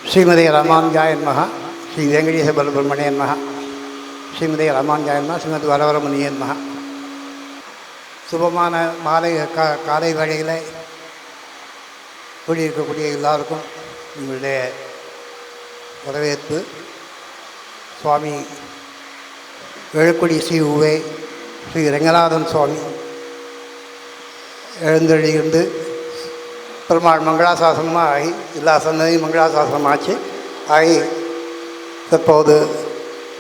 ஸ்ரீமதி ராமானுஜாய நமஹ. ஸ்ரீ வெங்கடேச பலபிரமணிய நமஹ. ஸ்ரீமதி ராமானுஜாய நமஹ. ஸ்ரீமதி வரவரமுனிய நமஹ. சுபமான மாலை காலை வேளையில் கூடியிருக்கக்கூடிய எல்லாருக்கும் உங்களுடைய வரவேற்பு. சுவாமி எழுக்குடி ஸ்ரீ உவே ஸ்ரீ ரங்கநாதன் சுவாமி எழுந்தெழுந்து பெருமாள் மங்களாசாசனமாக ஆகி எல்லா சன்னதியும் மங்களாசாசனம் ஆச்சு ஆகி தற்போது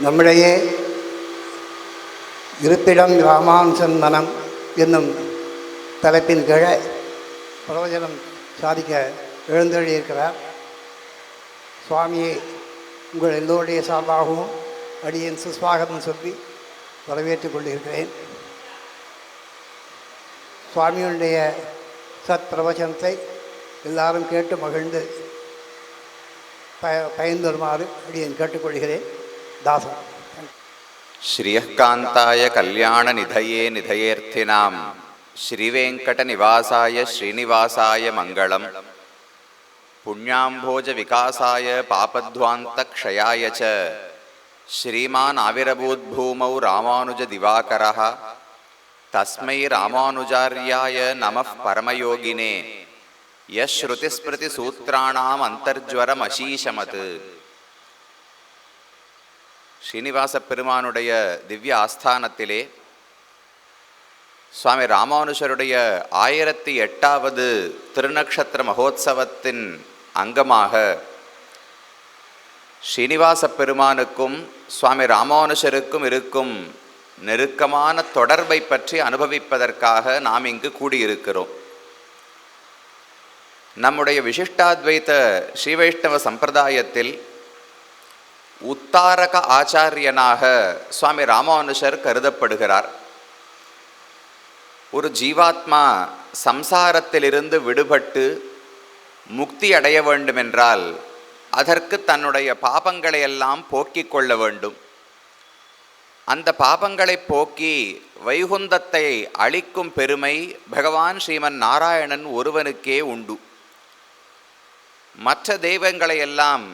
நம்மிடையே இருப்பிடம் ராமானுஜன் மனம் என்னும் தலைப்பின் கீழே பிரவச்சனம் சாதிக்க எழுந்தெழுதியிருக்கிறார். சுவாமியை உங்கள் எல்லோருடைய சார்பாகவும் அடியேன் சுஸ்வாகதம் சொல்லி வரவேற்றுக் கொண்டிருக்கிறேன். சுவாமியுடைய சத் பிரவச்சனத்தை எல்லாரும் கேட்டு மகிழ்ந்து பயந்து வருமாறு அடியேன் கேட்டுக்கொள்கிறேன். தாசன். ஸ்ரீயகாந்தாய கல்யாண நிதயே நிதயேர்த்தினாம் ஸ்ரீவேங்கட நிவாசாய ஸ்ரீனிவாசாய மங்களம். புண்ணியாம்போஜ விகாசாய பாபத்வாந்த க்ஷயாய ச ஸ்ரீமான் ஆவிரபூத் பூமௌ ராமானுஜ திவாகரः. தஸ்மை ராமானுஜார்யாய நமः பரமயோகினே யஸ்ருதிஸ்மிருதி சூத்ராணாம் அந்தர்ஜ்வரம் அசீஷமத். ஸ்ரீனிவாச பெருமானுடைய திவ்ய ஆஸ்தானத்திலே சுவாமி ராமானுஜருடைய 1008வது திருநக்ஷத்திர மகோத்சவத்தின் அங்கமாக ஸ்ரீனிவாச பெருமானுக்கும் சுவாமி ராமானுஜருக்கும் இருக்கும் நெருக்கமான தொடர்பை பற்றி அனுபவிப்பதற்காக நாம் இங்கு கூடியிருக்கிறோம். நம்முடைய விசிஷ்டாத்வைத ஸ்ரீவைஷ்ணவ சம்பிரதாயத்தில் உத்தாரக ஆச்சாரியனாக சுவாமி ராமானுஜர் கருதப்படுகிறார். ஒரு ஜீவாத்மா சம்சாரத்திலிருந்து விடுபட்டு முக்தி அடைய வேண்டுமென்றால் அதற்கு தன்னுடைய பாபங்களை எல்லாம் போக்கிக் கொள்ள வேண்டும். அந்த பாபங்களை போக்கி வைகுந்தத்தை அளிக்கும் பெருமை பகவான் ஸ்ரீமன் நாராயணன் ஒருவனுக்கே உண்டு. மற்ற தெய்வங்களை எல்லாம்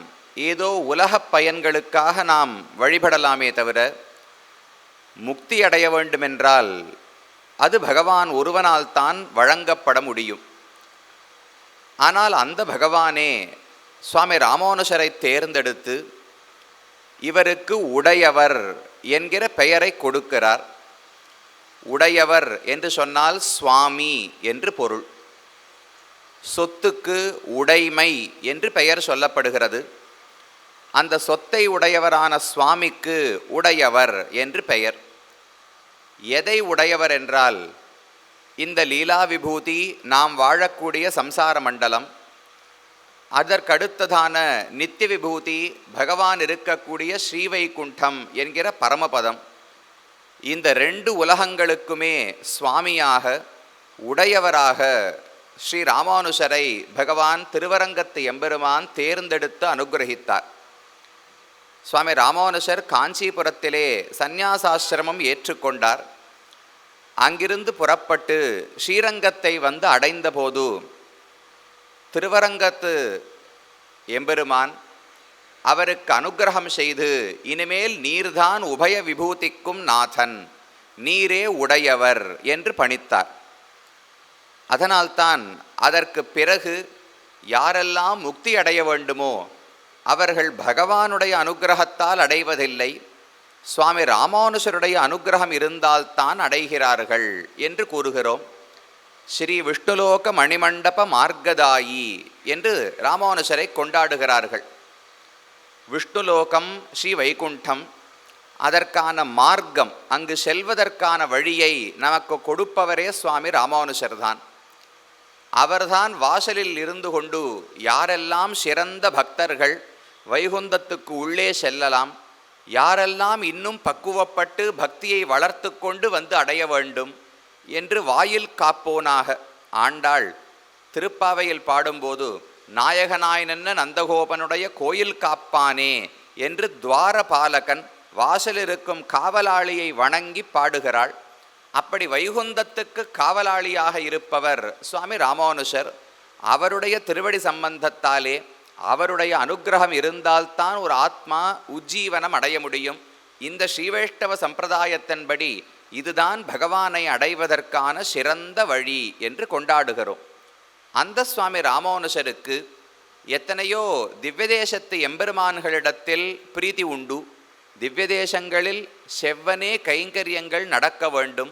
ஏதோ உலகப் பயன்களுக்காக நாம் வழிபடலாமே தவிர முக்தி அடைய வேண்டுமென்றால் அது பகவான் ஒருவனால் தான் வழங்கப்பட முடியும். ஆனால் அந்த பகவானே சுவாமி ராமானுஜரை தேர்ந்தெடுத்து இவருக்கு உடையவர் என்கிற பெயரை கொடுக்கிறார். உடையவர் என்று சொன்னால் சுவாமி என்று பொருள். சொத்துக்கு உடைமை என்று பெயர் சொல்லப்படுகிறது. அந்த சொத்தை உடையவரான சுவாமிக்கு உடையவர் என்று பெயர். எதை உடையவர் என்றால் இந்த லீலா விபூதி நாம் வாழக்கூடிய சம்சார மண்டலம், அதற்கடுத்ததான நித்திய விபூதி பகவான் இருக்கக்கூடிய ஸ்ரீவைகுண்டம் என்கிற பரமபதம். இந்த 2 உலகங்களுக்குமே சுவாமியாக உடையவராக ஸ்ரீ ராமானுஜரை பகவான் திருவரங்கத்து எம்பெருமான் தேர்ந்தெடுத்து அனுகிரகித்தார். சுவாமி ராமானுஜர் காஞ்சிபுரத்திலே சந்நியாசாசிரமம் ஏற்றுக்கொண்டார். அங்கிருந்து புறப்பட்டு ஸ்ரீரங்கத்தை வந்து அடைந்தபோது திருவரங்கத்து எம்பெருமான் அவருக்கு அனுகிரகம் செய்து, இனிமேல் நீர்தான் உபய விபூதிக்கும் நாதன், நீரே உடையவர் என்று பணித்தார். அதனால்தான் அதற்கு பிறகு யாரெல்லாம் முக்தி அடைய வேண்டுமோ அவர்கள் பகவானுடைய அனுகிரகத்தால் அடைவதில்லை, சுவாமி ராமானுஜருடைய அனுகிரகம் இருந்தால்தான் அடைகிறார்கள் என்று கூறுகிறோம். ஸ்ரீ விஷ்ணுலோக மணிமண்டப மார்க்கதாயி என்று ராமானுஜரை கொண்டாடுகிறார்கள். விஷ்ணுலோகம் ஸ்ரீ வைகுண்டம், அதற்கான மார்க்கம், அங்கு செல்வதற்கான வழியை நமக்கு கொடுப்பவரே சுவாமி ராமானுஜர்தான். அவர்தான் வாசலில் இருந்து கொண்டு யாரெல்லாம் சிறந்த பக்தர்கள் வைகுந்தத்துக்கு உள்ளே செல்லலாம், யாரெல்லாம் இன்னும் பக்குவப்பட்டு பக்தியை வளர்த்து கொண்டு வந்து அடைய வேண்டும் என்று வாயில் காப்போனாக ஆண்டாள் திருப்பாவையில் பாடும்போது, நாயகனாய் நின்ன நந்தகோபனுடைய கோயில் காப்பானே என்று துவாரபாலகன் வாசலிருக்கும் காவலாளியை வணங்கி பாடுகிறாள். அப்படி வைகுந்தத்துக்கு காவலாளியாக இருப்பவர் சுவாமி ராமானுஜர். அவருடைய திருவடி சம்பந்தத்தாலே அவருடைய அனுக்கிரகம் இருந்தால்தான் ஒரு ஆத்மா உஜ்ஜீவனம் அடைய முடியும். இந்த ஸ்ரீவைஷ்ணவ சம்பிரதாயத்தின்படி இதுதான் பகவானை அடைவதற்கான சிறந்த வழி என்று கொண்டாடுகிறோம். அந்த சுவாமி ராமானுஜருக்கு எத்தனையோ திவ்யதேசத்து எம்பெருமான்களிடத்தில் பிரீத்தி உண்டு. திவ்யதேசங்களில் செவ்வனே கைங்கரியங்கள் நடக்க வேண்டும்.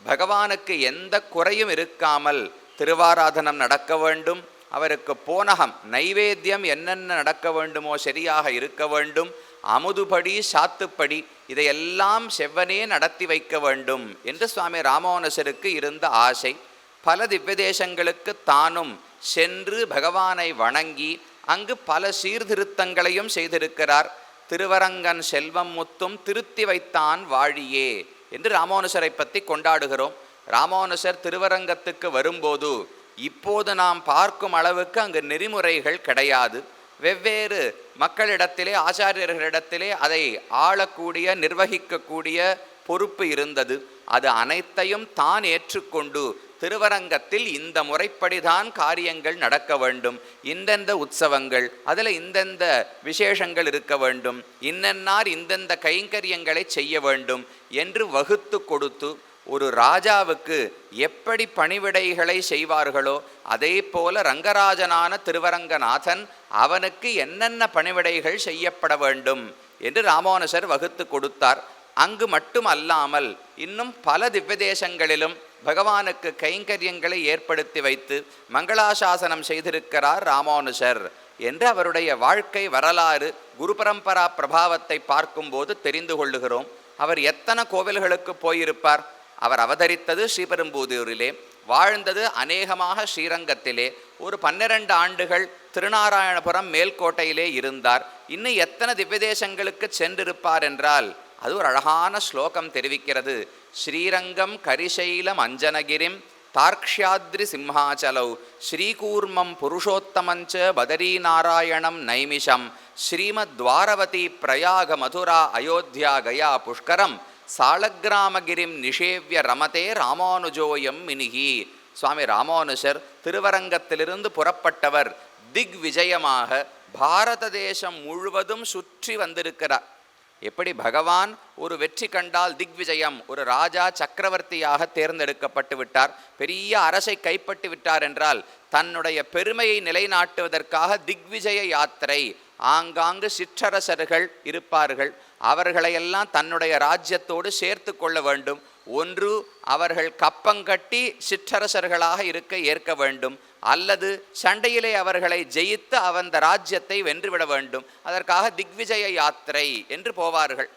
பகவானுக்கு எந்த குறையும் இருக்காமல் திருவாராதனம் நடக்க வேண்டும். அவருக்கு போனகம் நைவேத்தியம் என்னென்ன நடக்க வேண்டுமோ சரியாக இருக்க வேண்டும். அமுதுபடி சாத்துப்படி இதையெல்லாம் செவ்வனே நடத்தி வைக்க வேண்டும் என்று சுவாமி ராமானுஜருக்கு இருந்த ஆசை. பல திவ்யதேசங்களுக்கு தானும் சென்று பகவானை வணங்கி அங்கு பல சீர்திருத்தங்களையும் செய்திருக்கிறார். திருவரங்கன் செல்வம் முத்தும் திருத்தி வைத்தான் வாழியே என்று ராமானுஜரை பற்றி கொண்டாடுகிறோம். ராமானுஜர் திருவரங்கத்துக்கு வரும்போது இப்போது நாம் பார்க்கும் அளவுக்கு அங்கு நெறிமுறைகள் கிடையாது. வெவ்வேறு மக்களிடத்திலே ஆச்சாரியர்களிடத்திலே அதை ஆளக்கூடிய நிர்வகிக்கக்கூடிய பொறுப்பு இருந்தது. அது அனைத்தையும் தான் ஏற்றுக்கொண்டு திருவரங்கத்தில் இந்த முறைப்படிதான் காரியங்கள் நடக்க வேண்டும், இந்தெந்த உற்சவங்கள் அதில் இந்தெந்த விசேஷங்கள் இருக்க வேண்டும், இன்னென்னார் இந்தெந்த கைங்கரியங்களை செய்ய வேண்டும் என்று வகுத்து கொடுத்து ஒரு ராஜாவுக்கு எப்படி பணிவிடைகளை செய்வார்களோ அதே போல ரங்கராஜனான திருவரங்கநாதன் அவனுக்கு என்னென்ன பணிவிடைகள் செய்யப்பட வேண்டும் என்று ராமானுஜர் வகுத்து கொடுத்தார். அங்கு மட்டும் அல்லாமல் இன்னும் பல திவ்யதேசங்களிலும் பகவானுக்கு கைங்கரியங்களை ஏற்படுத்தி வைத்து மங்களாசாசனம் செய்திருக்கிறார் ராமானுஜர் என்று அவருடைய வாழ்க்கை வரலாறு குரு பரம்பரா பிரபாவத்தை பார்க்கும்போது தெரிந்து கொள்ளுகிறோம். அவர் எத்தனை கோவில்களுக்கு போயிருப்பார். அவர் அவதரித்தது ஸ்ரீபெரும்புதூரிலே, வாழ்ந்தது அநேகமாக ஸ்ரீரங்கத்திலே, ஒரு 12 ஆண்டுகள் திருநாராயணபுரம் மேல்கோட்டையிலே இருந்தார். இன்னும் எத்தனை திவ்யதேசங்களுக்கு சென்றிருப்பார் என்றால் அது ஒரு அழகான ஸ்லோகம் தெரிவிக்கிறது. ஸ்ரீரங்கம் கரிசைலம் அஞ்சனகிரிம் தார்க்ஷ்யாத்ரி சிம்ஹாச்சலௌ ஸ்ரீகூர்மம் புருஷோத்தமஞ்ச பதரீநாராயணம் நைமிஷம் ஸ்ரீமத்வாரவதி பிரயாக மதுரா அயோத்தியா கயா புஷ்கரம் சாலக்கிராமகிரிம் நிஷேவ்ய ரமதே ராமானுஜோயம் மினிகி. சுவாமி ராமானுஜர் திருவரங்கத்திலிருந்து புறப்பட்டவர் திக் விஜயமாக பாரத தேசம் முழுவதும் சுற்றி வந்திருக்கிறார். எப்படி பகவான் ஒரு வெற்றி கண்டால் திக்விஜயம், ஒரு ராஜா சக்கரவர்த்தியாக தேர்ந்தெடுக்கப்பட்டு விட்டார், பெரிய அரசை கைப்பற்றி விட்டார் என்றால் தன்னுடைய பெருமையை நிலைநாட்டுவதற்காக திக்விஜய யாத்திரை, ஆங்காங்கு சிற்றரசர்கள் இருப்பார்கள், அவர்களையெல்லாம் தன்னுடைய ராஜ்யத்தோடு சேர்த்து கொள்ள வேண்டும். ஒன்று அவர்கள் கப்பங்கட்டி சிற்றரசர்களாக இருக்க ஏற்க வேண்டும், அல்லது சண்டையிலே அவர்களை ஜெயித்து அந்த ராஜ்யத்தை வென்றுவிட வேண்டும். அதற்காக திக்விஜய யாத்திரை என்று போவார்கள்.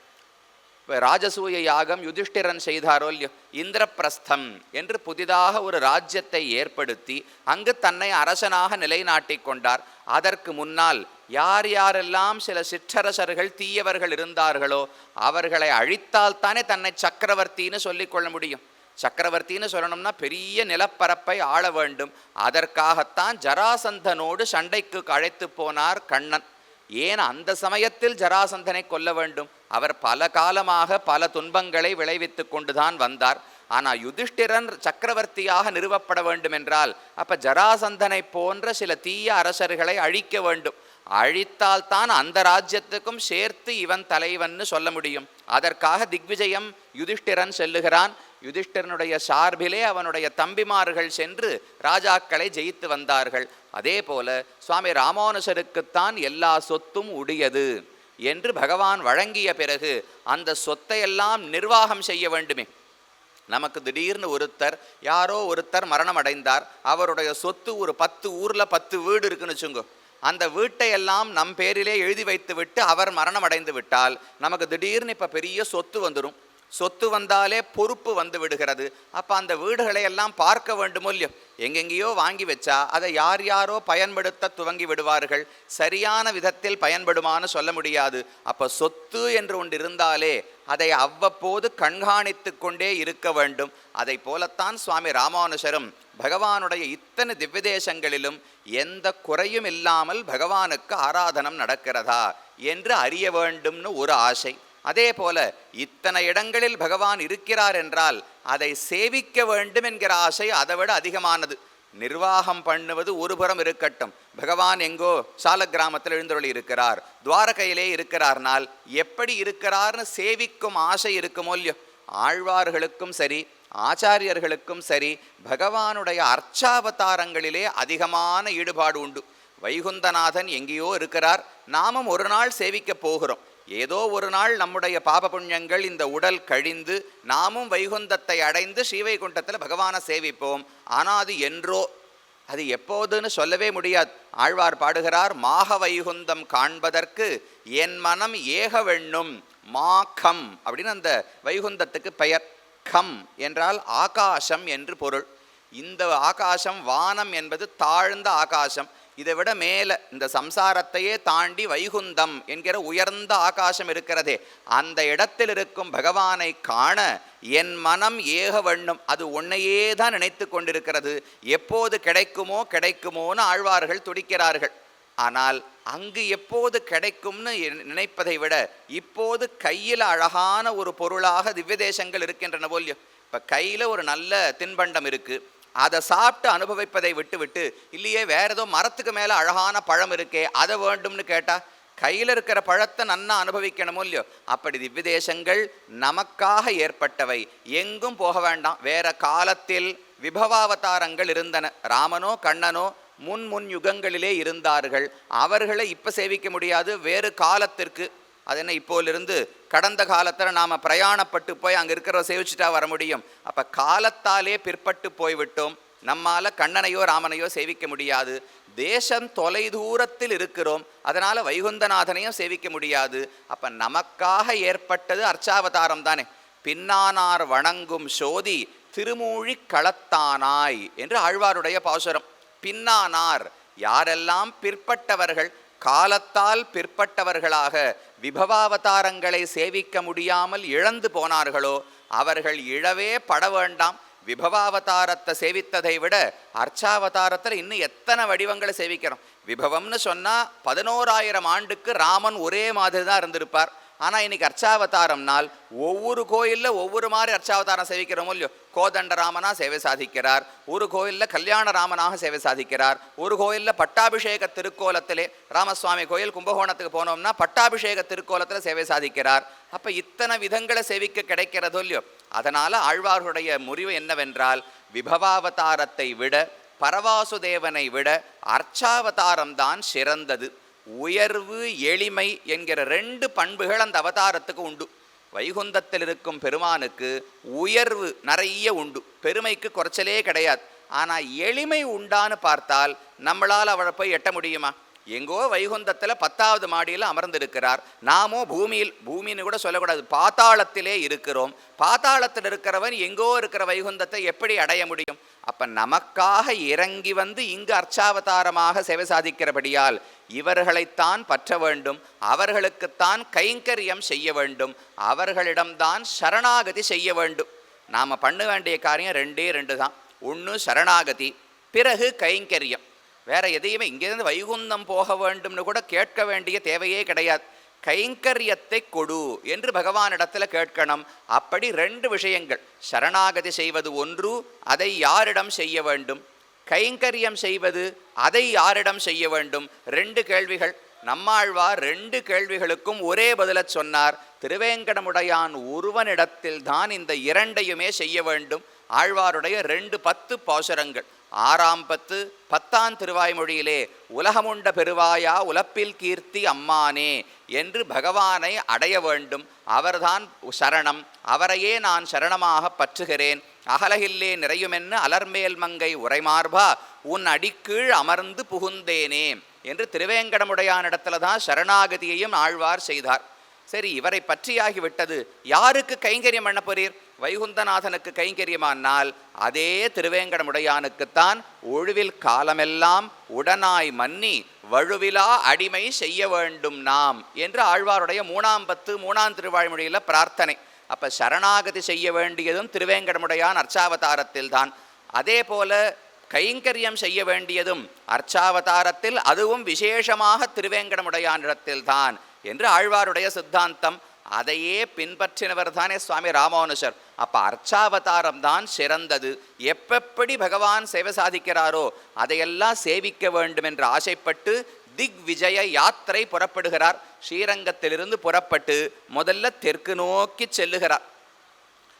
ராஜசூய யாகம் யுதிஷ்டிரன் செய்தாரோ இல்லையோ, இந்திரபிரஸ்தம் என்று புதிதாக ஒரு ராஜ்யத்தை ஏற்படுத்தி அங்கு தன்னை அரசனாக நிலைநாட்டி கொண்டார். அதற்கு முன்னால் யார் யாரெல்லாம் சில சிற்றரசர்கள் தீயவர்கள் இருந்தார்களோ அவர்களை அழித்தால்தானே தன்னை சக்கரவர்த்தின்னு சொல்லிக்கொள்ள முடியும். சக்கரவர்த்தின்னு சொல்லணும்னா பெரிய நிலப்பரப்பை ஆள வேண்டும். அதற்காகத்தான் ஜராசந்தனோடு சண்டைக்கு அழைத்து போனார் கண்ணன். ஏன் அந்த சமயத்தில் ஜராசந்தனை கொல்ல வேண்டும்? அவர் பல காலமாக பல துன்பங்களை விளைவித்து கொண்டுதான் வந்தார். ஆனால் யுதிஷ்டிரன் சக்கரவர்த்தியாக நிறுவப்பட வேண்டும் என்றால் அப்ப ஜராசந்தனை போன்ற சில தீய அரசர்களை அழிக்க வேண்டும். அழித்தால்தான் அந்த ராஜ்யத்துக்கும் சேர்த்து இவன் தலைவன்னு சொல்ல முடியும். அதற்காக திக்விஜயம் யுதிஷ்டிரன் செல்லுகிறான். யுதிஷ்டிரனுடைய சார்பிலே அவனுடைய தம்பிமார்கள் சென்று ராஜாக்களை ஜெயித்து வந்தார்கள். அதே போல சுவாமி ராமானுஜருக்குத்தான் எல்லா சொத்தும் உடையது என்று பகவான் வழங்கிய பிறகு அந்த சொத்தையெல்லாம் நிர்வாகம் செய்ய வேண்டுமே. நமக்கு திடீர்னு யாரோ ஒருத்தர் மரணம் அடைந்தார், அவருடைய சொத்து ஒரு 10 ஊர்ல 10 வீடு இருக்குன்னு வச்சுங்கோ. அந்த வீட்டை எல்லாம் நம் பேரிலே எழுதி வைத்து விட்டு அவர் மரணம் அடைந்து விட்டால் நமக்கு திடீர்னு இப்போ பெரிய சொத்து வந்துடும். சொத்து வந்தாலே பொறுப்பு வந்து விடுகிறது. அப்போ அந்த வீடுகளை எல்லாம் பார்க்க வேண்டுமோ இல்லையோ, எங்கெங்கேயோ வாங்கி வச்சா அதை யார் யாரோ பயன்படுத்த துவங்கி விடுவார்கள். சரியான விதத்தில் பயன்படுமான்னு சொல்ல முடியாது. அப்போ சொத்து என்று ஒன்று இருந்தாலே அதை அவ்வப்போது கண்காணித்து கொண்டே இருக்க வேண்டும். அதை போலத்தான் சுவாமி ராமானுஜரும் பகவானுடைய இத்தனை திவ்யதேசங்களிலும் எந்த குறையும் இல்லாமல் பகவானுக்கு ஆராதனம் நடக்கிறதா என்று அறிய வேண்டும்னு ஒரு ஆசை. அதே போல இத்தனை இடங்களில் பகவான் இருக்கிறார் என்றால் அதை சேவிக்க வேண்டும் என்கிற ஆசை அதை விட அதிகமானது. நிர்வாகம் பண்ணுவது ஒரு புறம் இருக்கட்டும், பகவான் எங்கோ சால கிராமத்தில் எழுந்தருளி இருக்கிறார், துவாரகையிலே இருக்கிறார்னால் எப்படி இருக்கிறார்னு சேவிக்கும் ஆசை இருக்குமோ இல்லையோ. ஆழ்வார்களுக்கும் சரி ஆச்சாரியர்களுக்கும் சரி பகவானுடைய அர்ச்சாவதாரங்களிலே அதிகமான ஈடுபாடு உண்டு. வைகுந்தநாதன் எங்கேயோ இருக்கிறார், நாமும் ஒரு நாள் சேவிக்க போகிறோம். ஏதோ ஒரு நாள் நம்முடைய பாப புண்ணியங்கள் இந்த உடல் கழிந்து நாமும் வைகுந்தத்தை அடைந்து ஸ்ரீவைகுண்டத்தில் பகவானை சேவிப்போம். ஆனால் அது என்றோ, அது எப்போதுன்னு சொல்லவே முடியாது. ஆழ்வார் பாடுகிறார், மாக வைகுந்தம் காண்பதற்கு என் மனம் ஏகவெண்ணும் மாகம் அப்படின்னு அந்த வைகுந்தத்துக்கு பெயர். கம் என்றால் ஆகாசம் என்று பொருள். இந்த ஆகாசம், வானம் என்பது தாழ்ந்த ஆகாசம். இதை விட மேலே இந்த சம்சாரத்தையே தாண்டி வைகுந்தம் என்கிற உயர்ந்த ஆகாசம் இருக்கிறதே, அந்த இடத்தில் இருக்கும் பகவானை காண என் மனம் ஏகவண்ணும், அது உன்னையே தான் நினைத்து கொண்டிருக்கிறது. எப்போது கிடைக்குமோ கிடைக்குமோன்னு ஆழ்வார்கள் துடிக்கிறார்கள். ஆனால் அங்கு எப்போது கிடைக்கும்னு நினைப்பதை விட இப்போது கையில் அழகான ஒரு பொருளாக திவ்ய தேசங்கள் இருக்கின்றன போல்லையோ. இப்போ கையில் ஒரு நல்ல தின்பண்டம் இருக்குது, அதை சாப்பிட்டு அனுபவிப்பதை விட்டு விட்டு இல்லையே வேற ஏதோ மரத்துக்கு மேலே அழகான பழம் இருக்கே அதை வேண்டும்னு கேட்டால் கையில் இருக்கிற பழத்தை நன்னா அனுபவிக்கணுமோ இல்லையோ. அப்படி திவ்ய தேசங்கள் நமக்காக ஏற்பட்டவை, எங்கும் போக வேண்டாம். வேற காலத்தில் விபவாவதாரங்கள் இருந்தன. ராமனோ கண்ணனோ முன் யுகங்களிலே இருந்தார்கள். அவர்களை இப்போ சேவிக்க முடியாது, வேறு காலத்திற்கு. அது என்ன, இப்போலிருந்து கடந்த காலத்தில் நாம் பிரயாணப்பட்டு போய் அங்கே இருக்கிற சேவிச்சுட்டா வர முடியும். அப்போ காலத்தாலே பிற்பட்டு போய்விட்டோம், நம்மால் கண்ணனையோ ராமனையோ சேவிக்க முடியாது. தேசம் தொலை தூரத்தில் இருக்கிறோம், அதனால் வைகுந்தநாதனையும் சேவிக்க முடியாது. அப்போ நமக்காக ஏற்பட்டது அர்ச்சாவதாரம் தானே. பின்னானார் வணங்கும் சோதி திருமூழி களத்தானாய் என்று ஆழ்வாருடைய பாசுரம். பின்னானார் யாரெல்லாம் பிற்பட்டவர்கள், காலத்தால் பிற்பட்டவர்களாக விபவாவதாரங்களை சேவிக்க முடியாமல் இழந்து போனார்களோ அவர்கள் இழவே பட வேண்டாம். விபவாவதாரத்தை சேவித்ததை விட அர்ச்சாவதாரத்தில் இன்னும் எத்தனை வடிவங்களை சேவிக்கிறோம். விபவம்னு சொன்னால் 11,000 ஆண்டுக்கு ராமன் ஒரே மாதிரி தான் இருந்திருப்பார். ஆனால் இன்னைக்கு அர்ச்சாவதாரம்னால் ஒவ்வொரு கோயிலில் ஒவ்வொரு மாதிரி அர்ச்சாவதாரம் சேவிக்கிறோமோ இல்லையோ. கோதண்ட ராமனா சேவை சாதிக்கிறார், ஒரு கோயிலில் கல்யாண ராமனாக சேவை சாதிக்கிறார், ஒரு கோயிலில் பட்டாபிஷேக திருக்கோலத்திலே, ராமசுவாமி கோயில் கும்பகோணத்துக்கு போனோம்னா பட்டாபிஷேக திருக்கோலத்தில் சேவை சாதிக்கிறார். அப்போ இத்தனை விதங்களை சேவிக்க கிடைக்கிறதோ இல்லையோ. அதனால் ஆழ்வார்களுடைய முறிவு என்னவென்றால், விபவாவதாரத்தை விட பரவாசுதேவனை விட அர்ச்சாவதாரம்தான் சிறந்தது. உயர்வு எளிமை என்கிற 2 பண்புகள் அந்த அவதாரத்துக்கு உண்டு. வைகுந்தத்தில் இருக்கும் பெருமானுக்கு உயர்வு நிறைய உண்டு, பெருமைக்கு குறைச்சலே கிடையாது. ஆனால் எளிமை உண்டான்னு பார்த்தால் நம்மளால் அவளை போய் எட்ட முடியுமா? எங்கோ வைகுந்தத்தில் 10வது மாடியில் அமர்ந்திருக்கிறார், நாமோ பூமின்னு கூட சொல்லக்கூடாது, பாத்தாளத்திலே இருக்கிறோம். பாத்தாளத்தில் இருக்கிறவன் எங்கோ இருக்கிற வைகுந்தத்தை எப்படி அடைய முடியும்? அப்போ நமக்காக இறங்கி வந்து இங்கு அர்ச்சாவதாரமாக சேவை சாதிக்கிறபடியால் இவர்களைத்தான் பற்ற வேண்டும், அவர்களுக்குத்தான் கைங்கரியம் செய்ய வேண்டும், அவர்களிடம்தான் சரணாகதி செய்ய வேண்டும். நாம் பண்ண வேண்டிய காரியம் 2 தான். ஒன்று சரணாகதி, பிறகு கைங்கரியம். வேற எதையுமே இங்கேருந்து வைகுந்தம் போக வேண்டும்னு கூட கேட்க வேண்டிய தேவையே கிடையாது. கைங்கரியத்தை கொடு என்று பகவானிடத்தில் கேட்கணும். அப்படி 2 விஷயங்கள், சரணாகதி செய்வது ஒன்று, அதை யாரிடம் செய்ய வேண்டும், கைங்கரியம் செய்வது அதை யாரிடம் செய்ய வேண்டும். 2 கேள்விகள். நம்மாழ்வார் 2 கேள்விகளுக்கும் ஒரே பதில சொன்னார். திருவேங்கடமுடையான் ஒருவனிடத்தில் தான் இந்த 2ஐயுமே செய்ய வேண்டும். ஆழ்வாருடைய 2 10 பாசுரங்கள். 6ஆம் 10 10ஆம் திருவாய்மொழியிலே உலகமுண்ட பெருவாயா உலப்பில் கீர்த்தி அம்மானே என்று பகவானை அடைய வேண்டும். அவர்தான் சரணம், அவரையே நான் சரணமாக பற்றுகிறேன். அகலகில்லே நிறையுமென்னு அலர்மேல் மங்கை உரைமார்பா உன் அடிக்கீழ் அமர்ந்து புகுந்தேனே என்று திருவேங்கடமுடையானிடத்துல தான் சரணாகதியையும் ஆழ்வார் செய்தார். சரி, இவரை பற்றியாகிவிட்டது, யாருக்கு கைங்கரியம் பண்ண போறீர்? வைகுந்தநாதனுக்கு கைங்கரியமானால் அதே திருவேங்கடமுடையானுக்குத்தான் ஒழுவில் காலமெல்லாம் உடனாய் மன்னி வழுவிலா அடிமை செய்ய வேண்டும் நாம் என்று ஆழ்வாருடைய 3ஆம் 10 3ஆம் திருவாய்மொழியில் பிரார்த்தனை. அப்போ சரணாகதி செய்ய வேண்டியதும் திருவேங்கடமுடையான் அர்ச்சாவதாரத்தில் தான். அதே போல கைங்கரியம் செய்ய வேண்டியதும் அர்ச்சாவதாரத்தில், அதுவும் விசேஷமாக திருவேங்கடமுடையானிடத்தில் தான் என்று ஆழ்வாருடைய சித்தாந்தம். அதையே பின்பற்றினவர் தானே சுவாமி ராமானுஜர். அப்ப அர்ச்சாவதாரம் தான் சிறந்தது. எப்படி பகவான் சேவை சாதிக்கிறாரோ அதையெல்லாம் சேவிக்க வேண்டும் என்று ஆசைப்பட்டு திக் விஜய யாத்திரை புறப்படுகிறார். ஸ்ரீரங்கத்திலிருந்து புறப்பட்டு முதல்ல தெற்கு நோக்கி செல்லுகிறார்.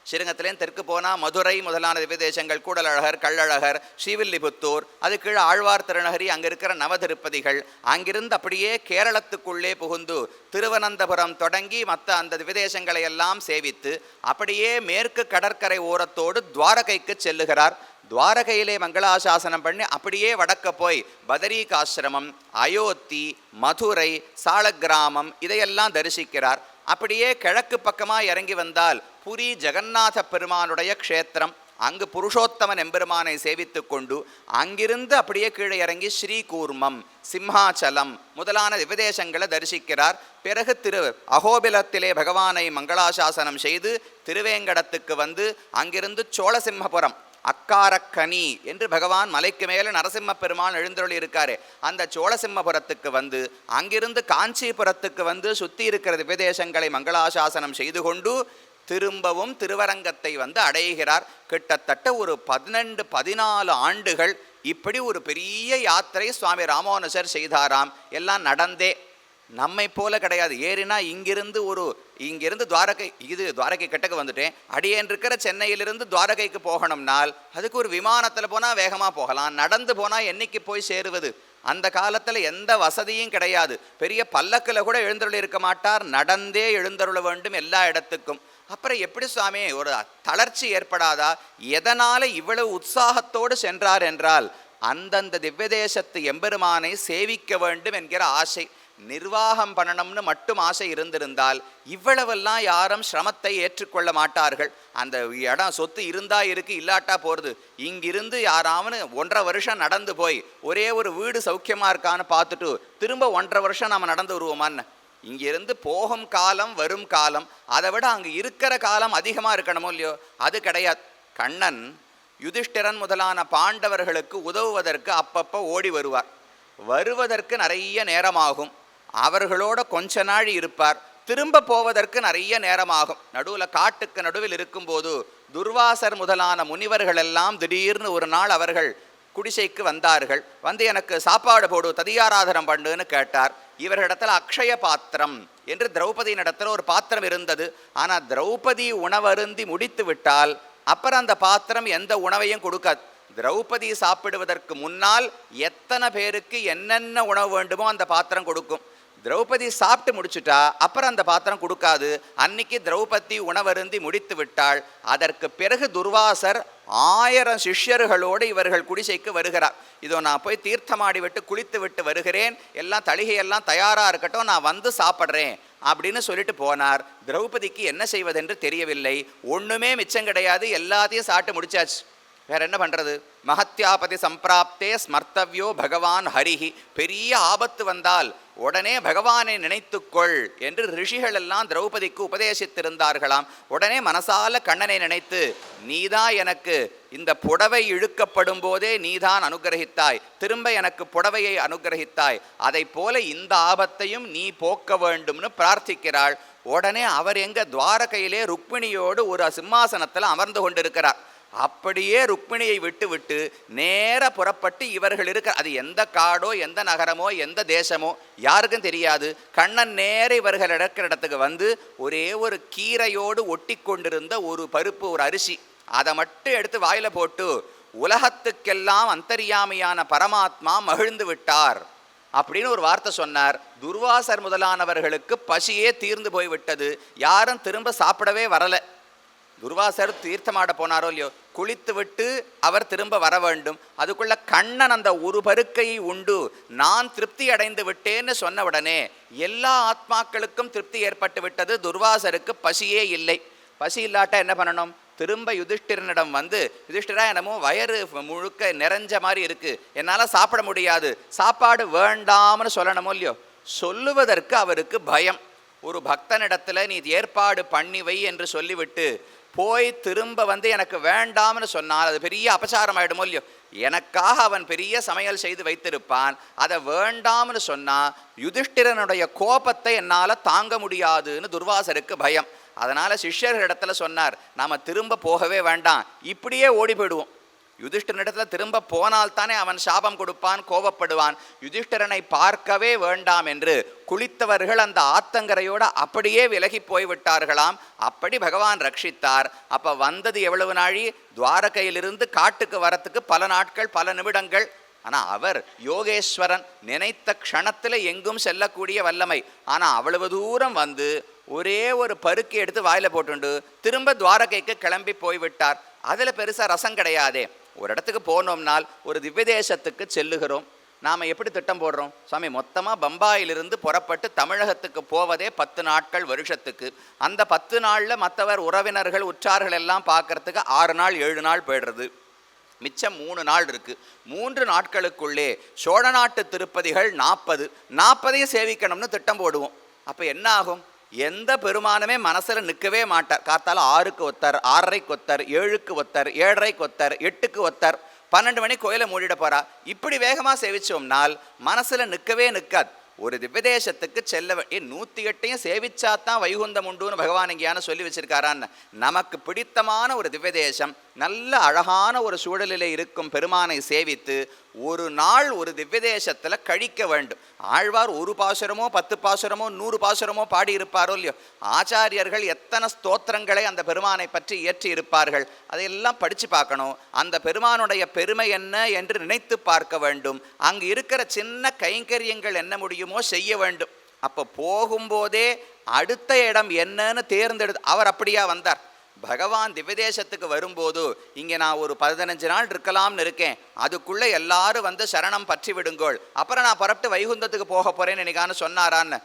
ஸ்ரீரங்கத்திலேருந்து தெற்கு போனால் மதுரை முதலான திவ்யதேசங்கள், கூடலழகர், கள்ளழகர், ஸ்ரீவில்லிபுத்தூர், அது கீழே ஆழ்வார் திருநகரி, அங்கே இருக்கிற நவதிருப்பதிகள். அங்கிருந்து அப்படியே கேரளத்துக்குள்ளே புகுந்து திருவனந்தபுரம் தொடங்கி மற்ற அந்த திவ்யதேசங்களை எல்லாம் சேவித்து அப்படியே மேற்கு கடற்கரை ஓரத்தோடு துவாரகைக்கு செல்லுகிறார். துவாரகையிலே மங்களாசாசனம் பண்ணி அப்படியே வடக்க போய் பதரீகாசிரமம், அயோத்தி, மதுரை, சாலக்கிராமம் இதையெல்லாம் தரிசிக்கிறார். அப்படியே கிழக்கு பக்கமாக இறங்கி வந்தால் புரி ஜெகநாத பெருமானுடைய க்ஷேத்திரம், அங்கு புருஷோத்தமன் எம்பெருமானை சேவித்து கொண்டு அங்கிருந்து அப்படியே கீழே இறங்கி ஸ்ரீகூர்மம், சிம்ஹாச்சலம் முதலான திவ்யதேசங்களை தரிசிக்கிறார். பிறகு அகோபிலத்திலே பகவானை மங்களாசாசனம் செய்து திருவேங்கடத்துக்கு வந்து அங்கிருந்து சோழசிம்மபுரம், அக்காரக்கனி என்று பகவான் மலைக்கு மேலே நரசிம்ம பெருமான் எழுந்தருளி இருக்காரு, அந்த சோழசிம்மபுரத்துக்கு வந்து அங்கிருந்து காஞ்சிபுரத்துக்கு வந்து சுற்றி இருக்கிற திவ்யதேசங்களை மங்களாசாசனம் செய்து கொண்டு திரும்பவும் திருவரங்கத்தை வந்து அடைகிறார். கிட்டத்தட்ட ஒரு 12-14 ஆண்டுகள் இப்படி ஒரு பெரிய யாத்திரை சுவாமி ராமானுஜர் செய்தாராம். எல்லாம் நடந்தே, நம்மை போல கிடையாது. ஏறினா இங்கிருந்து துவாரகை கிட்டக்கு வந்துட்டேன், அடியேன் இருக்கிற சென்னையிலிருந்து துவாரகைக்கு போகணும்னால் அதுக்கு ஒரு விமானத்தில் போனால் வேகமாக போகலாம், நடந்து போனால் என்னைக்கு போய் சேருவது? அந்த காலத்தில் எந்த வசதியும் கிடையாது. பெரிய பல்லக்கில் கூட எழுந்தருள் இருக்க மாட்டார், நடந்தே எழுந்தருள வேண்டும் எல்லா இடத்துக்கும். அப்புறம் எப்படி சுவாமி ஒரு தளர்ச்சி ஏற்படாதா? எதனால் இவ்வளவு உற்சாகத்தோடு சென்றார் என்றால் அந்தந்த திவ்யதேசத்து எம்பெருமானை சேவிக்க வேண்டும் என்கிற ஆசை. நிர்வாகம் பண்ணணும்னு மட்டும் ஆசை இருந்திருந்தால் இவ்வளவெல்லாம் யாரும் சிரமத்தை ஏற்றுக்கொள்ள மாட்டார்கள். அந்த இடம் சொத்து இருந்தா இருக்கு, இல்லாட்டா போகிறது. இங்கிருந்து யாராவது 1.5 வருஷம் நடந்து போய் ஒரே ஒரு வீடு சௌக்கியமாக இருக்கான்னு பார்த்துட்டு திரும்ப 1.5 வருஷம் நாம் நடந்து வருவோமான்னு? இங்கிருந்து போகும் காலம் வரும் காலம், அதை விட அங்கே இருக்கிற காலம் அதிகமாக இருக்கணுமோ இல்லையோ? அது கிடையாது. கண்ணன் யுதிஷ்டிரன் முதலான பாண்டவர்களுக்கு உதவுவதற்கு அப்பப்போ ஓடி வருவதற்கு நிறைய நேரமாகும். அவர்களோட கொஞ்ச நாள் இருப்பார், திரும்ப போவதற்கு நிறைய நேரமாகும். நடுவில் காட்டுக்கு நடுவில் இருக்கும்போது துர்வாசர் முதலான முனிவர்கள் எல்லாம் திடீர்னு ஒரு நாள் அவர்கள் குடிசைக்கு வந்தார்கள். வந்து எனக்கு சாப்பாடு போடு, ததியாராதனம் பண்ணுன்னு கேட்டார். இவர்களிடத்தில் அக்ஷய பாத்திரம் என்று திரௌபதியின் இடத்துல ஒரு பாத்திரம் இருந்தது. ஆனால் திரௌபதி உணவருந்தி முடித்து விட்டால் அப்புறம் அந்த பாத்திரம் எந்த உணவையும் கொடுக்காது. திரௌபதி சாப்பிடுவதற்கு முன்னால் எத்தனை பேருக்கு என்னென்ன உணவு வேண்டுமோ அந்த பாத்திரம் கொடுக்கும். திரௌபதி சாப்பிட்டு முடிச்சுட்டா அப்புறம் அந்த பாத்திரம் கொடுக்காது. அன்னைக்கு திரௌபதி உணவருந்தி முடித்து விட்டாள். அதற்கு பிறகு துர்வாசர் 1000 சிஷ்யர்களோடு இவர்கள் குடிசைக்கு வருகிறார். இதோ நான் போய் தீர்த்தமாடி விட்டு குளித்து விட்டு வருகிறேன், எல்லாம் தளிகையெல்லாம் தயாராக இருக்கட்டும், நான் வந்து சாப்பிட்றேன் அப்படின்னு சொல்லிட்டு போனார். திரௌபதிக்கு என்ன செய்வதென்று தெரியவில்லை. ஒன்றுமே மிச்சம் கிடையாது, எல்லாத்தையும் சாப்பிட்டு முடிச்சாச்சு. வேற என்ன பண்ணுறது? மகத்யாபதி சம்பிராப்தே ஸ்மர்த்தவ்யோ பகவான் ஹரிஹி. பெரிய ஆபத்து வந்தால் உடனே பகவானை நினைத்துக்கொள் என்று ரிஷிகள் எல்லாம் திரௌபதிக்கு உபதேசித்திருந்தார்களாம். உடனே மனசால கண்ணனை நினைத்து, நீதான் எனக்கு இந்த புடவை இழுக்கப்படும் போதே நீதான் அனுகிரகித்தாய், திரும்ப எனக்கு புடவையை அனுகிரகித்தாய், அதை போல இந்த ஆபத்தையும் நீ போக்க வேண்டும்னு பிரார்த்திக்கிறாள். உடனே அவர் எங்க துவாரகையிலே ருக்மிணியோடு ஒரு சிம்மாசனத்தில் அமர்ந்து கொண்டிருக்கிறார். அப்படியே ருக்மிணியை விட்டு நேர புறப்பட்டு இவர்கள் இருக்க, அது எந்த காடோ எந்த நகரமோ எந்த தேசமோ யாருக்கும் தெரியாது. கண்ணன் நேர இவர்கள் இருக்கிற இடத்துக்கு வந்து ஒரே ஒரு கீரையோடு ஒட்டி கொண்டிருந்த ஒரு பருப்பு, ஒரு அரிசி, அதை மட்டும் எடுத்து வாயில போட்டு உலகத்துக்கெல்லாம் அந்தர்யாமியான பரமாத்மா மகிழ்ந்து விட்டார் அப்படின்னு ஒரு வார்த்தை சொன்னார். துர்வாசர் முதலானவர்களுக்கு பசியே தீர்ந்து போய்விட்டது. யாரும் திரும்ப சாப்பிடவே வரலை. துர்வாசர் தீர்த்தமாட போனாரோ இல்லையோ, குளித்து விட்டு அவர் திரும்ப வர வேண்டும். அதுக்குள்ள கண்ணன் அந்த ஒரு பருக்கையை உண்டு நான் திருப்தி அடைந்து விட்டேன்னு சொன்ன உடனே எல்லா ஆத்மாக்களுக்கும் திருப்தி ஏற்பட்டு விட்டது. துர்வாசருக்கு பசியே இல்லை. பசி இல்லாட்டா என்ன பண்ணணும்? திரும்ப யுதிஷ்டிரனிடம் வந்து, யுதிஷ்டிரா என்னமோ வயறு முழுக்க நிறைஞ்ச மாதிரி இருக்கு, என்னால் சாப்பிட முடியாது, சாப்பாடு வேண்டாம்னு சொல்லணுமோ இல்லையோ? சொல்லுவதற்கு அவருக்கு பயம். ஒரு பக்தனிடத்துல நீ ஏற்பாடு பண்ணிவை என்று சொல்லிவிட்டு போய் திரும்ப வந்து எனக்கு வேண்டாம்னு சொன்னால் அது பெரிய அபசாரம் ஆகிடுமோ இல்லையோ? எனக்காக அவன் பெரிய சமையல் செய்து வைத்திருப்பான், அதை வேண்டாம்னு சொன்னா யுதிஷ்டிரனுடைய கோபத்தை என்னால் தாங்க முடியாதுன்னு துர்வாசருக்கு பயம். அதனால சிஷ்யர்களிடத்துல சொன்னார், நாம திரும்ப போகவே வேண்டாம், இப்படியே ஓடி போயிடுவோம். யுதிஷ்டிரனிடத்துல திரும்ப போனால்தானே அவன் சாபம் கொடுப்பான், கோபப்படுவான். யுதிஷ்டிரனை பார்க்கவே வேண்டாம் என்று குளித்தவர்கள் அந்த ஆத்தங்கரையோட அப்படியே விலகி போய்விட்டார்களாம். அப்படி பகவான் ரட்சித்தார். அப்ப வந்தது எவ்வளவு நாழி? துவாரகையிலிருந்து காட்டுக்கு வரத்துக்கு பல நாட்கள், பல நிமிடங்கள். ஆனால் அவர் யோகேஸ்வரன், நினைத்த க்ஷணத்தில் எங்கும் செல்லக்கூடிய வல்லமை. ஆனால் அவ்வளவு தூரம் வந்து ஒரே ஒரு பருக்கி எடுத்து வாயில் போட்டுண்டு திரும்ப துவாரகைக்கு கிளம்பி போய்விட்டார். அதில் பெருசாக ரசம் கிடையாதே. ஒரு இடத்துக்கு போனோம்னால், ஒரு திவ்ய தேசத்துக்கு செல்லுகிறோம், நாம் எப்படி திட்டம் போடுறோம்? சுவாமி, மொத்தமாக பம்பாயிலிருந்து புறப்பட்டு தமிழகத்துக்கு போவதே 10 நாட்கள் வருஷத்துக்கு. அந்த 10 நாளில் மற்றவர் உறவினர்கள் உற்றார்கள் எல்லாம் பார்க்கறதுக்கு 6 நாள் 7 நாள் போய்டுறது. மிச்சம் 3 நாள் இருக்கு. 3 நாட்களுக்குள்ளே சோழ நாட்டு திருப்பதிகள் 40 சேவிக்கணும்னு திட்டம் போடுவோம். அப்போ என்ன ஆகும்? எந்த பெருமானுமே மனசில் நிற்கவே மாட்டார். காத்தால 6க்கு ஒத்தர், 6:30க்கு ஒத்தர், 7க்கு ஒத்தர், 7:30க்கு ஒத்தர், 8க்கு ஒத்தர், 12 மணி கோயிலை மூடிட போறா. இப்படி வேகமாக சேவிச்சோம்னால் மனசில் நிற்கவே நிற்காது. ஒரு திவ்யதேசத்துக்கு செல்ல 108 சேவிச்சாத்தான் வைகுந்தம் உண்டுன்னு பகவான் எங்கேயான சொல்லி வச்சிருக்காரான்னு. நமக்கு பிடித்தமான ஒரு திவ்யதேசம், நல்ல அழகான ஒரு சூழலில் இருக்கும் பெருமானை சேவித்து ஒரு நாள் ஒரு திவ்யதேசத்தில் கழிக்க வேண்டும். ஆழ்வார் 1 பாசுரமோ 10 பாசுரமோ 100 பாசுரமோ பாடியிருப்பாரோ இல்லையோ, ஆச்சாரியர்கள் எத்தனை ஸ்தோத்திரங்களை அந்த பெருமானை பற்றி இயற்றி இருப்பார்கள். அதையெல்லாம் படித்து பார்க்கணும். அந்த பெருமானுடைய பெருமை என்ன என்று நினைத்து பார்க்க வேண்டும். அங்கு இருக்கிற சின்ன கைங்கரியங்கள் என்ன முடியுமோ செய்ய வேண்டும். அப்போ போகும்போதே அடுத்த இடம் என்னன்னு தேர்ந்தெடுத்து, அவர் அப்படியா வந்தார். பகவான் திவ்யதேசத்துக்கு வரும்போது, இங்கே நான் ஒரு 15 நாள் இருக்கலாம்னு இருக்கேன், அதுக்குள்ளே எல்லாரும் வந்து சரணம் பற்றி விடுங்கோள், அப்புறம் நான் புறப்பட்டு வைகுந்தத்துக்கு போக போகிறேன்னு என்னைக்கான சொன்னாரான்னு.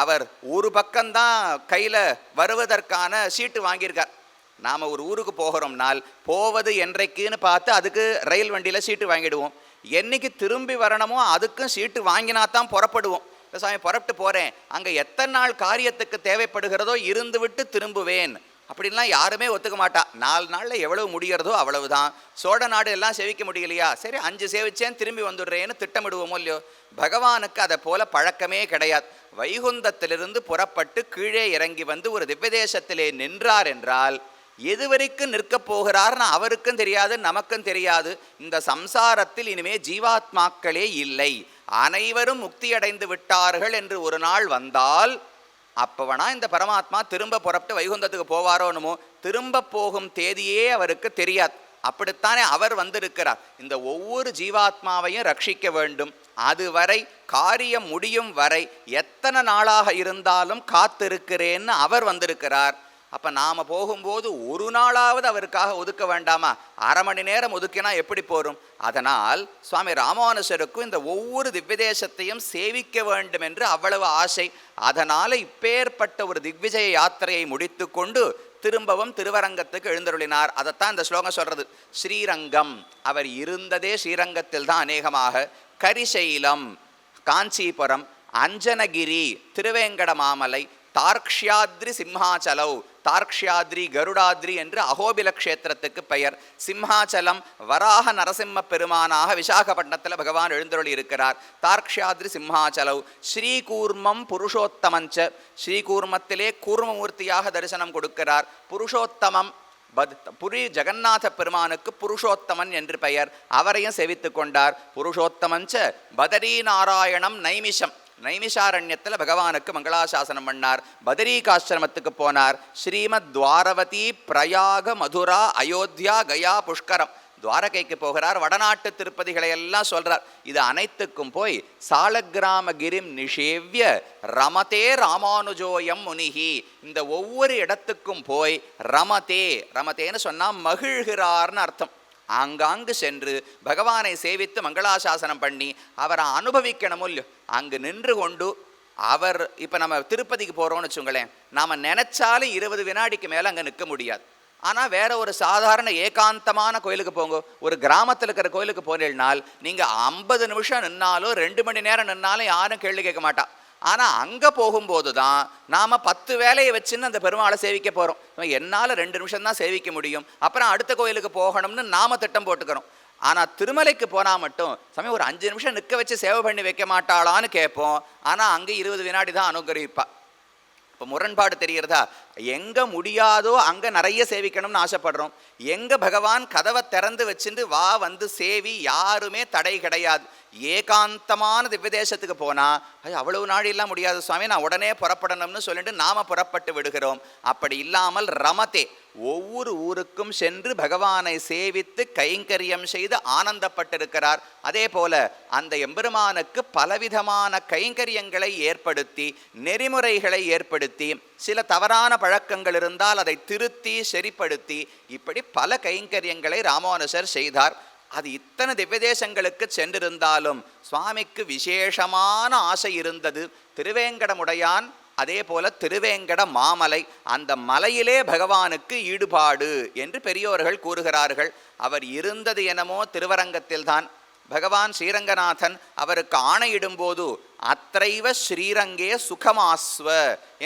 அவர் ஒரு பக்கம்தான் கையில் வருவதற்கான சீட்டு வாங்கியிருக்கார். நாம் ஒரு ஊருக்கு போகிறோம்னால் போவது என்றைக்குன்னு பார்த்து அதுக்கு ரயில் வண்டியில் சீட்டு வாங்கிடுவோம். என்னைக்கு திரும்பி வரணுமோ அதுக்கும் சீட்டு வாங்கினா தான் புறப்படுவோம். சாமி புறப்பட்டு போகிறேன், அங்கே எத்தனை நாள் காரியத்துக்கு தேவைப்படுகிறதோ இருந்து விட்டு திரும்புவேன் அப்படின்லாம் யாருமே ஒத்துக்க மாட்டா. 4 நாளில் எவ்வளவு முடிகிறதோ அவ்வளவுதான். சோழ நாடு எல்லாம் சேவிக்க முடியலையா, சரி 5 சேவிச்சேன் திரும்பி வந்துடுறேன்னு திட்டமிடுவோமோ இல்லையோ. பகவானுக்கு அதை போல பழக்கமே கிடையாது. வைகுந்தத்திலிருந்து புறப்பட்டு கீழே இறங்கி வந்து ஒரு திவ்யதேசத்திலே நின்றார் என்றால் எதுவரைக்கும் நிற்கப் போகிறார்னு அவருக்கும் தெரியாது, நமக்கும் தெரியாது. இந்த சம்சாரத்தில் இனிமே ஜீவாத்மாக்களே இல்லை, அனைவரும் முக்தியடைந்து விட்டார்கள் என்று ஒரு நாள் வந்தால் அப்பவனா இந்த பரமாத்மா திரும்ப புறப்பட்டு வைகுந்தத்துக்கு போவாரோனுமோ. திரும்ப போகும் தேதியே அவருக்கு தெரியாது. அப்படித்தானே அவர் வந்திருக்கிறார். இந்த ஒவ்வொரு ஜீவாத்மாவையும் ரட்சிக்க வேண்டும். அதுவரை காரியம் முடியும் வரை எத்தனை நாளாக இருந்தாலும் காத்திருக்கிறேன்னு அவர் வந்திருக்கிறார். அப்போ நாம் போகும்போது ஒரு நாளாவது அவருக்காக ஒதுக்க வேண்டாமா? 1/2 மணி நேரம் ஒதுக்கினா எப்படி போரும்? அதனால் சுவாமி ராமானுஜருக்கும் இந்த ஒவ்வொரு திவ்யதேசத்தையும் சேவிக்க வேண்டும் என்று அவ்வளவு ஆசை. அதனால் இப்பேற்பட்ட ஒரு திக்விஜய யாத்திரையை முடித்து கொண்டு திரும்பவும் திருவரங்கத்துக்கு எழுந்தருளினார். அதைத்தான் இந்த ஸ்லோகம் சொல்றது. ஸ்ரீரங்கம், அவர் இருந்ததே ஸ்ரீரங்கத்தில் தான் அநேகமாக. கரிசைலம் காஞ்சிபுரம், அஞ்சனகிரி திருவேங்கட மாமலை, தார்க்ஷ்யாத்ரி சிம்ஹாச்சலவ், தார்க்ஷ்யாத்ரி கருடாத்ரி என்று அகோபில க்ஷேத்திரத்துக்கு பெயர். சிம்ஹாச்சலம் வராக நரசிம்ம பெருமானாக விசாகப்பட்டினத்தில் பகவான் எழுந்தருளி இருக்கிறார். தார்க்ஷ்யாத்ரி சிம்ஹாச்சலவ். ஸ்ரீகூர்மம் புருஷோத்தமஞ்ச, ஸ்ரீகூர்மத்திலே கூர்மமூர்த்தியாக தரிசனம் கொடுக்கிறார். புருஷோத்தமம் புரி ஜெகநாத பெருமானுக்கு புருஷோத்தமன் என்று பெயர். அவரையும் சேவித்து கொண்டார். புருஷோத்தமஞ்ச பதரி நாராயணம் நைமிஷம், நைமிஷாரண்யத்தில் பகவானுக்கு மங்களாசாசனம் பண்ணார். பதரீகாசிரமத்துக்கு போனார். ஸ்ரீமத் துவாரவதி பிரயாக மதுரா அயோத்தியா கயா புஷ்கரம், துவாரகைக்கு போகிறார். வடநாட்டு திருப்பதிகளை எல்லாம் சொல்றார். இது அனைத்துக்கும் போய் சாலக்கிராம கிரிம் நிஷேவ்ய ரமதே ராமானுஜோயம் முனிகி, இந்த ஒவ்வொரு இடத்துக்கும் போய் ரமதே, ரமதேன்னு சொன்னா மகிழ்கிறார்னு அர்த்தம். ஆங்காங்கு சென்று பகவானை சேவித்து மங்களாசாசனம் பண்ணி அவரை அனுபவிக்கணும் இல்லையோ. அங்கு நின்று கொண்டு அவர், இப்போ நம்ம திருப்பதிக்கு போகிறோம்னு வச்சுங்களேன், நாம் நினைச்சாலும் 20 வினாடிக்கு மேலே அங்கே நிற்க முடியாது. ஆனால் வேற ஒரு சாதாரண ஏகாந்தமான கோயிலுக்கு போங்க, ஒரு கிராமத்தில் இருக்கிற கோயிலுக்கு போனீங்கன்னால் நீங்கள் 50 நிமிஷம் நின்னாலும் 2 மணி நேரம் நின்னாலும் யாரும் கேள்வி கேட்க மாட்டா. ஆனால் அங்கே போகும்போது தான் நாம் 10 வேலையை வச்சுன்னு அந்த பெருமாளை சேவிக்க போகிறோம். என்னால் 2 நிமிஷம் தான் சேவிக்க முடியும், அப்புறம் அடுத்த கோயிலுக்கு போகணும்னு நாம் திட்டம் போட்டுக்கிறோம். ஆனால் திருமலைக்கு போனால் மட்டும் சமயம் ஒரு 5 நிமிஷம் நிற்க வச்சு சேவை பண்ணி வைக்க மாட்டாளான்னு கேட்போம். ஆனால் அங்கே 20 வினாடி தான் அனுகிரகிப்பா. இப்போ முரண்பாடு தெரிகிறதா? எங்கே முடியாதோ அங்கே நிறைய சேவிக்கணும்னு ஆசைப்படுறோம். எங்கே பகவான் கதவை திறந்து வச்சுட்டு வா வந்து சேவி, யாருமே தடை கிடையாது. ஏகாந்தமான திவ்யதேசத்துக்கு போனால் அவ்வளவு நாடிலாம் முடியாது சுவாமி, நான் உடனே புறப்படணும்னு சொல்லிட்டு நாம் புறப்பட்டு விடுகிறோம். அப்படி இல்லாமல் ரமதே ஒவ்வொரு ஊருக்கும் சென்று பகவானை சேவித்து கைங்கரியம் செய்து ஆனந்தப்பட்டிருக்கிறார். அதே போல அந்த எம்பெருமானுக்கு பலவிதமான கைங்கரியங்களை ஏற்படுத்தி, நெறிமுறைகளை ஏற்படுத்தி, சில தவறான பழக்கங்கள் இருந்தால் அதை திருத்தி சரிப்படுத்தி, இப்படி பல கைங்கரியங்களை ராமானுஜர் செய்தார். அது இத்தனை திவ்யதேசங்களுக்கு சென்றிருந்தாலும் சுவாமிக்கு விசேஷமான ஆசை இருந்தது. திருவேங்கடமுடையான், அதே போல திருவேங்கட மாமலை, அந்த மலையிலே பகவானுக்கு ஈடுபாடு என்று பெரியோர்கள் கூறுகிறார்கள். அவர் இருந்தது என்னமோ திருவரங்கத்தில்தான். பகவான் ஸ்ரீரங்கநாதன் அவருக்கு ஆணையிடும்போது அத்தைவ ஸ்ரீரங்கே சுகமாஸ்வ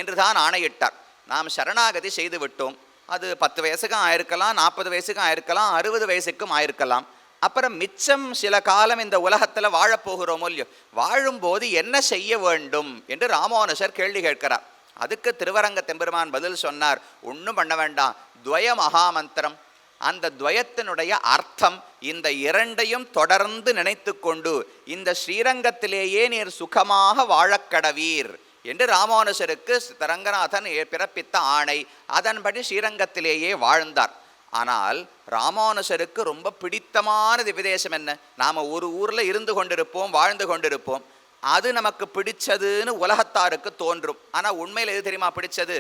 என்று தான் ஆணையிட்டார். நாம் சரணாகதி செய்து விட்டோம். அது 10 வயசுக்கும் ஆயிருக்கலாம், 40 வயசுக்கும் ஆயிருக்கலாம், 60 வயசுக்கும் ஆயிருக்கலாம். அப்புறம் மிச்சம் சில காலம் இந்த உலகத்தில் வாழப்போகிறோமோ இல்லையோ, வாழும்போது என்ன செய்ய வேண்டும் என்று ராமானுஜர் கேள்வி கேட்கிறார். அதுக்கு திருவரங்க தெம்பெருமான் பதில் சொன்னார், ஒன்றும் பண்ண வேண்டாம், துவய மகாமந்திரம், அந்த துவயத்தினுடைய அர்த்தம், இந்த இரண்டையும் தொடர்ந்து நினைத்து கொண்டு இந்த ஸ்ரீரங்கத்திலேயே நீர் சுகமாக வாழக்கடவீர் என்று ராமானுஜருக்கு ரங்கநாதன் பிறப்பித்த ஆணை. அதன்படி ஸ்ரீரங்கத்திலேயே வாழ்ந்தார். ஆனால் ராமானுஜருக்கு ரொம்ப பிடித்தமான திவ்யதேசம் என்ன? நாம் ஒரு ஊரில் இருந்து கொண்டிருப்போம், வாழ்ந்து கொண்டிருப்போம். அது நமக்கு பிடிச்சதுன்னு உலகத்தாருக்கு தோன்றும். ஆனால் உண்மையில் எது தெரியுமா பிடிச்சது?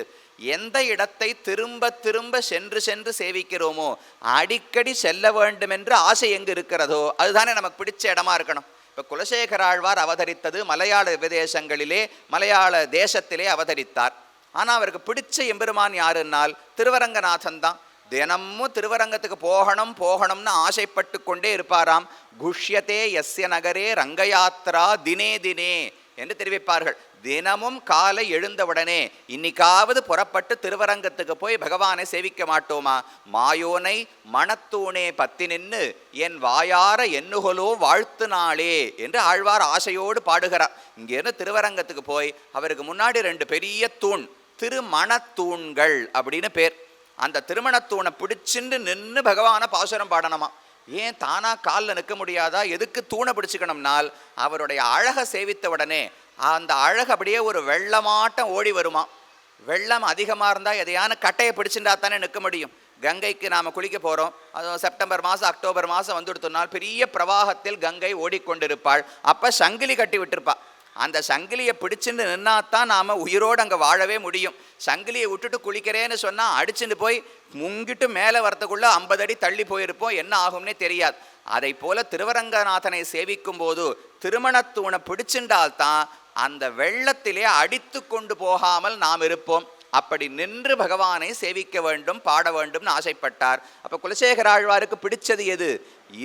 எந்த இடத்தை திரும்ப திரும்ப சென்று சென்று சேவிக்கிறோமோ, அடிக்கடி செல்ல வேண்டும் என்று ஆசை எங்கு இருக்கிறதோ அதுதானே நமக்கு பிடிச்ச இடமா இருக்கணும். இப்போ குலசேகர ஆழ்வார் அவதரித்தது மலையாள விதேசங்களிலே, மலையாள தேசத்திலே அவதரித்தார். ஆனால் அவருக்கு பிடிச்ச எம்பெருமான் யாருன்னால் திருவரங்கநாதன் தான். தினமும் திருவரங்கத்துக்கு போகணும்னு ஆசைப்பட்டு கொண்டே இருப்பாராம். குஷ்யத்தே யஸ்ய நகரே ரங்கயாத்ரா தினே தினே என்று தெரிவிப்பார்கள். தினமும் காலை எழுந்தவுடனே இன்னைக்காவது புறப்பட்டு திருவரங்கத்துக்கு போய் பகவானை சேவிக்க மாட்டோமா? மாயோனை மணத்தூணே பத்தி நின்று என் வாயார எண்ணுகொலோ வாழ்த்து நாளே என்று ஆழ்வார் ஆசையோடு பாடுகிறார். இங்கேருந்து திருவரங்கத்துக்கு போய் அவருக்கு முன்னாடி 2 பெரிய தூண், திருமணத்தூண்கள் அப்படின்னு பேர். அந்த திருமணத்தூணை பிடிச்சின்னு நின்று பகவானை பாசுரம் பாடணுமா? ஏன் தானா காலில் நிற்க முடியாதா? எதுக்கு தூணை பிடிச்சிக்கணும்னால் அவருடைய அழகை சேவித்த உடனே அந்த அழகு அப்படியே ஒரு வெள்ளமாட்டம் ஓடி வருமா. வெள்ளம் அதிகமாக இருந்தால் எதையான கட்டையை பிடிச்சிருந்தா தானே நிற்க முடியும். கங்கைக்கு நாம் குளிக்க போகிறோம், அது செப்டம்பர் மாதம் அக்டோபர் மாதம் வந்துடுத்தோம்னால் பெரிய பிரவாகத்தில் கங்கை ஓடிக்கொண்டிருப்பாள். அப்போ சங்கிலி கட்டி விட்டுருப்பா. அந்த சங்கிலியை பிடிச்சின்னு நின்னாத்தான் நாம் உயிரோடு அங்கே வாழவே முடியும். சங்கிலியை விட்டுட்டு குளிக்கிறேன்னு சொன்னால் அடிச்சுட்டு போய் முங்கிட்டு மேலே வரத்துக்குள்ளே 50 அடி தள்ளி போயிருப்போம், என்ன ஆகும்னே தெரியாது. அதை போல திருவரங்கநாதனை சேவிக்கும் போது திருமணத்தூணை பிடிச்சின்றால்தான் அந்த வெள்ளத்திலே அடித்து கொண்டு போகாமல் நாம் இருப்போம். அப்படி நின்று பகவானை சேவிக்க வேண்டும், பாட வேண்டும்னு ஆசைப்பட்டார். அப்போ குலசேகர ஆழ்வாருக்கு பிடிச்சது எது?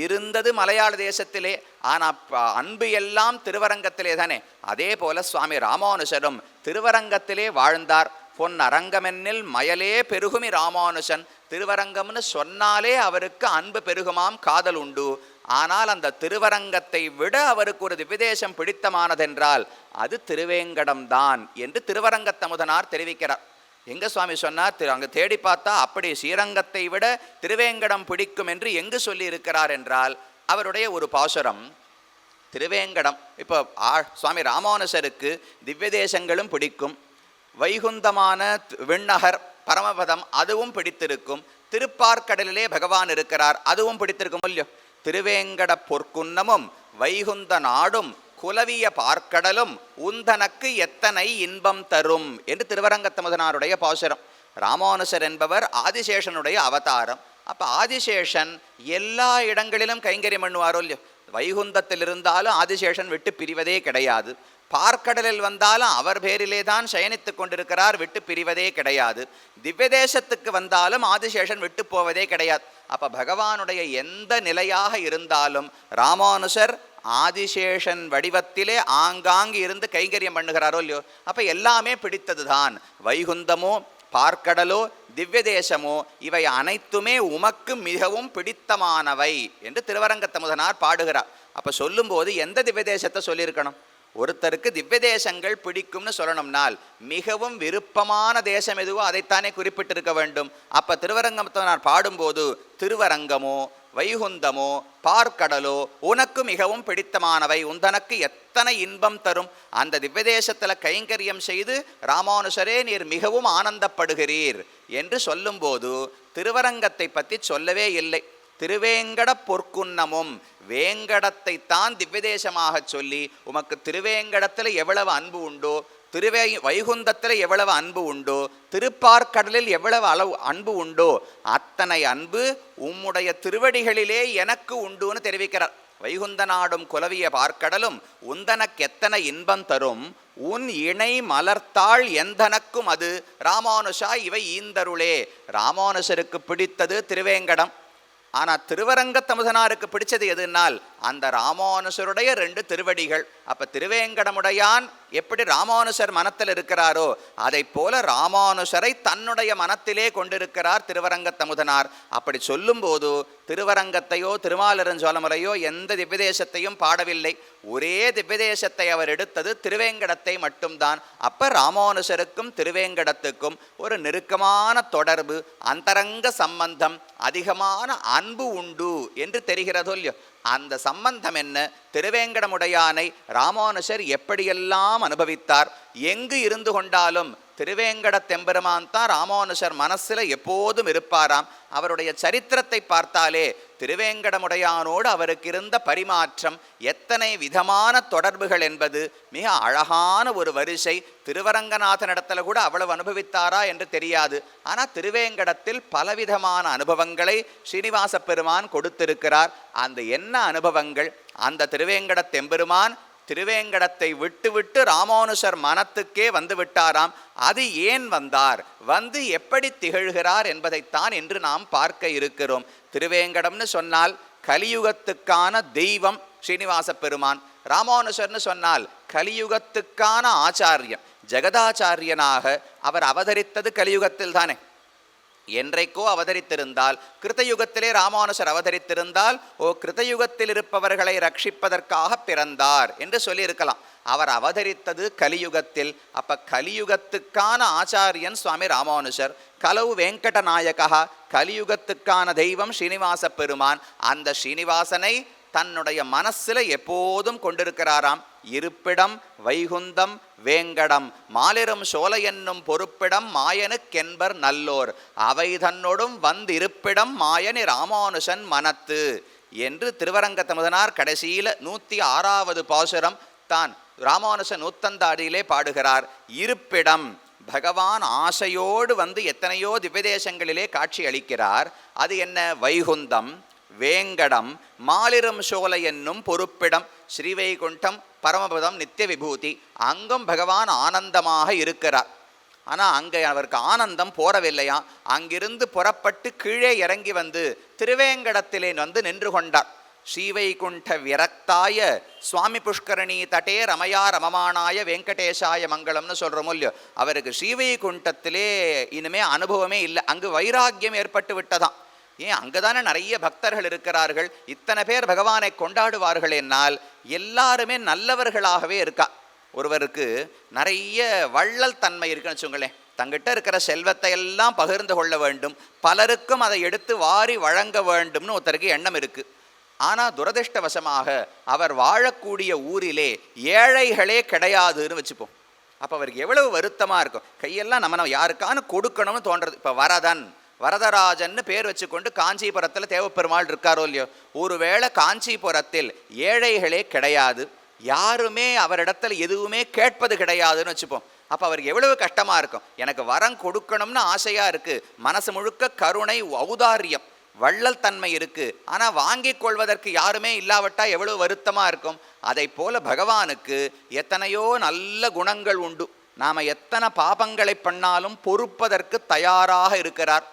இருந்தது மலையாள தேசத்திலே, ஆனால் அன்பு எல்லாம் திருவரங்கத்திலே தானே. அதே போல சுவாமி ராமானுஜரும் திருவரங்கத்திலே வாழ்ந்தார். பொன் அரங்கமென்னில் மயலே பெருகுமி ராமானுஜன். திருவரங்கம்னு சொன்னாலே அவருக்கு அன்பு பெருகுமாம், காதல் உண்டு. ஆனால் அந்த திருவரங்கத்தை விட அவருக்கு ஒரு திவ்யதேசம் பிடித்தமானதென்றால் அது திருவேங்கடம்தான் என்று திருவரங்கத்தமுதனார் தெரிவிக்கிறார். எங்க சுவாமி சொன்னார்? அங்கே தேடி பார்த்தா அப்படி ஸ்ரீரங்கத்தை விட திருவேங்கடம் பிடிக்கும் என்று எங்கு சொல்லி இருக்கிறார் என்றால் அவருடைய ஒரு பாசுரம் திருவேங்கடம். இப்போ சுவாமி ராமானுஜருக்கு திவ்யதேசங்களும் பிடிக்கும், வைகுந்தமான விண்ணகர் பரமபதம் அதுவும் பிடித்திருக்கும், திருப்பார்க்கடலிலே பகவான் இருக்கிறார் அதுவும் பிடித்திருக்கும் இல்லையோ. திருவேங்கட பொற்குன்னமும் வைகுந்த நாடும் குலவிய பார்க்கடலும் உந்தனக்கு எத்தனை இன்பம் தரும் என்று திருவரங்கத்தமுதனாருடைய பாசுரம். ராமானுஜர் என்பவர் ஆதிசேஷனுடைய அவதாரம். அப்போ ஆதிசேஷன் எல்லா இடங்களிலும் கைங்கரியம் பண்ணுவாரோ இல்லையோ. வைகுந்தத்தில் இருந்தாலும் ஆதிசேஷன் விட்டு பிரிவதே கிடையாது. பார்க்கடலில் வந்தாலும் அவர் பேரிலே தான் சயனித்து கொண்டிருக்கிறார், விட்டு பிரிவதே கிடையாது. திவ்யதேசத்துக்கு வந்தாலும் ஆதிசேஷன் விட்டு போவதே கிடையாது. அப்போ பகவானுடைய எந்த நிலையாக இருந்தாலும் ராமானுஜர் ஆதிசேஷன் வடிவத்திலே ஆங்காங்கு இருந்து கைங்கரியம் பண்ணுகிறாரோ இல்லையோ. அப்போ எல்லாமே பிடித்தது தான். வைகுந்தமோ பார்க்கடலோ திவ்ய தேசமோ இவை அனைத்துமே உமக்கு மிகவும் பிடித்தமானவை என்று திருவரங்கத்தமுதனார் பாடுகிறார். அப்போ சொல்லும்போது எந்த திவ்ய தேசத்தை சொல்லியிருக்கணும்? ஒருத்தருக்கு திவ்ய தேசங்கள் பிடிக்கும்னு சொல்லணும்னால் மிகவும் விருப்பமான தேசம் எதுவோ அதைத்தானே குறிப்பிட்டிருக்க வேண்டும். அப்போ திருவரங்கத்தமுதனார் பாடும்போது திருவரங்கமோ வைகுந்தமோ பார்க்கடலோ உனக்கு மிகவும் பிடித்தமானவை, உந்தனக்கு எத்தனை இன்பம் தரும் அந்த திவ்யதேசத்தில் கைங்கரியம் செய்து ராமானுஷரே நீர் மிகவும் ஆனந்தப்படுகிறீர் என்று சொல்லும்போது திருவரங்கத்தை பற்றி சொல்லவே இல்லை. திருவேங்கட பொற்குன்னமும் வேங்கடத்தை தான் திவ்யதேசமாக சொல்லி உமக்கு திருவேங்கடத்தில் எவ்வளவு அன்பு உண்டோ, வைகுந்தத்தில் எவ்வளவு அன்பு உண்டோ, திருப்பார்க்கடலில் எவ்வளவு அளவு அன்பு உண்டோ அத்தனை அன்பு உம்முடைய திருவடிகளிலே எனக்கு உண்டுன்னு தெரிவிக்கிறார். வைகுந்த நாடும் குலவிய பார்க்கடலும் உந்தனக்கு எத்தனை இன்பம் தரும், உன் இணை மலர்த்தாள் எந்தனக்கும் அது ராமானுஷா இவை ஈந்தருளே. ராமானுஷருக்கு பிடித்தது திருவேங்கடம். ஆனால் திருவரங்கத்தமுதனாருக்கு பிடிச்சது எதுனால் அந்த ராமானுஷருடைய 2 திருவடிகள். அப்போ திருவேங்கடமுடையான் எப்படி ராமானுஷர் மனத்தில் இருக்கிறாரோ அதை போல ராமானுஷரை தன்னுடைய மனத்திலே கொண்டிருக்கிறார் திருவரங்கத்தமுதனார். அப்படி சொல்லும்போது திருவரங்கத்தையோ திருமாலிருஞ்சோலமலையோ எந்த திவ்யதேசத்தையும் பாடவில்லை. ஒரே திவ்யதேசத்தை அவர் எடுத்தது திருவேங்கடத்தை மட்டும்தான். அப்போ ராமானுஷருக்கும் திருவேங்கடத்துக்கும் ஒரு நெருக்கமான தொடர்பு, அந்தரங்க சம்பந்தம், அதிகமான அன்பு உண்டு என்று தெரிகிறதோ இல்லையோ. அந்த சம்பந்தம் என்ன? திருவேங்கடமுடையானை ராமானுஷர் எப்படியெல்லாம் அனுபவித்தார், எங்கு இருந்து கொண்டாலும் திருவேங்கட தெம்பெருமான் தான் ராமானுஷர் மனசில் எப்போதும் இருப்பாராம். அவருடைய சரித்திரத்தை பார்த்தாலே திருவேங்கடமுடையானோடு அவருக்கு இருந்த பரிமாற்றம், எத்தனை விதமான தொடர்புகள் என்பது மிக அழகான ஒரு வரிசை. திருவரங்கநாதனிடத்தில் கூட அவ்வளவு அனுபவித்தாரா என்று தெரியாது. ஆனால் திருவேங்கடத்தில் பலவிதமான அனுபவங்களை ஸ்ரீனிவாச பெருமான் கொடுத்திருக்கிறார். அந்த என்ன அனுபவங்கள்? அந்த திருவேங்கட தெம்பெருமான் திருவேங்கடத்தை விட்டு விட்டு ராமானுஷர் மனத்துக்கே வந்து விட்டாராம். அது ஏன் வந்தார், வந்து எப்படி திகழ்கிறார் என்பதைத்தான் இன்று நாம் பார்க்க இருக்கிறோம். திருவேங்கடம்னு சொன்னால் கலியுகத்துக்கான தெய்வம் ஸ்ரீனிவாச பெருமான். ராமானுஷர்னு சொன்னால் கலியுகத்துக்கான ஆச்சாரியன், ஜெகதாச்சாரியனாக அவர் அவதரித்தது கலியுகத்தில் தானே. என்றைக்கோ அவதரித்திருந்தால், கிருத்தயுகத்திலே ராமானுஷர் அவதரித்திருந்தால் கிருத்தயுகத்தில் இருப்பவர்களை ரட்சிப்பதற்காக பிறந்தார் என்று சொல்லியிருக்கலாம். அவர் அவதரித்தது கலியுகத்தில். அப்ப கலியுகத்துக்கான ஆச்சாரியன் சுவாமி ராமானுஷர். கலவு வெங்கட நாயகா, கலியுகத்துக்கான தெய்வம் ஸ்ரீனிவாச பெருமான். அந்த ஸ்ரீனிவாசனை தன்னுடைய மனசில் எப்போதும் கொண்டிருக்கிறாராம். இருப்பிடம் வைகுந்தம் வேங்கடம், மாலிரும் சோலை என்னும் பொறுப்பிடம் மாயனுக்கென்பர் நல்லோர், அவை தன்னோடும் வந்திருப்பிடம் மாயனி ராமானுஷன் மனத்து என்று திருவரங்கத்தமுதனார் கடைசியில் 106வது பாசுரம் தான் ராமானுஷ நூத்தந்தாடியிலே பாடுகிறார். இருப்பிடம், பகவான் ஆசையோடு வந்து எத்தனையோ திவ்யதேசங்களிலே காட்சி அளிக்கிறார். அது என்ன? வைகுந்தம் வேங்கடம் மாலிரும் சோலை என்னும் பொறுப்பிடம், ஸ்ரீவைகுண்டம் பரமபதம் நித்திய விபூதி. அங்கும் பகவான் ஆனந்தமாக இருக்கிறார். ஆனால் அங்கே அவருக்கு ஆனந்தம் போறவில்லையா. அங்கிருந்து புறப்பட்டு கீழே இறங்கி வந்து திருவேங்கடத்திலே வந்து நின்று கொண்டார். ஸ்ரீவைகுண்ட விரக்தாய சுவாமி புஷ்கரணி தட்டே ரமயா ரமமானாய வெங்கடேஷாய மங்களம்னு சொல்கிறோமோ இல்லையோ. அவருக்கு ஸ்ரீவைகுண்டத்திலே இனிமே அனுபவமே இல்லை. அங்கு வைராக்கியம் ஏற்பட்டு விட்டதாம். ஏன்? அங்கே தானே நிறைய பக்தர்கள் இருக்கிறார்கள். இத்தனை பேர் பகவானை கொண்டாடுவார்கள் என்னால் எல்லாருமே நல்லவர்களாகவே இருக்கா. ஒருவருக்கு நிறைய வள்ளல் தன்மை இருக்குன்னு வச்சுங்களேன். தங்கிட்ட இருக்கிற செல்வத்தை எல்லாம் பகிர்ந்து கொள்ள வேண்டும், பலருக்கும் அதை எடுத்து வாரி வழங்க வேண்டும்னு ஒருத்தருக்கு எண்ணம் இருக்கு. ஆனால் துரதிருஷ்டவசமாக அவர் வாழக்கூடிய ஊரிலே ஏழைகளே கிடையாதுன்னு வச்சுப்போம். அப்போ அவருக்கு எவ்வளவு வருத்தமாக இருக்கும். கையெல்லாம் நம்ம யாருக்கானு கொடுக்கணும்னு தோன்றது. இப்போ வரதராஜன்னு பேர் வச்சுக்கொண்டு காஞ்சிபுரத்தில் தேவப்பெருமாள் இருக்காரோ இல்லையோ. ஒருவேளை காஞ்சிபுரத்தில் ஏழைகளே கிடையாது, யாருமே அவரிடத்துல எதுவுமே கேட்பது கிடையாதுன்னு வச்சுப்போம். அப்போ அவருக்கு எவ்வளவு கஷ்டமாக இருக்கும். எனக்கு வரம் கொடுக்கணும்னு ஆசையாக இருக்குது, மனசு முழுக்க கருணை ஔதாரியம் வள்ளல் தன்மை இருக்குது, ஆனால் வாங்கிக் கொள்வதற்கு யாருமே இல்லாவிட்டா எவ்வளவு வருத்தமாக இருக்கும். அதை போல பகவானுக்கு எத்தனையோ நல்ல குணங்கள் உண்டு. நாம் எத்தனை பாபங்களை பண்ணாலும் பொறுப்பதற்கு தயாராக இருக்கிறார்.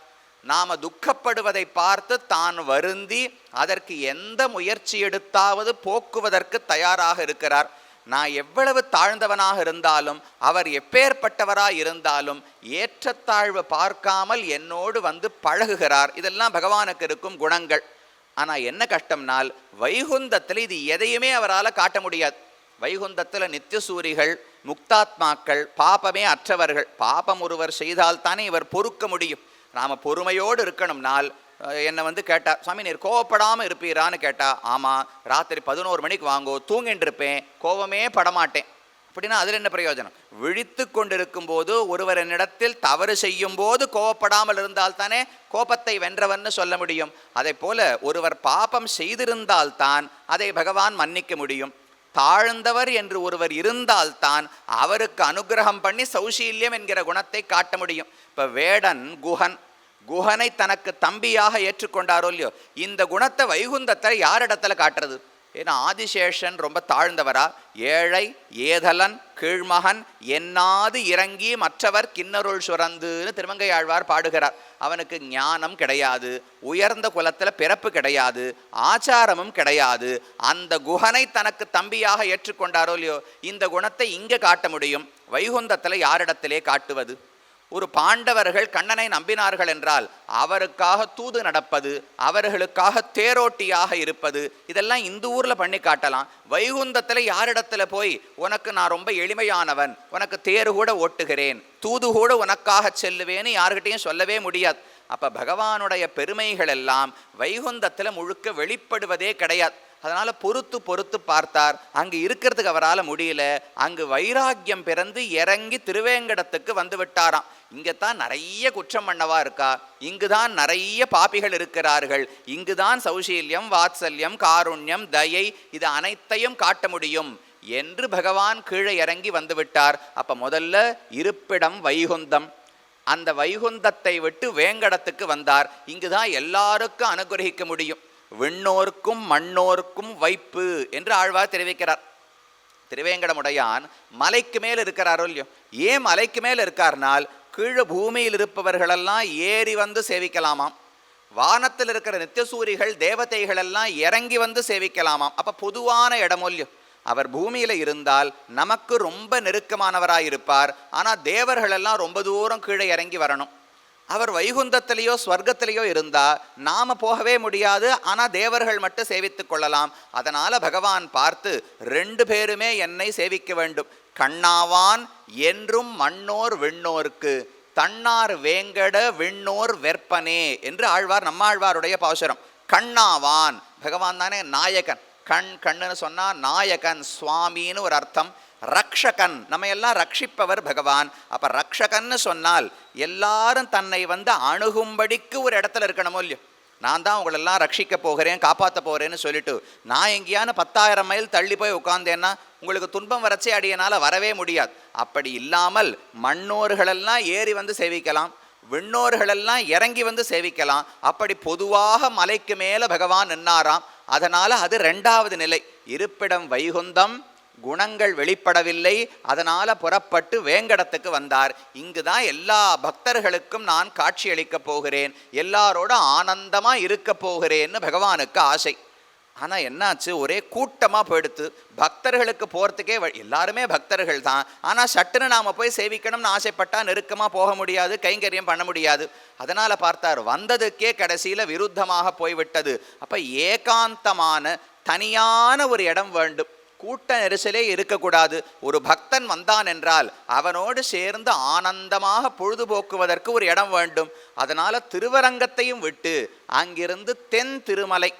நாம் துக்கப்படுவதை பார்த்து தான் வருந்தி அதற்கு எந்த முயற்சி எடுத்தாவது போக்குவதற்கு தயாராக இருக்கிறார். நான் எவ்வளவு தாழ்ந்தவனாக இருந்தாலும் அவர் எப்பேற்பட்டவராக இருந்தாலும் ஏற்றத்தாழ்வு பார்க்காமல் என்னோடு வந்து பழகுகிறார். இதெல்லாம் பகவானுக்கு இருக்கும் குணங்கள். ஆனால் என்ன கஷ்டம்னால் வைகுந்தத்தில் இது எதையுமே அவரால் காட்ட முடியாது. வைகுந்தத்தில் நித்தியசூரிகள், முக்தாத்மாக்கள், பாபமே அற்றவர்கள். பாபம் ஒருவர் செய்தால்தானே இவர் பொறுக்க முடியும். நாம் பொறுமையோடு இருக்கணும்னால் என்னை வந்து கேட்டார், சுவாமி நீர் கோவப்படாமல் இருப்பீரான்னு கேட்டா, ஆமாம் ராத்திரி 11 மணிக்கு வாங்கோ, தூங்கிட்டு இருப்பேன், கோவமே படமாட்டேன். அப்படின்னா அதில் என்ன பிரயோஜனம்? விழித்து கொண்டிருக்கும் போது ஒருவர் என்னிடத்தில் தவறு செய்யும் போது கோவப்படாமல் இருந்தால்தானே கோபத்தை வென்றவன்னு சொல்ல முடியும். அதை போல ஒருவர் பாபம் செய்திருந்தால்தான் அதை பகவான் மன்னிக்க முடியும். தாழ்ந்தவர் என்று ஒருவர் இருந்தால்தான் அவருக்கு அனுகிரகம் பண்ணி சௌசீல்யம் என்கிற குணத்தை காட்ட முடியும். இப்போ வேடன் குஹனை தனக்கு தம்பியாக ஏற்றுக்கொண்டாரோ இல்லையோ, இந்த குணத்தை வைகுந்தத்தில் யாரிடத்துல காட்டுறது? ஏன்னா ஆதிசேஷன் ரொம்ப தாழ்ந்தவரா, ஏழை ஏதலன் கீழ்மகன் என்னாது இறங்கி மற்றவர் கிண்ணருள் சுரந்துன்னு திருமங்கை ஆழ்வார் பாடுகிறார். அவனுக்கு ஞானம் கிடையாது, உயர்ந்த குலத்தில் பிறப்பு கிடையாது, ஆச்சாரமும் கிடையாது. அந்த குஹனை தனக்கு தம்பியாக ஏற்றுக்கொண்டாரோ இல்லையோ, இந்த குணத்தை இங்கே காட்ட முடியும். வைகுந்தத்தில் யாரிடத்திலே காட்டுவது? ஒரு பாண்டவர்கள் கண்ணனை நம்பினார்கள் என்றால் அவருக்காக தூது நடப்பது, அவர்களுக்காக தேரோட்டியாக இருப்பது, இதெல்லாம் இந்த ஊரில் பண்ணி காட்டலாம். வைகுந்தத்தில் யாரிடத்துல போய் உனக்கு நான் ரொம்ப எளிமையானவன், உனக்கு தேர் கூட ஓட்டுகிறேன், தூது கூட உனக்காக செல்லுவேன்னு யார்கிட்டையும் சொல்லவே முடியாது. அப்போ பகவானுடைய பெருமைகள் எல்லாம் வைகுந்தத்தில் முழுக்க வெளிப்படுவதே கிடையாது. அதனால் பொறுத்து பார்த்தார். அங்கு இருக்கிறதுக்கு அவரால் முடியல. அங்கு வைராக்கியம் பிறந்து இறங்கி திருவேங்கடத்துக்கு வந்து விட்டாராம். இங்கே தான் நிறைய குற்றம் பண்ணவா இருக்கா, இங்குதான் நிறைய பாபிகள் இருக்கிறார்கள், இங்குதான் சௌசீல்யம், வாத்சல்யம், காருண்யம், தயை இது அனைத்தையும் காட்ட முடியும் என்று பகவான் கீழே இறங்கி வந்து விட்டார். அப்போ முதல்ல இருப்பிடம் வைகுந்தம். அந்த வைகுந்தத்தை விட்டு வேங்கடத்துக்கு வந்தார். இங்குதான் எல்லாருக்கும் அனுகிரகிக்க முடியும். விண்ணோர்க்கும் மண்ணோர்க்கும் வைப்பு என்று ஆழ்வார் தெரிவிக்கிறார். திருவேங்கடமுடையான் மலைக்கு மேல் இருக்கிறாரோ இல்லையோ. ஏன் மலைக்கு மேல் இருக்கார்னால், கீழே பூமியில் இருப்பவர்களெல்லாம் ஏறி வந்து சேவிக்கலாமாம், வானத்தில் இருக்கிற நித்தியசூரிகள் தேவதைகள் எல்லாம் இறங்கி வந்து சேவிக்கலாமாம். அப்போ பொதுவான இடமோ இல்லையோ. அவர் பூமியில் இருந்தால் நமக்கு ரொம்ப நெருக்கமானவராயிருப்பார். ஆனால் தேவர்களெல்லாம் ரொம்ப தூரம் கீழே இறங்கி வரணும். அவர் வைகுந்தத்திலேயோ ஸ்வர்க்கத்திலேயோ இருந்தால் நாம் போகவே முடியாது. ஆனால் தேவர்கள் மட்டும் சேவித்து கொள்ளலாம். அதனால் பகவான் பார்த்து 2 பேருமே என்னை சேவிக்க வேண்டும். கண்ணாவான் என்றும் மண்ணோர் விண்ணோர்க்கு தன்னார் வேங்கட விண்ணோர் வெற்பனே என்று ஆழ்வார் நம்மாழ்வாருடைய பாசுரம். கண்ணாவான் பகவான் தானே நாயகன். கண்ணுன்னு சொன்னால் நாயகன், சுவாமின்னு ஒரு அர்த்தம். ரக்ஷகன் நம்ம எல்லாம் ரட்சிப்பவர் பகவான். அப்போ ரக்ஷகன்னு சொன்னால் எல்லாரும் தன்னை வந்து அணுகும்படிக்கு ஒரு இடத்துல இருக்கணுமோ இல்லையோ. நான் தான் உங்களெல்லாம் ரட்சிக்க போகிறேன், காப்பாற்ற போகிறேன்னு சொல்லிட்டு நான் எங்கேயான 10,000 மைல் தள்ளி போய் உட்காந்தேன்னா உங்களுக்கு துன்பம் வரச்சே அடியனால் வரவே முடியாது. அப்படி இல்லாமல் மண்ணோர்களெல்லாம் ஏறி வந்து சேவிக்கலாம், விண்ணோர்களெல்லாம் இறங்கி வந்து சேவிக்கலாம். அப்படி பொதுவாக மலைக்கு மேலே பகவான் நின்னாராம். அதனால் அது 2வது நிலை. இருப்பிடம் வைகுந்தம், குணங்கள் வெளிப்படவில்லை. அதனால் புறப்பட்டு வேங்கடத்துக்கு வந்தார். இங்கு தான் எல்லா பக்தர்களுக்கும் நான் காட்சி அளிக்கப் போகிறேன், எல்லாரோட ஆனந்தமாக இருக்க போகிறேன்னு பகவானுக்கு ஆசை. ஆனால் என்னாச்சு, ஒரே கூட்டமாக போயிடுத்து. பக்தர்களுக்கு போகிறதுக்கே எல்லாருமே பக்தர்கள் தான். ஆனால் சட்டுன்னு நாம் போய் சேவிக்கணும்னு ஆசைப்பட்டால் நெருக்கமாக போக முடியாது, கைங்கரியம் பண்ண முடியாது. அதனால் பார்த்தார், வந்ததுக்கே கடைசியில் விருத்தமாக போய்விட்டது. அப்போ ஏகாந்தமான தனியான ஒரு இடம் வேண்டும். கூட்ட நெரிசலே இருக்கக்கூடாது. ஒரு பக்தன் வந்தான் என்றால் அவனோடு சேர்ந்து ஆனந்தமாக பொழுதுபோக்குவதற்கு ஒரு இடம் வேண்டும். அதனால் திருவரங்கத்தையும் விட்டு அங்கிருந்து தென் திருமலை,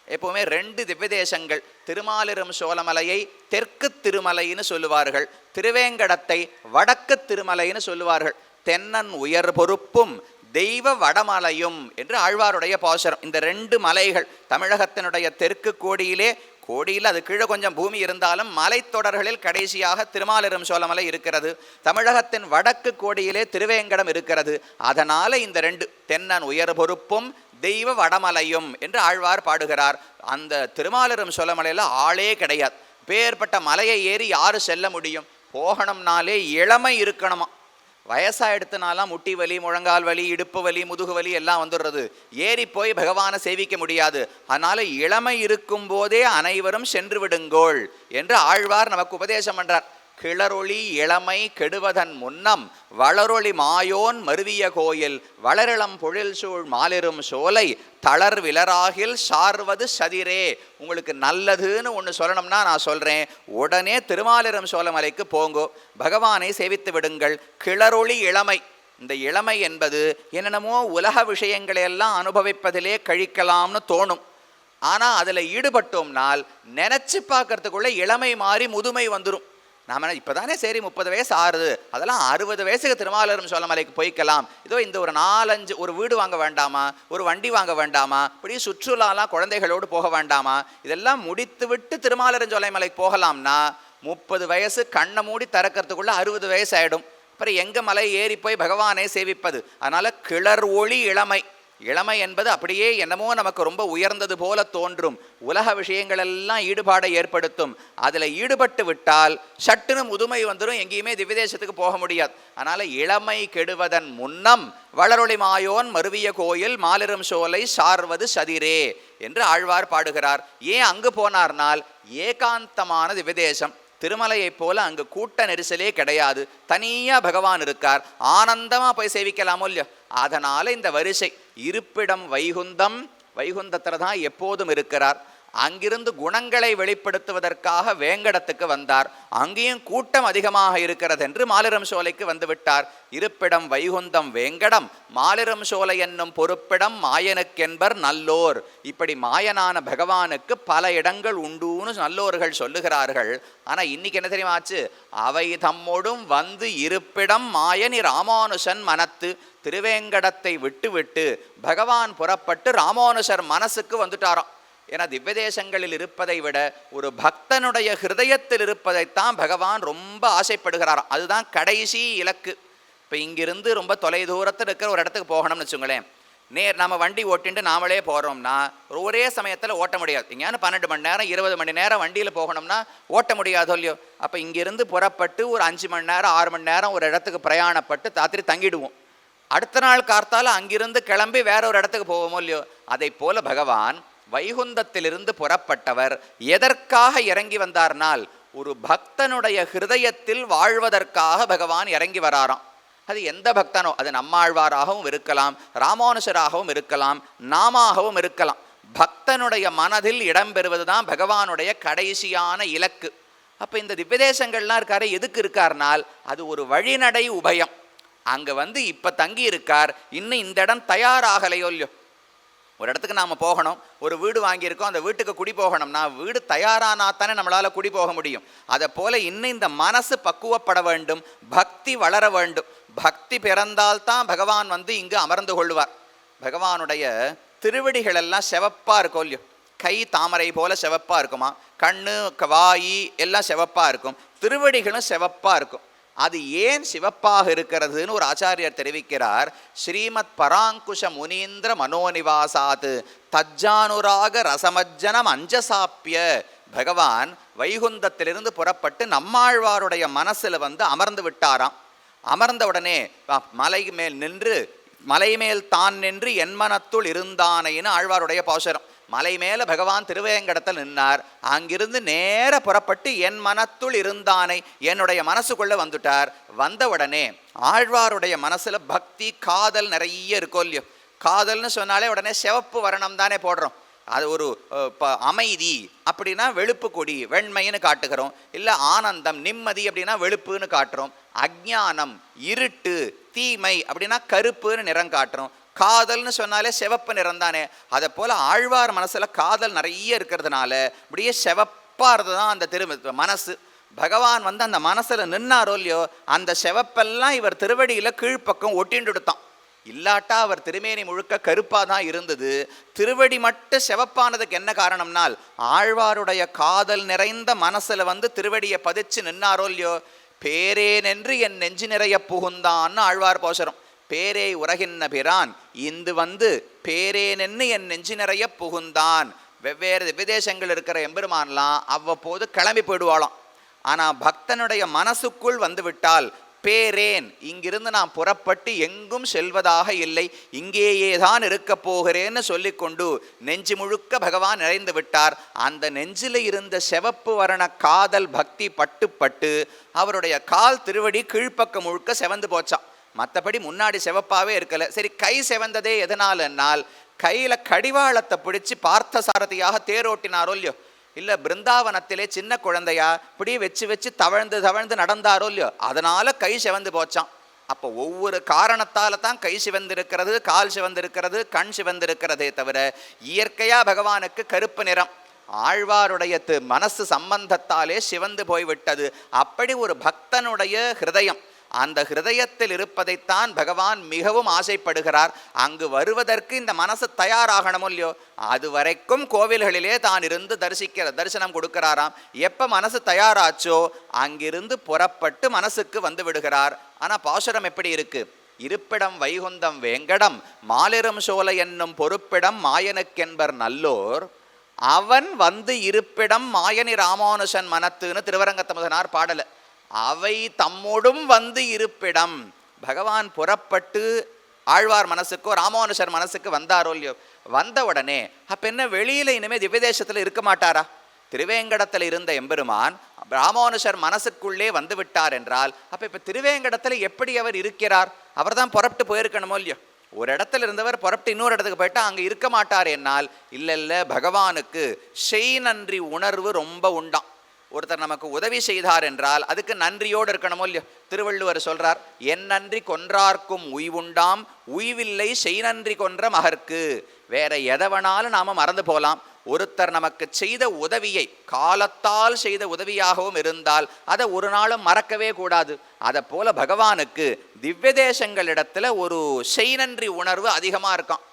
எப்போவுமே 2 திவ்ய தேசங்கள், திருமாலிரும் சோழமலையை தெற்கு திருமலைன்னு சொல்லுவார்கள், திருவேங்கடத்தை வடக்கு திருமலைன்னு சொல்லுவார்கள். தென்னன் உயர் பொறுப்பும் தெய்வ வடமலையும் என்று ஆழ்வாருடைய பாசுரம். இந்த 2 மலைகள் தமிழகத்தினுடைய தெற்கு கோடியில் அது கீழே கொஞ்சம் பூமி இருந்தாலும் மலைத்தொடர்களில் கடைசியாக திருமாலிரும் சோழமலை இருக்கிறது. தமிழகத்தின் வடக்கு கோடியிலே திருவேங்கடம் இருக்கிறது. அதனால் இந்த 2 தென்னன் உயர் பொறுப்பும் தெய்வ வடமலையும் என்று ஆழ்வார் பாடுகிறார். அந்த திருமாலிரும் சோழமலையில் ஆளே கிடையாது. பேர்பட்ட மலையை ஏறி யாரு செல்ல முடியும்? போகணும்னாலே இளமை இருக்கணுமா. வயசாக முட்டி வலி, முழங்கால் வலி, இடுப்பு வலி, முதுகு வலி எல்லாம் வந்துடுறது. ஏறி போய் பகவானை சேவிக்க முடியாது. அதனால இளமை இருக்கும் போதே அனைவரும் சென்று விடுங்கோள் என்று ஆழ்வார் நமக்கு உபதேசம் பண்றார். கிளரொளி இளமை கெடுவதன் முன்னம் வளரொளி மாயோன் மருவிய கோயில் வளரிளம் பொழில் சூழ் மாலிரும் சோலை தளர் விலராகில் சார்வது சதிரே. உங்களுக்கு நல்லதுன்னு ஒன்று சொல்லணும்னா நான் சொல்கிறேன், உடனே திருமாலிரும் சோலைமலைக்கு போங்கோ, பகவானை சேவித்து விடுங்கள். கிளரொளி இளமை, இந்த இளமை என்பது என்னென்னமோ உலக விஷயங்களையெல்லாம் அனுபவிப்பதிலே கழிக்கலாம்னு தோணும். ஆனால் அதில் ஈடுபட்டோம்னால் நினச்சி பார்க்கறதுக்குள்ளே இளமை மாறி முதுமை வந்துடும். நாம் இப்போ தானே சரி 30 வயசு ஆறுது, அதெல்லாம் 60 வயசுக்கு திருமாலிரும் சோலைமலைக்கு போய்க்கலாம். இதோ இந்த ஒரு 4-5 ஒரு வீடு வாங்க வேண்டாமா, ஒரு வண்டி வாங்க வேண்டாமா, இப்படி சுற்றுலாலாம் குழந்தைகளோடு போக வேண்டாமா, இதெல்லாம் முடித்து விட்டு திருமாலிரும் சோலைமலைக்கு போகலாம்னா 30 வயசு கண்ணை மூடி திறக்கிறதுக்குள்ளே 60 வயசு ஆகிடும். அப்புறம் எங்கே மலை ஏறி போய் பகவானை சேவிப்பது? அதனால் கிளர் ஒளி இளமை. இளமை என்பது அப்படியே என்னமோ நமக்கு ரொம்ப உயர்ந்தது போல தோன்றும். உலக விஷயங்களெல்லாம் ஈடுபாடை ஏற்படுத்தும். அதில் ஈடுபட்டு விட்டால் சட்டுன்னு முதுமை வந்துடும், எங்கேயுமே திவ்யதேசத்துக்கு போக முடியாது. அதனால் இளமை கெடுவதன் முன்னம் வளரொளி மாயோன் மருவிய கோயில் மாலிரும் சோலை சார்வது சதிரே என்று ஆழ்வார் பாடுகிறார். ஏன் அங்கு போனார்னால் ஏகாந்தமான திவ்யதேசம். திருமலையைப் போல அங்கு கூட்ட நெரிசலே கிடையாது, தனியாக பகவான் இருக்கார், ஆனந்தமாக போய் சேவிக்கலாமோ இல்லையோ. அதனால் இந்த வரிசை இருப்பிடம் வைகுந்தம், வைகுந்தத்தில் தான் எப்போதும் இருக்கிறார். அங்கிருந்து குணங்களை வெளிப்படுத்துவதற்காக வேங்கடத்துக்கு வந்தார், அங்கேயும் கூட்டம் அதிகமாக இருக்கிறது என்று மாலிரும் சோலைக்கு வந்து விட்டார். இருப்பிடம் வைகுந்தம் வேங்கடம் மாலிரும் சோலை என்னும் பொறுப்பிடம் மாயனுக்கென்பர் நல்லோர். இப்படி மாயனான பகவானுக்கு பல இடங்கள் உண்டுன்னு நல்லோர்கள் சொல்லுகிறார்கள். ஆனால் இன்னைக்கு என்ன தெரியுமா ஆச்சு? அவை தம்மோடும் வந்து இருப்பிடம் மாயனி ராமானுஷன் மனத்து. திருவேங்கடத்தை விட்டு விட்டு பகவான் புறப்பட்டு ராமானுஷர் மனசுக்கு வந்துட்டாராம். ஏன்னா திவ்யதேசங்களில் இருப்பதை விட ஒரு பக்தனுடைய ஹிருதயத்தில் இருப்பதைத்தான் பகவான் ரொம்ப ஆசைப்படுகிறாராம். அதுதான் கடைசி இலக்கு. இப்போ இங்கிருந்து ரொம்ப தொலைதூரத்தில் இருக்கிற ஒரு இடத்துக்கு போகணும்னு வச்சுங்களேன், நம்ம வண்டி ஓட்டிட்டு நாமளே போகிறோம்னா ஒரே சமயத்தில் ஓட்ட முடியாது. எங்கேயானு 12 மணி நேரம் 20 மணி நேரம் வண்டியில் போகணும்னா ஓட்ட முடியாதோ இல்லையோ. அப்போ இங்கிருந்து புறப்பட்டு ஒரு 5 மணி நேரம் 6 மணி நேரம் ஒரு இடத்துக்கு பிரயாணப்பட்டு ராத்திரி தங்கிடுவோம். அடுத்த நாள் கார்த்தால அங்கிருந்து கிளம்பி வேற ஒரு இடத்துக்கு போவோமோ இல்லையோ. அதை போல பகவான் வைகுந்தத்திலிருந்து புறப்பட்டவர் எதற்காக இறங்கி வந்தார்னால் ஒரு பக்தனுடைய ஹிருதயத்தில் வாழ்வதற்காக பகவான் இறங்கி வராராம். அது எந்த பக்தனோ, அது நம்மாழ்வாராகவும் இருக்கலாம், ராமானுஷராகவும் இருக்கலாம், நாமாகவும் இருக்கலாம். பக்தனுடைய மனதில் இடம்பெறுவது தான் பகவானுடைய கடைசியான இலக்கு. அப்போ இந்த திவ்யதேசங்கள்லாம் இருக்காரு, எதுக்கு இருக்கார்னால் அது ஒரு வழிநடை உபயம். அங்கே வந்து இப்போ தங்கி இருக்கார், இன்னும் இந்த இடம் தயாராகலையோ இல்லையோ. ஒரு இடத்துக்கு நாம் போகணும், ஒரு வீடு வாங்கியிருக்கோம், அந்த வீட்டுக்கு குடி போகணும்னா வீடு தயாரானா தானே நம்மளால் குடி போக முடியும். அதை போல் இன்னும் இந்த மனசு பக்குவப்பட வேண்டும், பக்தி வளர வேண்டும். பக்தி பிறந்தால்தான் பகவான் வந்து இங்கு அமர்ந்து கொள்வார். பகவானுடைய திருவடிகள் எல்லாம் செவப்பாக இருக்கும் இல்லையோ. கை தாமரை போல செவப்பாக இருக்குமா, கண்ணு வாயி எல்லாம் செவப்பாக இருக்கும், திருவடிகளும் செவப்பாக இருக்கும். அது ஏன் சிவப்பாக இருக்கிறதுன்னு ஒரு ஆச்சாரியர் தெரிவிக்கிறார். ஸ்ரீமத் பராங்குஷ முனீந்திர மனோநிவாசாத் தஜ்ஜானுராக ரசமஜ்ஜனம் அஞ்சசாப்பிய. பகவான் வைகுந்தத்திலிருந்து புறப்பட்டு நம்மாழ்வாருடைய மனசில் வந்து அமர்ந்து விட்டாராம். அமர்ந்த உடனே மலை மேல் நின்று, மலை மேல் தான் நின்று என் மனத்துள் இருந்தானைன்னு ஆழ்வாருடைய பாசுரம். மலை மேலே பகவான் திருவேங்கடத்தில் நின்னார். அங்கிருந்து நேர புறப்பட்டு என் மனத்துள் இருந்தானை, என்னுடைய மனசுக்குள்ளே வந்துட்டார். வந்த உடனே ஆழ்வாருடைய மனசில் பக்தி காதல் நிறைய இருக்கும் இல்லையோ. காதல்னு சொன்னாலே உடனே சிவப்பு வர்ணம் தானே போடுறோம். அது ஒரு அமைதி அப்படின்னா வெளுப்பு கொடி வெண்மைன்னு காட்டுகிறோம். இல்லை ஆனந்தம் நிம்மதி அப்படின்னா வெளுப்புன்னு காட்டுறோம். அஜ்ஞானம் இருட்டு தீமை அப்படின்னா கருப்புன்னு நிறம் காட்டுறோம். காதல்னு சொன்னாலே சிவப்பு நிறம் தானே. அதை போல் ஆழ்வார் மனசில் காதல் நிறைய இருக்கிறதுனால அப்படியே சிவப்பாக இருந்தது தான் அந்த மனசு. பகவான் வந்து அந்த மனசில் நின்னாரோ இல்லையோ, அந்த சிவப்பெல்லாம் இவர் திருவடியில் கீழ்ப்பக்கம் ஒட்டிண்டு எடுத்தான். இல்லாட்டா அவர் திருமேனி முழுக்க கருப்பாக தான் இருந்தது. திருவடி மட்டும் சிவப்பானதுக்கு என்ன காரணம்னால் ஆழ்வாருடைய காதல் நிறைந்த மனசில் வந்து திருவடியை பதிச்சு நின்னாரோ இல்லையோ. பேரேனென்று என் நெஞ்சு நிறைய புகுந்தான்னு ஆழ்வார் போசரம். பேரே உலகின்ன பிரான் இந்து வந்து பேரேனென்னு என் நெஞ்சு நிறைய புகுந்தான். வெவ்வேறு விதேசங்கள் இருக்கிற எம்பெருமான்லாம் அவ்வப்போது கிளம்பி போயிடுவாளாம். ஆனால் பக்தனுடைய மனசுக்குள் வந்து விட்டால் பேரேன், இங்கிருந்து நான் புறப்பட்டு எங்கும் செல்வதாக இல்லை, இங்கேயே தான் இருக்க போகிறேன்னு சொல்லிக்கொண்டு நெஞ்சு முழுக்க பகவான் நிறைந்து விட்டார். அந்த நெஞ்சில் இருந்த சிவப்பு வர்ண காதல் பக்தி பட்டு பட்டு அவருடைய கால் திருவடி கீழ்ப்பக்கம் முழுக்க செவந்து போச்சான். மற்றபடி முன்னாடி செவப்பாவே இருக்கல. சரி, கை செவந்ததே எதனால்னால் கையில் கடிவாளத்தை பிடிச்சி பார்த்த சாரதியாக தேரோட்டினாரோ இல்லையோ, இல்லை பிருந்தாவனத்திலே சின்ன குழந்தையா இப்படி வச்சு வச்சு தவழ்ந்து தவழ்ந்து நடந்தாரோ இல்லையோ, அதனால கை சிவந்து போச்சான். அப்போ ஒவ்வொரு காரணத்தால தான் கை சிவந்திருக்கிறது, கால் சிவந்திருக்கிறது, கண் சிவந்திருக்கிறதே தவிர இயற்கையா பகவானுக்கு கருப்பு நிறம் ஆழ்வாருடைய மனசு சம்பந்தத்தாலே சிவந்து போய்விட்டது. அப்படி ஒரு பக்தனுடைய ஹிருதயம், அந்த ஹிருதயத்தில் இருப்பதைத்தான் பகவான் மிகவும் ஆசைப்படுகிறார். அங்கு வருவதற்கு இந்த மனசு தயாராகணும் இல்லையோ, அது வரைக்கும் கோவில்களிலே தான் இருந்து தரிசனம் கொடுக்கிறாராம். எப்போ மனசு தயாராச்சோ அங்கிருந்து புறப்பட்டு மனசுக்கு வந்து விடுகிறார். ஆனால் பாசுரம் எப்படி இருக்கு? இருப்பிடம் வைகுந்தம் வேங்கடம் மாலிரும் சோலை என்னும் பொறுப்பிடம் மாயனுக்கென்பர் நல்லோர், அவன் வந்து இருப்பிடம் மாயனி ராமானுஷன் மனத்துன்னு திருவரங்கத்தமுதனார் பாடல. அவை தம்மோடும் வந்து இருப்பிடம். பகவான் புறப்பட்டு ஆழ்வார் மனசுக்கோ ராமானுஷர் மனசுக்கு வந்தாரோ இல்லையோ, வந்த உடனே அப்ப என்ன வெளியில இனிமே திவ்யதேசத்துல இருக்க மாட்டாரா? திருவேங்கடத்தில் இருந்த எம்பெருமான் ராமானுஷர் மனசுக்குள்ளே வந்து விட்டார் என்றால் அப்ப இப்ப திருவேங்கடத்துல எப்படி அவர் இருக்கிறார்? அவர் தான் புறப்பட்டு போயிருக்கணுமோ இல்லையோ. ஒரு இடத்துல இருந்தவர் புறப்பட்டு இன்னொரு இடத்துக்கு போயிட்டா அங்க இருக்க மாட்டார் என்னால் இல்ல, பகவானுக்கு செய் நன்றி உணர்வு ரொம்ப உண்டாம். ஒருத்தர் நமக்கு உதவி செய்தார் என்றால் அதுக்கு நன்றியோடு இருக்கணுமோ இல்லையோ. திருவள்ளுவர் சொல்றார், என் நன்றி கொன்றார்க்கும் உய்வுண்டாம் உய்வில்லை செய் நன்றி கொன்ற மகர்க்கு. வேற எதவனாலும் நாம மறந்து போலாம், ஒருத்தர் நமக்கு செய்த உதவியை காலத்தால் செய்த உதவியாகவும் இருந்தால் அதை ஒரு நாளும் மறக்கவே கூடாது. அதை போல பகவானுக்கு திவ்ய தேசங்களிடத்துல ஒரு செய் நன்றி உணர்வு அதிகமா இருக்கான்.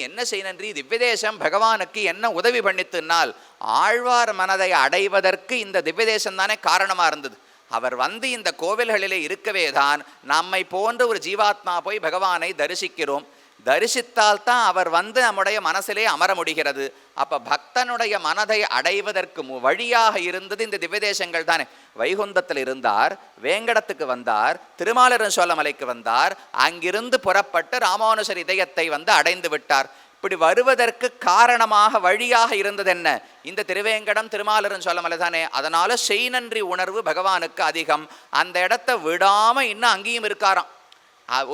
என்ன செய் நன்றி? திவ்யதேசம் பகவானுக்கு என்ன உதவி பண்ணித்துனால் ஆழ்வார் மனதை அடைவதற்கு இந்த திவ்யதேசம் தானே காரணமா இருந்தது. அவர் வந்து இந்த கோவில்களிலே இருக்கவே தான் நம்மை போன்ற ஒரு ஜீவாத்மா போய் பகவானை தரிசிக்கிறோம். தரிசித்தால் தான் அவர் வந்து நம்முடைய மனசிலே அமர முடிகிறது. அப்ப பக்தனுடைய மனதை அடைவதற்கு வழியாக இருந்தது இந்த திவ்யதேசங்கள் தானே. வைகுந்தத்தில் இருந்தார், வேங்கடத்துக்கு வந்தார், திருமாலிருஞ்சோலை சோழமலைக்கு வந்தார், அங்கிருந்து புறப்பட்டு ராமானுஷர் இதயத்தை வந்து அடைந்து விட்டார். இப்படி வருவதற்கு காரணமாக வழியாக இருந்தது என்ன? இந்த திருவேங்கடம் திருமாலிருஞ்சோலை சோழமலை தானே. அதனால செய் நன்றி உணர்வு பகவானுக்கு அதிகம். அந்த இடத்த விடாம இன்னும் அங்கேயும் இருக்காராம்.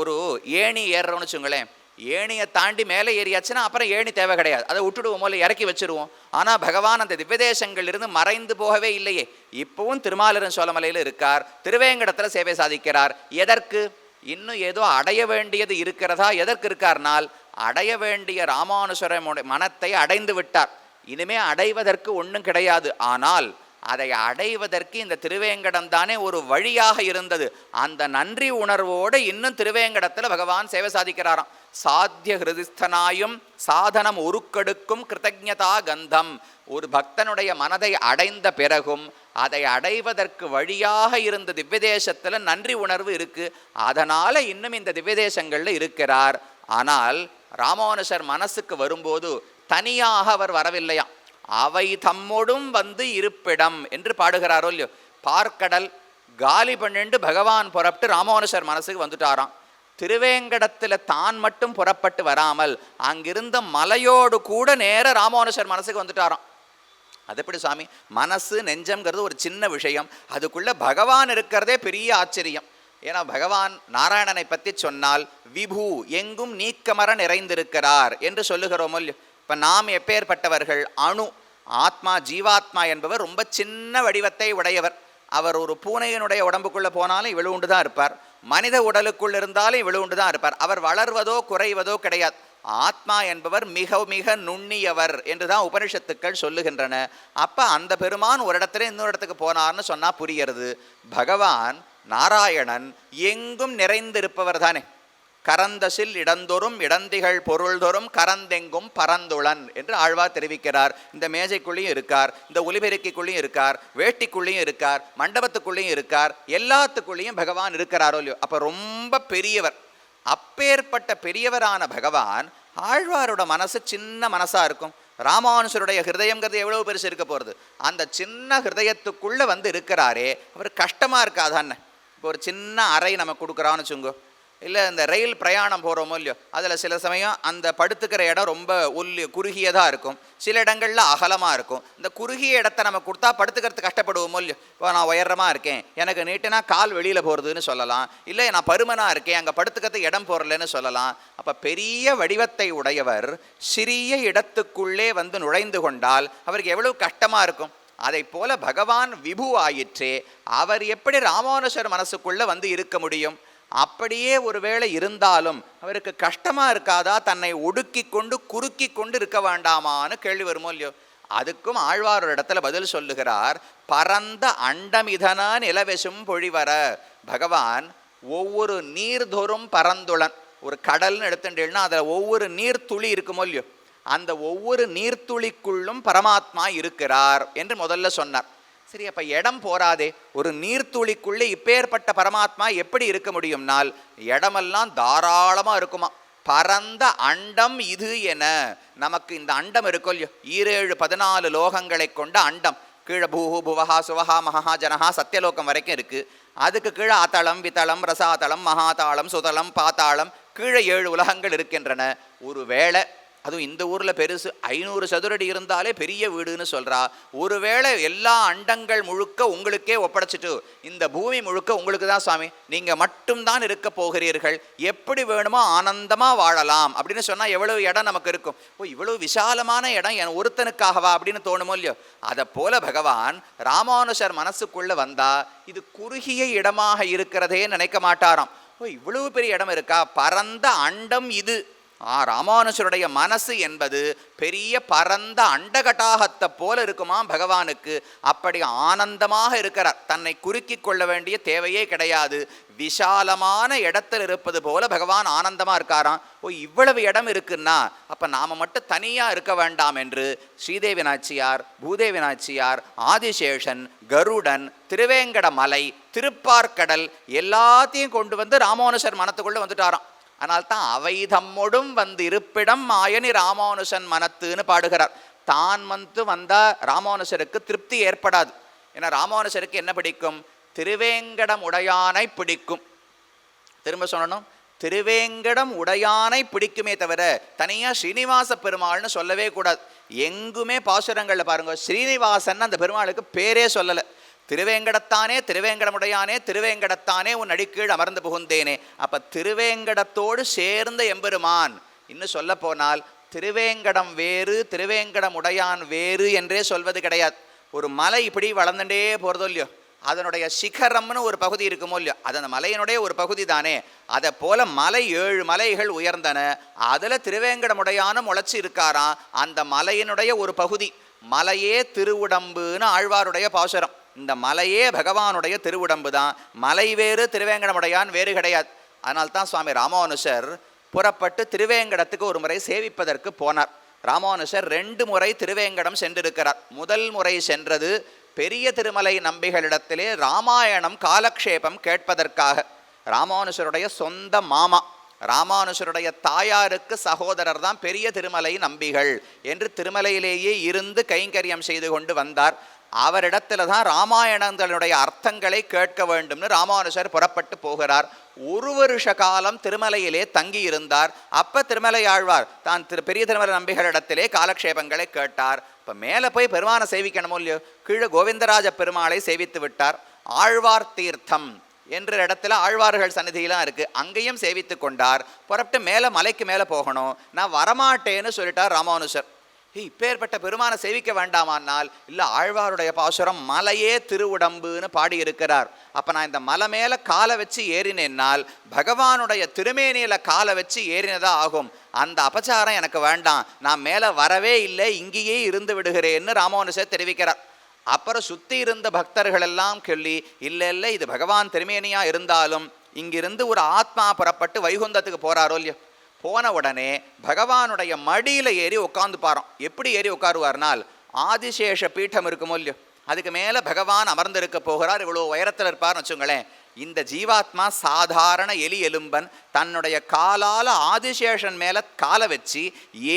ஒரு ஏணி ஏறுறோம்னு வச்சுங்களேன், ஏணியை தாண்டி மேலே ஏறியாச்சுன்னா அப்புறம் ஏணி தேவை கிடையாது, அதை விட்டுடுவோம், போல இறக்கி வச்சிருவோம். ஆனால் பகவான் அந்த திவ்யதேசங்கள் இருந்து மறைந்து போகவே இல்லையே. இப்பவும் திருமாலிருஞ்சோலை சோழமலையில் இருக்கார், திருவேங்கடத்தில் சேவை சாதிக்கிறார். எதற்கு? இன்னும் ஏதோ அடைய வேண்டியது இருக்கிறதா? எதற்கு இருக்கார்னால் அடைய வேண்டிய ராமானுஷரமுடைய மனத்தை அடைந்து விட்டார். இனிமே அடைவதற்கு ஒன்றும் கிடையாது. ஆனால் அதை அடைவதற்கு இந்த திருவேங்கடம் தானே ஒரு வழியாக இருந்தது. அந்த நன்றி உணர்வோடு இன்னும் திருவேங்கடத்தில் பகவான் சேவை சாதிக்கிறாராம். சாத்திய ஹிருதிஸ்தனாயும் சாதனம் உருக்கெடுக்கும் கிருதஜ்ஞதா கந்தம். ஒரு பக்தனுடைய மனதை அடைந்த பிறகும் அதை அடைவதற்கு வழியாக இருந்த திவ்யதேசத்தில் நன்றி உணர்வு இருக்கு. அதனால இன்னும் இந்த திவ்யதேசங்கள்ல இருக்கிறார். ஆனால் ராமானுஷர் மனசுக்கு வரும்போது தனியாக அவர் வரவில்லையாம். அவை தம்மோடும் வந்து இருப்பிடம் என்று பாடுகிறாரோ இல்லையோ. பார்க்கடல் காலி பண்ணிண்டு பகவான் புறப்பட்டு ராமானுஷர் மனசுக்கு வந்துட்டாராம். திருவேங்கடத்தில் தான் மட்டும் புறப்பட்டு வராமல் அங்கிருந்த மலையோடு கூட நேர ராமானுஷர் மனசுக்கு வந்துட்டாராம். அது எப்படி சாமி? மனசு நெஞ்சம்ங்கிறது ஒரு சின்ன விஷயம், அதுக்குள்ள பகவான் இருக்கிறதே பெரிய ஆச்சரியம். ஏன்னா பகவான் நாராயணனை பற்றி சொன்னால் விபு எங்கும் நீக்கமர நிறைந்திருக்கிறார் என்று சொல்லுகிறோமோ இல்லையோ. இப்போ நாம் எப்பேற்பட்டவர்கள்? அணு ஆத்மா, ஜீவாத்மா என்பவர் ரொம்ப சின்ன வடிவத்தை உடையவர். அவர் ஒரு பூனையினுடைய உடம்புக்குள்ளே போனாலும் இவ்வளவு உண்டு தான் இருப்பார், மனித உடலுக்குள் இருந்தாலும் இவ்வளவு உண்டு தான் இருப்பார். அவர் வளர்வதோ குறைவதோ கிடையாது. ஆத்மா என்பவர் மிக மிக நுண்ணியவர் என்று தான் உபனிஷத்துக்கள் சொல்லுகின்றன. அப்போ அந்த பெருமான் ஒரு இடத்துல இன்னொரு இடத்துக்கு போனார்னு சொன்னால் புரியறது. பகவான் நாராயணன் எங்கும் நிறைந்திருப்பவர் தானே. கரந்தசில் இடந்தொரும் இடந்திகள் பொருள்தொரும் கரந்தெங்கும் பரந்துளன் என்று ஆழ்வார் தெரிவிக்கிறார். இந்த மேஜைக்குள்ளேயும் இருக்கார், இந்த ஒலிபெருக்கிக்குள்ளேயும் இருக்கார், வேட்டிக்குள்ளேயும் இருக்கார், மண்டபத்துக்குள்ளேயும் இருக்கார், எல்லாத்துக்குள்ளேயும் பகவான் இருக்கிறாரோ இல்லையோ. அப்போ ரொம்ப பெரியவர். அப்பேற்பட்ட பெரியவரான பகவான் ஆழ்வாரோட மனசு சின்ன மனசா இருக்கும். ராமானுஷருடைய ஹிருதயங்கிறது எவ்வளவு பெருசு இருக்க போகிறது? அந்த சின்ன ஹிருதயத்துக்குள்ள வந்து இருக்கிறாரே, அவர் கஷ்டமா இருக்காதான்னு. இப்போ ஒரு சின்ன அறை நம்ம கொடுக்குறான்னு வச்சுங்கோ, இல்லை இந்த ரயில் பிரயாணம் போகிறோமோ இல்லையோ, அதில் சில சமயம் அந்த படுத்துக்கிற இடம் ரொம்ப குறுகியதாக இருக்கும், சில இடங்களில் அகலமாக இருக்கும். இந்த குறுகிய இடத்த நம்ம கொடுத்தா படுத்துக்கிறதுக்கு கஷ்டப்படுவோமோ இல்லையோ. இப்போ நான் உயரமாக இருக்கேன், எனக்கு நீட்டுனா கால் வெளியில் போகிறதுன்னு சொல்லலாம், இல்லை நான் பருமனாக இருக்கேன் அங்கே படுத்துக்கிறதுக்கு இடம் போகிறலன்னு சொல்லலாம். அப்போ பெரிய வடிவத்தை உடையவர் சிறிய இடத்துக்குள்ளே வந்து நுழைந்து கொண்டால் அவருக்கு எவ்வளவு கஷ்டமாக இருக்கும். அதை போல பகவான் விபு ஆயிற்றே, அவர் எப்படி ராமானுஜர் மனசுக்குள்ளே வந்து இருக்க முடியும்? அப்படியே ஒருவேளை இருந்தாலும் அவருக்கு கஷ்டமாக இருக்காதா? தன்னை ஒடுக்கி கொண்டு குறுக்கி கொண்டு இருக்க வேண்டாமான்னு கேள்வி வருமோ இல்லையோ. அதுக்கும் ஆழ்வார் ஒரு இடத்துல பதில் சொல்லுகிறார். பரந்த அண்டமிதன நிலவெசும் பொழிவர. பகவான் ஒவ்வொரு நீர்தொறும் பரந்துளன். ஒரு கடல்னு எடுத்துட்டேன்னா அதில் ஒவ்வொரு நீர்த்துளி இருக்குமோ இல்லையோ, அந்த ஒவ்வொரு நீர்த்துளிக்குள்ளும் பரமாத்மா இருக்கிறார் என்று முதல்ல சொன்னார். சரி, அப்போ இடம் போராதே, ஒரு நீர்த்துளிக்குள்ளே இப்பேற்பட்ட பரமாத்மா எப்படி இருக்க முடியும்னால் இடமெல்லாம் தாராளமாக இருக்குமா. பரந்த அண்டம் இது என, நமக்கு இந்த அண்டம் இருக்கும் இல்லையோ, 7-14 லோகங்களை கொண்ட அண்டம். கீழே பூஹு புவஹா சுவஹா மகா ஜனஹா சத்தியலோகம் வரைக்கும் இருக்குது. அதுக்கு கீழே ஆத்தளம் வித்தளம் ரசாதளம் மகாதாளம் சுதளம் பாத்தாளம், கீழே 7 உலகங்கள் இருக்கின்றன. ஒரு வேளை அதுவும் இந்த ஊரில் பெருசு 500 சதுரடி இருந்தாலே பெரிய வீடுன்னு சொல்கிறா. ஒருவேளை எல்லா அண்டங்கள் முழுக்க உங்களுக்கே ஒப்படைச்சிட்டு இந்த பூமி முழுக்க உங்களுக்கு தான் சுவாமி, நீங்கள் மட்டும்தான் இருக்க போகிறீர்கள், எப்படி வேணுமோ ஆனந்தமாக வாழலாம் அப்படின்னு சொன்னால் எவ்வளவு இடம் நமக்கு இருக்கும். ஓ, இவ்வளவு விசாலமான இடம் என் ஒருத்தனுக்காகவா அப்படின்னு தோணுமோ இல்லையோ. அதை போல பகவான் ராமானுஜர் மனசுக்குள்ளே வந்தால் இது குறுகிய இடமாக இருக்கிறதே நினைக்க மாட்டாராம். ஓ, இவ்வளவு பெரிய இடம் இருக்கா, பரந்த அண்டம் இது. ராமானுஜருடைய மனசு என்பது பெரிய பரந்த அண்டகட்டாகத்தை போல இருக்குமா பகவானுக்கு. அப்படி ஆனந்தமாக இருக்கிறார், தன்னை குறுக்கி கொள்ள வேண்டிய தேவையே கிடையாது. விசாலமான இடத்தில் இருப்பது போல பகவான் ஆனந்தமாக இருக்காராம். ஓ, இவ்வளவு இடம் இருக்குன்னா அப்போ நாம் மட்டும் தனியாக இருக்க வேண்டாம் என்று ஸ்ரீதேவி நாச்சியார், பூதேவி நாச்சியார், ஆதிசேஷன், கருடன், திருவேங்கட மலை, திருப்பார்கடல் எல்லாத்தையும் கொண்டு வந்து ராமானுஜர் மனத்துக்குள்ளே வந்துட்டாராம். அதனால்தான் அவை தம்மொடும் வந்து இருப்பிடம் மாயனி ராமானுஜன் மனத்துன்னு பாடுகிறார். தான் வந்து வந்தால் ராமானுஜருக்கு திருப்தி ஏற்படாது. ஏன்னா ராமானுஜருக்கு என்ன பிடிக்கும்? திருவேங்கடம் உடையானை பிடிக்கும். திரும்ப சொல்லணும், திருவேங்கடம் உடையானை பிடிக்குமே தவிர தனியாக ஸ்ரீனிவாச பெருமாள்னு சொல்லவே கூடாது. எங்குமே பாசுரங்களில் பாருங்க, ஸ்ரீனிவாசன் அந்த பெருமாளுக்கு பேரே சொல்லலை. திருவேங்கடத்தானே திருவேங்கடமுடையானே திருவேங்கடத்தானே உன் அடிக்கீழ் அமர்ந்து புகுந்தேனே. அப்போ திருவேங்கடத்தோடு சேர்ந்த எம்பெருமான். இன்னும் சொல்ல போனால் திருவேங்கடம் வேறு திருவேங்கடமுடையான் வேறு என்றே சொல்வது கிடையாது. ஒரு மலை இப்படி வளர்ந்துட்டே போகிறதோ இல்லையோ, அதனுடைய சிகரம்னு ஒரு பகுதி இருக்குமோ இல்லையோ, அது அந்த மலையினுடைய ஒரு பகுதி தானே. அதை போல மலை 7 மலைகள் உயர்ந்தன, அதில் திருவேங்கடமுடையான முளைச்சி இருக்காராம். அந்த மலையினுடைய ஒரு பகுதி, மலையே திருவுடம்புன்னு ஆழ்வாருடைய பாசுரம். இந்த மலையே பகவானுடைய திருவுடம்பு தான், மலை வேறு திருவேங்கடமுடையான் வேறு கிடையாது. அதனால்தான் சுவாமி ராமானுஜர் புறப்பட்டு திருவேங்கடத்துக்கு ஒரு முறை சேவிப்பதற்கு போனார். ராமானுஜர் 2 முறை திருவேங்கடம் சென்றிருக்கிறார். முதல் முறை சென்றது பெரிய திருமலை நம்பிகளிடத்திலே ராமாயணம் காலக்ஷேபம் கேட்பதற்காக. ராமானுஜருடைய சொந்த மாமா, ராமானுஜருடைய தாயாருக்கு சகோதரர் தான் பெரிய திருமலை நம்பிகள் என்று திருமலையிலேயே இருந்து கைங்கரியம் செய்து கொண்டு வந்தார். அவரிடத்துல தான் ராமாயணங்களுடைய அர்த்தங்களை கேட்க வேண்டும்னு ராமானுஜர் புறப்பட்டு போகிறார். 1 வருஷ காலம் திருமலையிலே தங்கி இருந்தார். அப்ப திருமலை ஆழ்வார் தான் பெரிய திருமலை நம்பிகளிடத்திலே காலக்ஷேபங்களை கேட்டார். இப்போ மேலே போய் பெருமானை சேவிக்கணுமோ இல்லையோ, கீழே கோவிந்தராஜ பெருமாளை சேவித்து விட்டார். ஆழ்வார் தீர்த்தம் என்ற இடத்துல ஆழ்வார்கள் சந்நிதியெலாம் இருக்குது, அங்கேயும் சேவித்து கொண்டார். புறப்பட்டு மேலே மலைக்கு மேலே போகணும், நான் வரமாட்டேன்னு சொல்லிட்டார் ராமானுஜர். இப்பேற்பட்ட பெருமானை சேவிக்க வேண்டாமானால், இல்லை ஆழ்வாருடைய பாசுரம் மலையே திருவுடம்புன்னு பாடியிருக்கிறார். அப்போ நான் இந்த மலை மேலே காலை வச்சு ஏறினேன்னால் பகவானுடைய திருமேனியில் காலை வச்சு ஏறினதா ஆகும். அந்த அபச்சாரம் எனக்கு வேண்டாம், நான் மேலே வரவே இல்லை, இங்கேயே இருந்து விடுகிறேன்னு ராமானுஜர் தெரிவிக்கிறார். அப்புறம் சுற்றி இருந்த பக்தர்கள் எல்லாம் சொல்லி, இல்லை இல்லை இது பகவான் திருமேனியாக இருந்தாலும் இங்கிருந்து ஒரு ஆத்மா புறப்பட்டு வைகுந்தத்துக்கு போகிறாரோ இல்லையோ, போன உடனே பகவானுடைய மடியில் ஏறி உட்காந்து பாரோம். எப்படி ஏறி உட்காருவார்னால், ஆதிசேஷ பீட்டம் இருக்குமோ இல்லையோ, அதுக்கு மேலே பகவான் அமர்ந்திருக்க போகிறார். இவ்வளோ உயரத்தில் இருப்பார்னு வச்சுங்களேன். இந்த ஜீவாத்மா சாதாரண எலி எலும்பன் தன்னுடைய காலால் ஆதிசேஷன் மேலே காலை வச்சு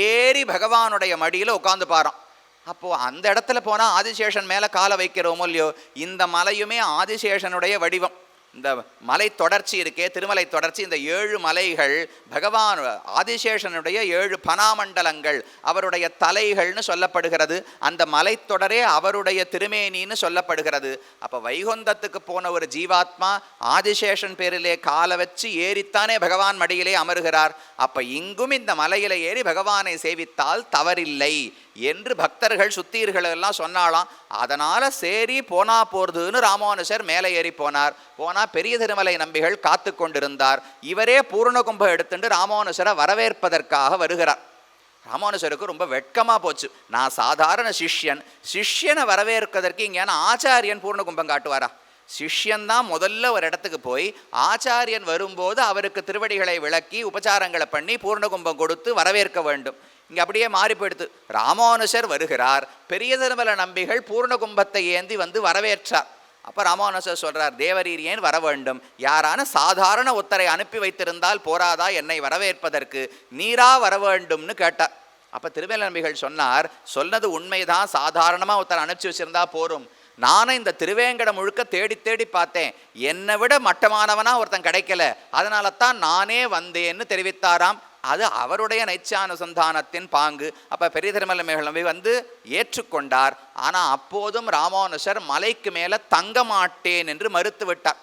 ஏறி பகவானுடைய மடியில் உட்காந்து பாரோம். அப்போது அந்த இடத்துல போனால் ஆதிசேஷன் மேலே காலை வைக்கிறோமோ இல்லையோ, இந்த மலையுமே ஆதிசேஷனுடைய வடிவம். இந்த மலை தொடர்ச்சி இருக்கே, திருமலை தொடர்ச்சி, இந்த 7 மலைகள் பகவான் ஆதிசேஷனுடைய 7 பனாமண்டலங்கள், அவருடைய தலைகள்னு சொல்லப்படுகிறது. அந்த மலைத்தொடரே அவருடைய திருமேனின்னு சொல்லப்படுகிறது. அப்போ வைகுந்தத்துக்கு போன ஒரு ஜீவாத்மா ஆதிசேஷன் பேரிலே காலை வச்சு ஏறித்தானே பகவான் மடியிலே அமருகிறார். அப்போ இங்கும் இந்த மலையில ஏறி பகவானை சேவித்தால் தவறில்லை என்று பக்தர்கள் சுத்தீர்கள் எல்லாம் சொன்னாலாம். அதனால சரி போனா போறதுன்னு ராமானுஜர் மேலே ஏறி போனார். போனா பெரிய திருமலை நம்பிகள் காத்து கொண்டிருந்தார். இவரே பூர்ண கும்பம் எடுத்துட்டு ராமானுஜரை வரவேற்பதற்காக வருகிறார். ராமானுஜருக்கு ரொம்ப வெட்கமா போச்சு. நான் சாதாரண சிஷ்யனை வரவேற்கிறதற்கு இங்கேயான ஆச்சாரியன் பூர்ண கும்பம் காட்டுவாரா? சிஷ்யன்தான் முதல்ல ஒரு இடத்துக்கு போய் ஆச்சாரியன் வரும்போது அவருக்கு திருவடிகளை விளக்கி உபச்சாரங்களை பண்ணி பூர்ண கும்பம் கொடுத்து வரவேற்க வேண்டும். இங்கே அப்படியே மாறி போயிடுது. ராமானுஜர் வருகிறார், பெரிய திருமல நம்பிகள் பூர்ண கும்பத்தை ஏந்தி வந்து வரவேற்றார். அப்போ ராமானுஜர் சொல்றார், தேவரீர் ஏன் வர வேண்டும்? யாரான சாதாரண ஒருத்தரை அனுப்பி வைத்திருந்தால் போராதா என்னை வரவேற்பதற்கு? நீரா வர வேண்டும்னு கேட்டார். அப்போ திருமல நம்பிகள் சொன்னார், சொன்னது உண்மைதான், சாதாரணமாக ஒருத்தரை அனுப்பிச்சி வச்சிருந்தா போரும். நானும் இந்த திருவேங்கடம் முழுக்க தேடி தேடி பார்த்தேன், என்னை விட மட்டமானவனா ஒருத்தன் கிடைக்கல, அதனால தான் நானே வந்தேன்னு தெரிவித்தாராம். அது அவருடைய நைச்சானுசந்தானத்தின் பாங்கு. அப்போ பெரிய திருமலை நம்பி வந்து ஏற்றுக்கொண்டார். ஆனால் அப்போதும் ராமானுஜர் மலைக்கு மேலே தங்க மாட்டேன் என்று மறுத்து விட்டார்.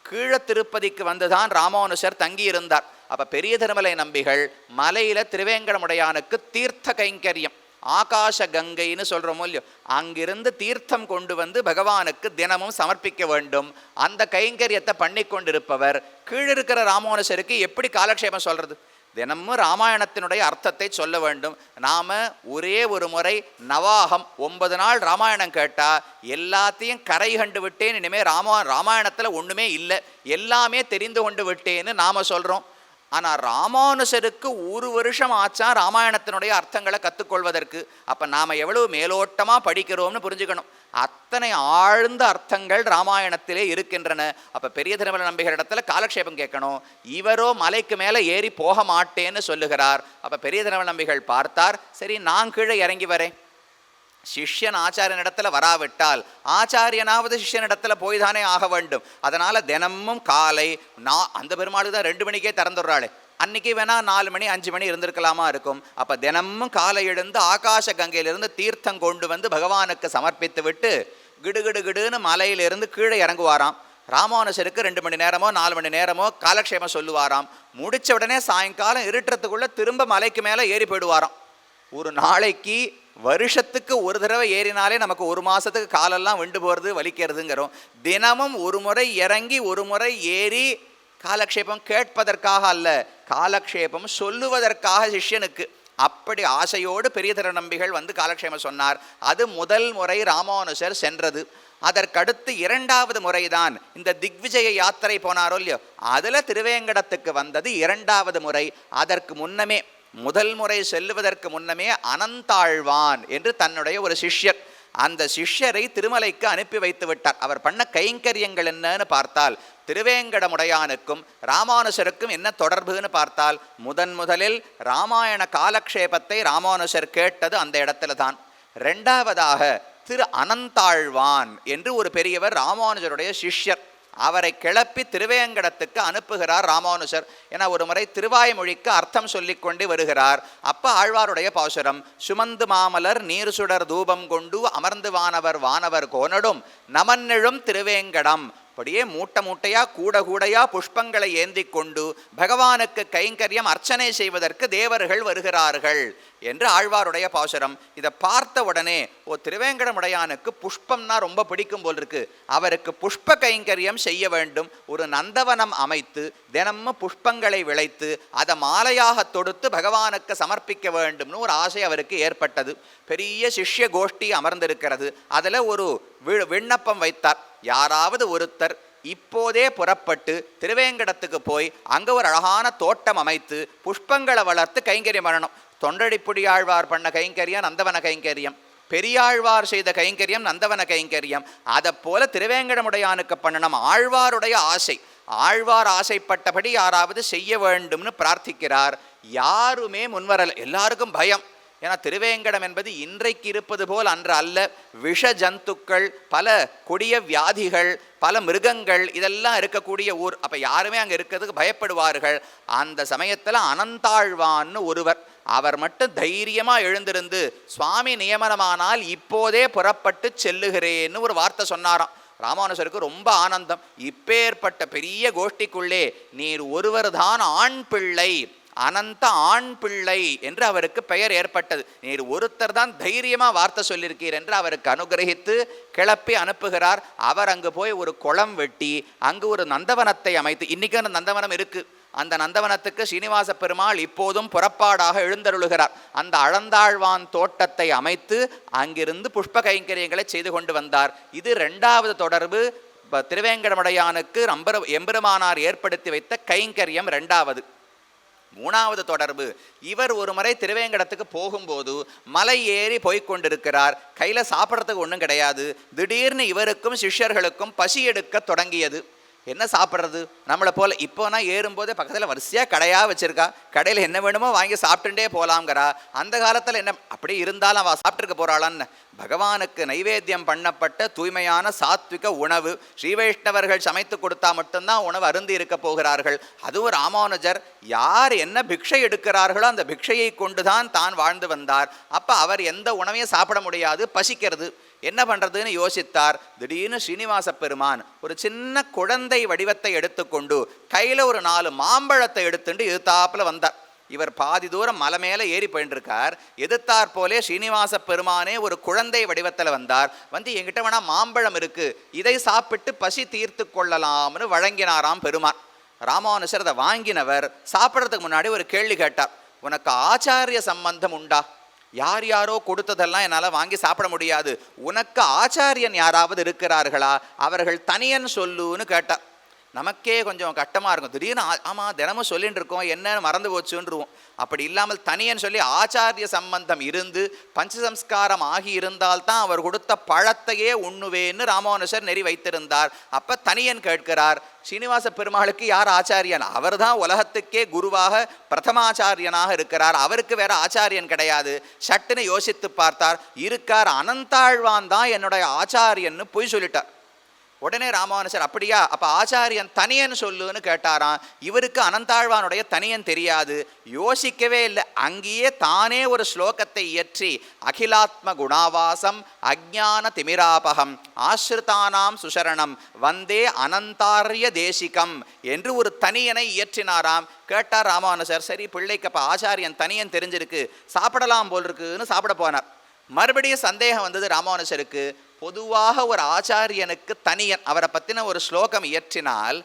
கீழ திருப்பதிக்கு வந்துதான் ராமானுஜர் தங்கியிருந்தார். அப்போ பெரிய திருமலை நம்பிகள் மலையில் திருவேங்கடமுடையானுக்கு தீர்த்த கைங்கரியம், ஆகாச கங்கைன்னு சொல்கிறோமோ இல்லையோ, அங்கிருந்து தீர்த்தம் கொண்டு வந்து பகவானுக்கு தினமும் சமர்ப்பிக்க வேண்டும். அந்த கைங்கரியத்தை பண்ணி கொண்டிருப்பவர் கீழிருக்கிற ராமானுஜருக்கு எப்படி காலக்ஷேபம் சொல்கிறது? தினமும் ராமாயணத்தினுடைய அர்த்தத்தை சொல்ல வேண்டும். நாம் ஒரே ஒரு முறை நவாகம் 9 நாள் ராமாயணம் கேட்டால் எல்லாத்தையும் கரை கண்டு விட்டேன், இனிமேல் ராமாயணத்தில் ஒன்றுமே இல்லை, எல்லாமே தெரிந்து கொண்டு விட்டேன்னு நாம் சொல்கிறோம். ஆனால் ராமானுஜருக்கு 1 வருஷம் ஆச்சா ராமாயணத்தினுடைய அர்த்தங்களை கற்றுக்கொள்வதற்கு. அப்போ நாம் எவ்வளவு மேலோட்டமாக படிக்கிறோம்னு புரிஞ்சுக்கணும். அத்தனை ஆழ்ந்த அர்த்தங்கள் ராமாயணத்திலே இருக்கின்றன. அப்போ பெரிய திருமல நம்பிகள் இடத்துல காலக்ஷேபம் கேட்கணும். இவரோ மலைக்கு மேலே ஏறி போக மாட்டேன்னு சொல்லுகிறார். அப்போ பெரிய திருமல நம்பிகள் பார்த்தார், சரி நான் கீழே இறங்கி வரேன். சிஷ்யன் ஆச்சாரியன் இடத்துல வராவிட்டால் ஆச்சாரியனாவது சிஷ்யன் இடத்துல போய் தானே ஆக வேண்டும். அதனால் தினமும் காலை அந்த பெருமாளுக்கு தான் 2 மணிக்கே திறந்துடுறாளே, அன்னைக்கு வேணா 4 மணி 5 மணி இருந்திருக்கலாமா இருக்கும். அப்போ தினமும் காலை எழுந்து ஆகாச கங்கையிலிருந்து தீர்த்தம் கொண்டு வந்து பகவானுக்கு சமர்ப்பித்து விட்டு கிடுகிடுகிடுன்னு மலையிலிருந்து கீழே இறங்குவாராம். ராமானுஜருக்கு 2 மணி நேரமோ 4 மணி நேரமோ காலக்ஷேபம் சொல்லுவாராம். முடிச்ச உடனே சாயங்காலம் இருட்டுறதுக்குள்ள திரும்ப மலைக்கு மேலே ஏறி போயிடுவாராம். ஒரு நாளைக்கு வருஷத்துக்கு ஒரு தடவை ஏறினாலே நமக்கு 1 மாதத்துக்கு காலெல்லாம் விண்டு போகிறது வலிக்கிறதுங்கிறோம். தினமும் ஒரு முறை இறங்கி ஒரு முறை ஏறி காலக்ஷேபம் கேட்பதற்காக அல்ல, காலக்ஷேபம் சொல்லுவதற்காக சிஷ்யனுக்கு. அப்படி ஆசையோடு பெரிய திருநம்பிகள் வந்து காலக்ஷேபம் சொன்னார். அது முதல் முறை ராமானுஜர் சென்றது. அதற்கடுத்து 2வது முறைதான் இந்த திக்விஜய யாத்திரை போனாரோ இல்லையோ, அதில் திருவேங்கடத்துக்கு வந்தது 2வது முறை. அதற்கு முன்னமே முதல் முறை செல்லுவதற்கு முன்னமே அனந்தாழ்வான் என்று தன்னுடைய ஒரு சிஷ்யர், அந்த சிஷ்யரை திருமலைக்கு அனுப்பி வைத்து விட்டார். அவர் பண்ண கைங்கரியங்கள் என்னன்னு பார்த்தால் திருவேங்கடமுடையானுக்கும் ராமானுஜருக்கும் என்ன தொடர்புன்னு பார்த்தால் முதலில் ராமாயண காலக்ஷேபத்தை ராமானுஜர் கேட்டது அந்த இடத்துல தான். 2வதாக திரு அனந்தாழ்வான் என்று ஒரு பெரியவர் ராமானுஜருடைய சிஷ்யர், அவரை கிளப்பி திருவேங்கடத்துக்கு அனுப்புகிறார் ராமானுஜர். ஏன்னா ஒரு முறை திருவாய்மொழிக்கு அர்த்தம் சொல்லிக் கொண்டு வருகிறார். அப்போ ஆழ்வாருடைய பாசுரம், சுமந்து மாமலர் நீர் சுடர் தூபம் கொண்டு அமர்ந்து வானவர் கோனடும் நமன்னெழும் திருவேங்கடம். அப்படியே மூட்டையா கூடையா புஷ்பங்களை ஏந்தி கொண்டு பகவானுக்கு கைங்கரியம் அர்ச்சனை செய்வதற்கு தேவர்கள் வருகிறார்கள் என்று ஆழ்வாருடைய பாசுரம். இதை பார்த்த உடனே திருவேங்கடமுடையானுக்கு புஷ்பம்னா ரொம்ப பிடிக்கும் போல் இருக்கு, அவருக்கு புஷ்ப கைங்கரியம் செய்ய வேண்டும். ஒரு நந்தவனம் அமைத்து தினமும் புஷ்பங்களை விளைத்து அதை மாலையாக தொடுத்து பகவானுக்கு சமர்ப்பிக்க வேண்டும்னு ஒரு ஆசை அவருக்கு ஏற்பட்டது. பெரிய சிஷ்ய கோஷ்டி அமர்ந்திருக்கிறது. அதில் ஒரு விண்ணப்பம் வைத்தார், யாராவது ஒருத்தர் இப்போதே புறப்பட்டு திருவேங்கடத்துக்கு போய் அங்கே ஒரு அழகான தோட்டம் அமைத்து புஷ்பங்களை வளர்த்து கைங்கரியம் பண்ணணும். தொண்டடிப்புடியாழ்வார் பண்ண கைங்கரியம் நந்தவன கைங்கரியம், பெரியாழ்வார் செய்த கைங்கரியம் நந்தவன கைங்கரியம், அதை போல திருவேங்கடமுடையானுக்கு பண்ணணும். ஆழ்வாருடைய ஆசை, ஆழ்வார் ஆசைப்பட்டபடி யாராவது செய்ய வேண்டும்னு பிரார்த்திக்கிறார். யாருமே முன்வரல, எல்லாருக்கும் பயம். ஏன்னா திருவேங்கடம் என்பது இன்றைக்கு இருப்பது போல் அன்று அல்ல. விஷ ஜந்துக்கள், பல கொடிய வியாதிகள், பல மிருகங்கள் இதெல்லாம் இருக்கக்கூடிய ஊர். அப்போ யாருமே அங்கே இருக்கிறதுக்கு பயப்படுவார்கள். அந்த சமயத்தில் அனந்தாழ்வான்னு ஒருவர், அவர் மட்டும் தைரியமாக எழுந்திருந்து சுவாமி நியமனமானால் இப்போதே புறப்பட்டு செல்லுகிறேன்னு ஒரு வார்த்தை சொன்னாராம். ராமானுஜருக்கு ரொம்ப ஆனந்தம். இப்பேற்பட்ட பெரிய கோஷ்டிக்குள்ளே நீர் ஒருவர் தான் ஆண் பிள்ளை, அனந்த ஆண் பிள்ளை என்று அவருக்கு பெயர் ஏற்பட்டது. நீர் ஒருத்தர் தான் தைரியமா வார்த்தை சொல்லியிருக்கீர் என்று அவருக்கு அனுகிரகித்து கிளப்பி அனுப்புகிறார். அவர் அங்கு போய் ஒரு குளம் வெட்டி அங்கு ஒரு நந்தவனத்தை அமைத்து, இன்னைக்கு அந்த நந்தவனம் இருக்கு. அந்த நந்தவனத்துக்கு ஸ்ரீனிவாச பெருமாள் இப்போதும் புறப்பாடாக எழுந்தருளுகிறார். அந்த அளந்தாழ்வான் தோட்டத்தை அமைத்து அங்கிருந்து புஷ்ப கைங்கரியங்களை செய்து கொண்டு வந்தார். இது 2வது தொடர்பு. திருவேங்கடமுடையானுக்கு எம்பெருமானார் ஏற்படுத்தி வைத்த கைங்கரியம் 2வது. 3வது தொடர்பு, இவர் ஒரு முறை திருவேங்கடத்துக்கு போகும்போது மலை ஏறி போய்கொண்டிருக்கிறார். கையில் சாப்பிட்றதுக்கு ஒன்றும் கிடையாது. திடீர்னு இவருக்கும் சிஷ்யர்களுக்கும் பசி எடுக்க தொடங்கியது. என்ன சாப்பிட்றது? நம்மளை போல் இப்போனா ஏறும்போதே பக்கத்தில் வரிசையாக கடையாக வச்சுருக்கா, கடையில் என்ன வேணுமோ வாங்கி சாப்பிட்டுட்டே போகலாங்கிறா. அந்த காலத்தில் என்ன அப்படி இருந்தாலும் அவள் சாப்பிட்ருக்க போகிறாளான்னு பகவானுக்கு நைவேத்தியம் பண்ணப்பட்ட தூய்மையான சாத்விக உணவு ஸ்ரீவைஷ்ணவர்கள் சமைத்து கொடுத்தா மட்டும்தான் உணவு அருந்தி இருக்க போகிறார்கள். அதுவும் ராமானுஜர் யார் என்ன பிக்ஷை எடுக்கிறார்களோ அந்த பிக்ஷையை கொண்டு தான் வாழ்ந்து வந்தார். அப்போ அவர் எந்த உணவையும் சாப்பிட முடியாது, பசிக்கிறது. என்ன பண்ணுறதுன்னு யோசித்தார். திடீர்னு ஸ்ரீனிவாச பெருமான் ஒரு சின்ன குழந்தை வடிவத்தை எடுத்துக்கொண்டு கையில் ஒரு 4 மாம்பழத்தை எடுத்துட்டு எதிர்த்தாப்பில் வந்தார். இவர் பாதி தூரம் மலை மேலே ஏறி போயிட்டு இருக்கார். எதிர்த்தாற் போலே ஸ்ரீனிவாச பெருமானே ஒரு குழந்தை வடிவத்தில் வந்தார். வந்து என்கிட்ட வேணா மாம்பழம் இருக்கு, இதை சாப்பிட்டு பசி தீர்த்து கொள்ளலாம்னு வழங்கினாராம் பெருமான். ராமானுஜர் அதை வாங்கினவர் சாப்பிட்றதுக்கு முன்னாடி ஒரு கேள்வி கேட்டார். உனக்கு ஆச்சாரிய சம்பந்தம் உண்டா? யார் யாரோ கொடுத்ததெல்லாம் என்னால் வாங்கி சாப்பிட முடியாது, உனக்கு ஆச்சாரியன் யாராவது இருக்கிறார்களா? அவர்கள் தனியன் சொல்லுன்னு கேட்டார். நமக்கே கொஞ்சம் கட்டமாக இருக்கும். திடீர்னு ஆமாம் தினமும் சொல்லிட்டு இருக்கோம், என்ன மறந்து போச்சுன்றுவோம். அப்படி இல்லாமல் தனியன் சொல்லி ஆச்சாரிய சம்பந்தம் இருந்து பஞ்சசம்ஸ்காரம் ஆகி இருந்தால்தான் அவர் கொடுத்த பழத்தையே உண்ணுவேன்னு ராமானுஜர் நெறி வைத்திருந்தார். அப்போ தனியன் கேட்கிறார், ஸ்ரீனிவாச பெருமாளுக்கு யார் ஆச்சாரியன்? அவர் தான் உலகத்துக்கே குருவாக பிரதமாச்சாரியனாக இருக்கிறார், அவருக்கு வேற ஆச்சாரியன் கிடையாது. சட்டுன்னு யோசித்து பார்த்தார், இருக்கார், அனந்தாழ்வான் தான் என்னுடைய ஆச்சாரியன்னு பொய் சொல்லிட்டார். உடனே ராமானுஜர் அப்படியா, அப்போ ஆச்சாரியன் தனியன் சொல்லுன்னு கேட்டாராம். இவருக்கு அனந்தாழ்வானுடைய தனியன் தெரியாது, யோசிக்கவே இல்லை. அங்கேயே தானே ஒரு ஸ்லோகத்தை இயற்றி அகிலாத்ம குணாவாசம் அஜ்ஞான திமிராபகம் ஆஸ்ருதானாம் சுசரணம் வந்தே அனந்தாரிய தேசிகம் என்று ஒரு தனியனை இயற்றினாராம். கேட்டார் ராமானுஜர், சரி பிள்ளைக்கு அப்போ ஆச்சாரியன் தனியன் தெரிஞ்சிருக்கு, சாப்பிடலாம் போல் இருக்குன்னு சாப்பிட போனார். மறுபடியும் சந்தேகம் வந்தது ராமானுஜருக்கு. பொதுவாக ஒரு ஆச்சாரியனுக்கு தனியன், அவரை பற்றின ஒரு ஸ்லோகம் இயற்றினால்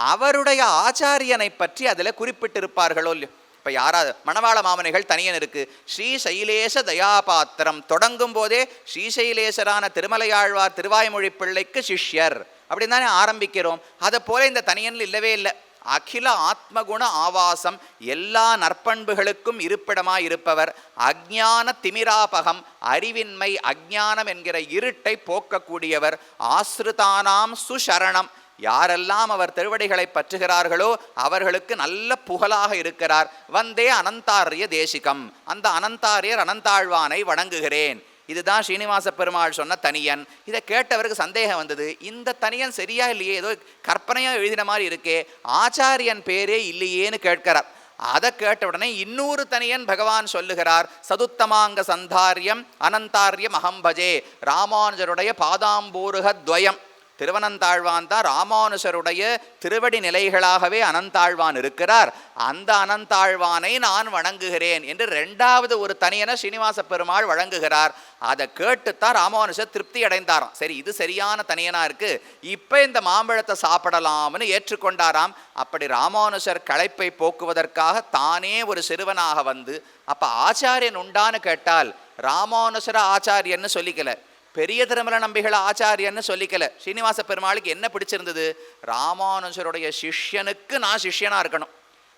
அவருடைய ஆச்சாரியனை பற்றி அதில் குறிப்பிட்டிருப்பார்களோ இல்லையோ. இப்போ யாராவது மணவாள மாமனிகள் தனியன் இருக்கு, ஸ்ரீசைலேச தயாபாத்திரம் தொடங்கும் போதே ஸ்ரீசைலேசரான திருமலையாழ்வார் திருவாய்மொழி பிள்ளைக்கு சிஷ்யர் அப்படின்னு தானே ஆரம்பிக்கிறோம். அதை போல இந்த தனியனில் இல்லவே இல்லை. அகில ஆத்மகுண ஆவாசம், எல்லா நற்பண்புகளுக்கும் இருப்பிடமாய் இருப்பவர், அஜ்ஞான திமிராபகம் அறிவின்மை அஜ்ஞானம் என்கிற இருட்டை போக்கக்கூடியவர், ஆஸ்ருதானாம் சுசரணம் யாரெல்லாம் அவர் திருவடிகளை பற்றுகிறார்களோ அவர்களுக்கு நல்ல புகழாக இருக்கிறார். வந்தே அனந்தாரிய தேசிகம், அந்த அனந்தாரியர் அனந்தாழ்வானை வணங்குகிறேன். இதுதான் ஸ்ரீனிவாச பெருமாள் சொன்ன தனியன். இதை கேட்டவருக்கு சந்தேகம் வந்தது, இந்த தனியன் சரியா இல்லையே, ஏதோ கற்பனையாக எழுதின மாதிரி இருக்கே, ஆச்சாரியன் பேரே இல்லையேன்னு கேட்கிறார். அதை கேட்ட உடனே இன்னொரு தனியன் பகவான் சொல்லுகிறார், சதுத்தமாங்க சந்தாரியம் அனந்தாரியம் அகம்பஜே. ராமானுஜருடைய பாதாம்பூருக துவயம், திருவனந்தாழ்வான் தான் ராமானுஜருடைய திருவடி நிலைகளாகவே அனந்தாழ்வான் இருக்கிறார். அந்த அனந்தாழ்வானை நான் வணங்குகிறேன் என்று 2வது ஒரு தனியனை ஸ்ரீனிவாச பெருமாள் வழங்குகிறார். அதை கேட்டுத்தான் ராமானுஜர் திருப்தி அடைந்தாராம். சரி, இது சரியான தனியனா இருக்கு, இப்ப இந்த மாம்பழத்தை சாப்பிடலாம்னு ஏற்றுக்கொண்டாராம். அப்படி ராமானுஜர் களைப்பை போக்குவதற்காக தானே ஒரு சிறுவனாக வந்து, அப்ப ஆச்சாரியன் உண்டான்னு கேட்டால் ராமானுஜர ஆச்சாரியன்னு சொல்லிக்கல, பெரிய திருமல நம்பிகள் ஆச்சாரியன்னு சொல்லிக்கல. ஸ்ரீனிவாச பெருமாளுக்கு என்ன பிடிச்சிருந்தது, ராமானுஜருடைய சிஷ்யனுக்கு நான் சிஷ்யனா இருக்கணும்,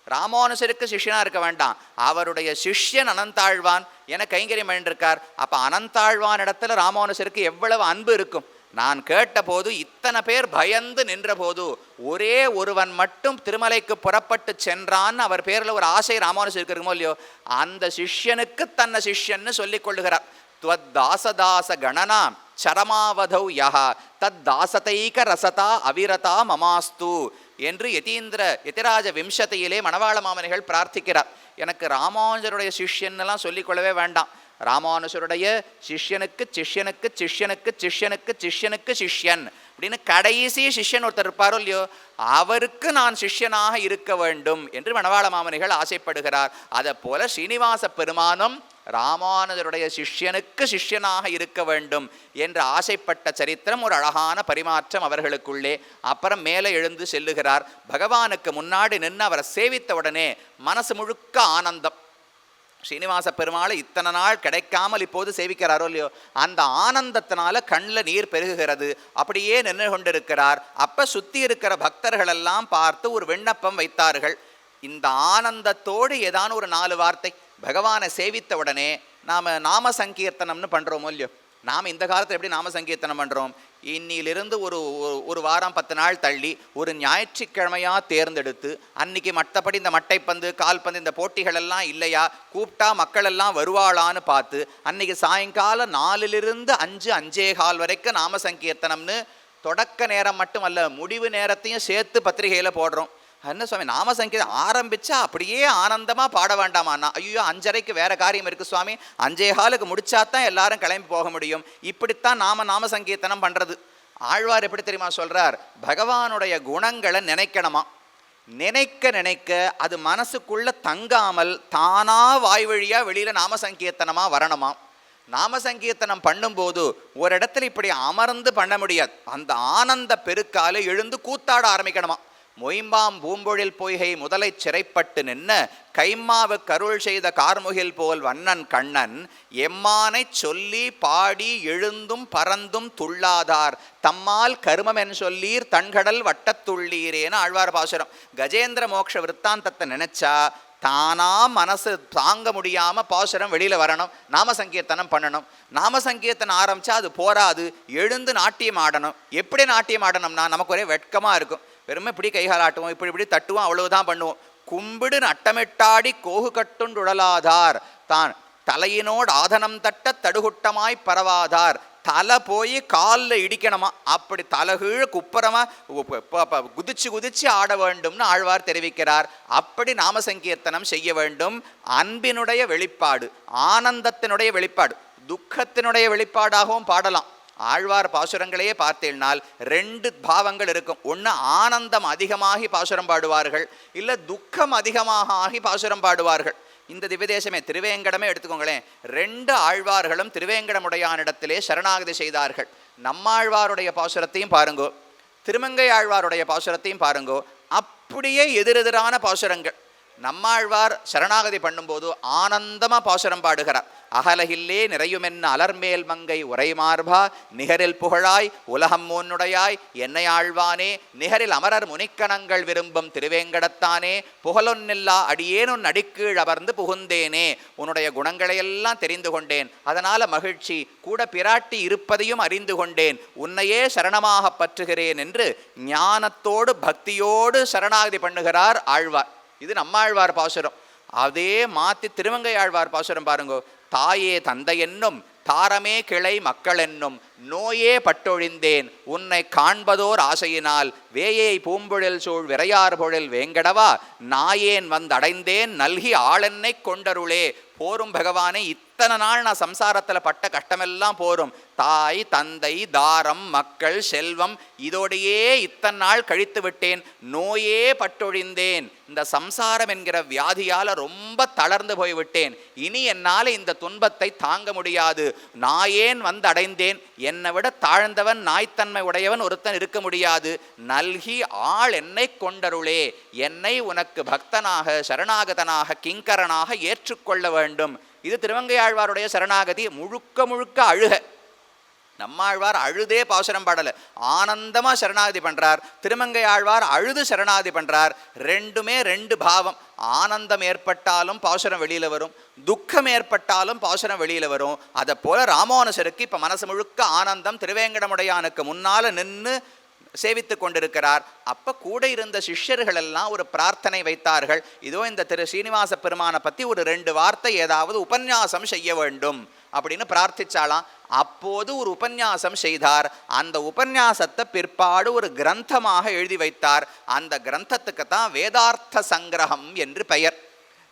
ராமானுஜருக்கு சிஷ்யனா இருக்க வேண்டாம், அவருடைய சிஷ்யன் அனந்தாழ்வான் என கைங்கரியம் பண்ணிருக்கார். அப்ப அனந்தாழ்வான் இடத்துல ராமானுஜருக்கு எவ்வளவு அன்பு இருக்கும். நான் கேட்டபோது இத்தனை பேர் பயந்து நின்றபோது ஒரே ஒருவன் மட்டும் திருமலைக்கு புறப்பட்டு சென்றான்னு அவர் பேரில் ஒரு ஆசை ராமானுஜருக்கு இருக்குமோ இல்லையோ, அந்த சிஷ்யனுக்கு தன்னை சிஷ்யன்னு சொல்லிக் கொள்ளுகிறார். துவத்தாசதாச கணனாம் சரமாவதௌ யஹா தத் தாசதைக ரசதா அவிரதா மமாஸ்து என்று யதிராஜ விம்சதியிலே மணவாள மாமனிகள் பிரார்த்திக்கிறார். எனக்கு ராமானுஜருடைய சிஷ்யன்னெல்லாம் சொல்லிக்கொள்ளவே வேண்டாம். ராமானுஜருடைய சிஷ்யனுக்கு சிஷ்யனுக்கு சிஷ்யனுக்கு சிஷ்யனுக்கு சிஷ்யனுக்கு சிஷ்யன் அப்படின்னு கடைசி சிஷ்யன் ஒருத்தர் இருப்பாரோ இல்லையோ, அவருக்கு நான் சிஷ்யனாக இருக்க வேண்டும் என்று மணவாள மாமனிகள் ஆசைப்படுகிறார். அதை போல ஸ்ரீனிவாச பெருமானும் ராமானுஜருடைய சிஷ்யனுக்கு சிஷ்யனாக இருக்க வேண்டும் என்று ஆசைப்பட்ட சரித்திரம், ஒரு அழகான பரிமாற்றம் அவர்களுக்குள்ளே. அப்புறம் மேலே எழுந்து செல்லுகிறார். பகவானுக்கு முன்னாடி நின்று அவரை சேவித்த உடனே மனசு முழுக்க ஆனந்தம். ஸ்ரீனிவாச பெருமாளை இத்தனை நாள் கிடைக்காமல் இப்போது சேவிக்கிறாரோ இல்லையோ, அந்த ஆனந்தத்தினால கண்ணில் நீர் பெருகுகிறது. அப்படியே நின்று கொண்டிருக்கிறார். அப்போ சுற்றி இருக்கிற பக்தர்கள் எல்லாம் பார்த்து ஒரு விண்ணப்பம் வைத்தார்கள். இந்த ஆனந்தத்தோடு ஏதான ஒரு 4 வார்த்தை. பகவானை சேவித்த உடனே நாம் நாம சங்கீர்த்தனம்னு பண்ணுறோமோ இல்லையோ, நாம் இந்த காலத்தில் எப்படி நாம சங்கீர்த்தனம் பண்ணுறோம்? இன்னிலிருந்து ஒரு வாரம் 10 நாள் தள்ளி ஒரு ஞாயிற்றுக்கிழமையாக தேர்ந்தெடுத்து, அன்னைக்கு மற்றபடி இந்த மட்டைப்பந்து கால்பந்து இந்த போட்டிகள் எல்லாம் இல்லையா, கூப்பிட்டா மக்கள் எல்லாம் வருவாளான்னு பார்த்து அன்னைக்கு சாயங்காலம் 4லிருந்து 5, 5:15 வரைக்கும் நாம சங்கீர்த்தனம்னு தொடக்க நேரம் மட்டுமல்ல முடிவு நேரத்தையும் சேர்த்து பத்திரிகையில் போடுறோம். என்ன சுவாமி, நாம சங்கீதம் ஆரம்பிச்சா அப்படியே ஆனந்தமாக பாட வேண்டாமாண்ணா? ஐயோ 5:30க்கு வேற காரியம் இருக்குது சுவாமி, 5:15க்கு முடிச்சாதான் எல்லாரும் கிளம்பி போக முடியும். இப்படித்தான் நாம சங்கீர்த்தனம் பண்ணுறது. ஆழ்வார் எப்படி தெரியுமா சொல்கிறார்? பகவானுடைய குணங்களை நினைக்கணுமா, நினைக்க நினைக்க அது மனசுக்குள்ள தங்காமல் தானா வாய் வழியாக வெளியில் நாம சங்கீர்த்தனமாக வரணுமா. நாம சங்கீர்த்தனம் பண்ணும்போது ஒரு இடத்துல இப்படி அமர்ந்து பண்ண முடியாது. அந்த ஆனந்த பெருக்கால எழுந்து கூத்தாட ஆரம்பிக்கணுமா. மொயம்பாம் பூம்பொழில் பொய்கை முதலை சிறைப்பட்டு நின்ன கைம்மாவு கருள் செய்த கார்முகில் போல் வண்ணன் கண்ணன் எம்மானை சொல்லி பாடி எழுந்தும் பறந்தும் துள்ளாதார் தம்மால் கருமம் என் சொல்லீர் தன்கடல் வட்டத்துள்ளீரேன்னு ஆழ்வார் பாசுரம். கஜேந்திர மோட்ச விற்த்தாந்தத்தை நினைச்சா தானா மனசு தாங்க முடியாமல் பாசுரம் வெளியில் வரணும், நாம சங்கீர்த்தனம் பண்ணணும். நாம சங்கீர்த்தனம் ஆரம்பித்தா அது போராது, எழுந்து நாட்டியம் ஆடணும். எப்படி நாட்டியம் ஆடணும்னா நமக்கு ஒரே வெட்கமாக இருக்கும். வெறுமை இப்படி கைகால் ஆட்டுவோம், இப்படி தட்டுவோம், அவ்வளவுதான் பண்ணுவோம். கும்பிடு நட்டமிட்டாடி கோகு கட்டுண்டுழலாதார் தான் தலையினோடு ஆதனம் தட்ட தடுகுட்டமாய் பரவாதார். தலை போய் காலில் இடிக்கணுமா, அப்படி தலைகீழ குப்புறமா குதிச்சு ஆட வேண்டும்னு ஆழ்வார் தெரிவிக்கிறார். அப்படி நாம சங்கீர்த்தனம் செய்ய வேண்டும். அன்பினுடைய வெளிப்பாடு, ஆனந்தத்தினுடைய வெளிப்பாடு, துக்கத்தினுடைய வெளிப்பாடாகவும் பாடலாம். ஆழ்வார் பாசுரங்களையே பார்த்தேனால் 2 பாவங்கள் இருக்கும். ஒன்று ஆனந்தம் அதிகமாகி பாசுரம் பாடுவார்கள், இல்லை துக்கம் அதிகமாக ஆகி பாசுரம் பாடுவார்கள். இந்த திவ்யதேசமே திருவேங்கடமே எடுத்துக்கோங்களேன். 2 ஆழ்வார்களும் திருவேங்கடமுடையானிடத்திலே சரணாகதி செய்தார்கள். நம்மாழ்வாருடைய பாசுரத்தையும் பாருங்கோ, திருமங்கை ஆழ்வாருடைய பாசுரத்தையும் பாருங்கோ, அப்படியே எதிரெதிரான பாசுரங்கள். நம்மாழ்வார் சரணாகதி பண்ணும்போது ஆனந்தமாக பாசுரம் பாடுகிறார். அகலகில்லே நிறையுமென்ன அலர்மேல் மங்கை உரைமார்பா நிகரில் புகழாய் உலகம் மூன்னுடையாய் என்னை ஆழ்வானே நிகரில் அமரர் முனிக்கணங்கள் விரும்பும் திருவேங்கடத்தானே புகழொன்னில்லா அடியேனுன் அடிக்கீழ் அமர்ந்து புகுந்தேனே. உன்னுடைய குணங்களையெல்லாம் தெரிந்து கொண்டேன், அதனால மகிழ்ச்சி, கூட பிராட்டி இருப்பதையும் அறிந்து கொண்டேன், உன்னையே சரணமாக பற்றுகிறேன் என்று ஞானத்தோடு பக்தியோடு சரணாகதி பண்ணுகிறார் ஆழ்வார். இது நம்மாழ்வார் பாசுரம். அதே மாற்றி திருமங்கை ஆழ்வார் பாசுரம் பாருங்கோ. தாயே தந்தை என்னும் தாரமே கிளை மக்கள் என்னும் நோயே பட்டொழிந்தேன் உன்னை காண்பதோர் ஆசையினால் வேயை பூம்பொழில் சூழ் விரையார் பொழில் வேங்கடவா நாயேன் வந்தடைந்தேன் நல்கி ஆளென்னை கொண்டருளே. போரும் பகவானே, இத்தனை நாள் நான் சம்சாரத்தில் பட்ட கஷ்டமெல்லாம் போரும். தாய் தந்தை தாரம் மக்கள் செல்வம் இதோடையே இத்தனை நாள் கழித்து விட்டேன், நோயே பட்டொழிந்தேன். இந்த சம்சாரம் என்கிற வியாதியால் ரொம்ப தளர்ந்து போய்விட்டேன். இனி என்னால் இந்த துன்பத்தை தாங்க முடியாது. நாயேன் வந்து அடைந்தேன். என்னை விட தாழ்ந்தவன் நாய்த்தன்மை உடையவன் ஒருத்தன் இருக்க முடியாது. நல்கி ஆள் என்னை கொண்டருளே. என்னை உனக்கு பக்தனாக சரணாகதனாக கிங்கரனாக ஏற்றுக்கொள்ள வேண்டும். இது திருமங்கை ஆழ்வாருடைய சரணாகதி. முழுக்க முழுக்க அழுக. நம்மாழ்வார் அழுதே பாசுரம் பாடலை, ஆனந்தமாக சரணாகதி பண்ணுறார். திருமங்கை ஆழ்வார் அழுது சரணாகதி பண்ணுறார். ரெண்டுமே ரெண்டு பாவம். ஆனந்தம் ஏற்பட்டாலும் பாசுரம் வெளியில் வரும், துக்கம் ஏற்பட்டாலும் பாசுரம் வெளியில் வரும். அதை போல் ராமானுஜருக்கு இப்போ மனசு முழுக்க ஆனந்தம். திருவேங்கடமுடையானுக்கு முன்னால் நின்று சேவித்து கொண்டிருக்கிறார். அப்போ கூட இருந்த சிஷ்யர்கள் எல்லாம் ஒரு பிரார்த்தனை வைத்தார்கள். இதோ இந்த திரு ஸ்ரீனிவாச பெருமானை பற்றி ஒரு 2 வார்த்தை ஏதாவது உபன்யாசம் செய்ய வேண்டும் அப்படின்னு பிரார்த்திச்சாலாம். அப்போது ஒரு உபன்யாசம் செய்தார். அந்த உபன்யாசத்தை பிற்பாடு ஒரு கிரந்தமாக எழுதி வைத்தார். அந்த கிரந்தத்துக்கு தான் வேதார்த்த சங்கிரகம் என்று பெயர்.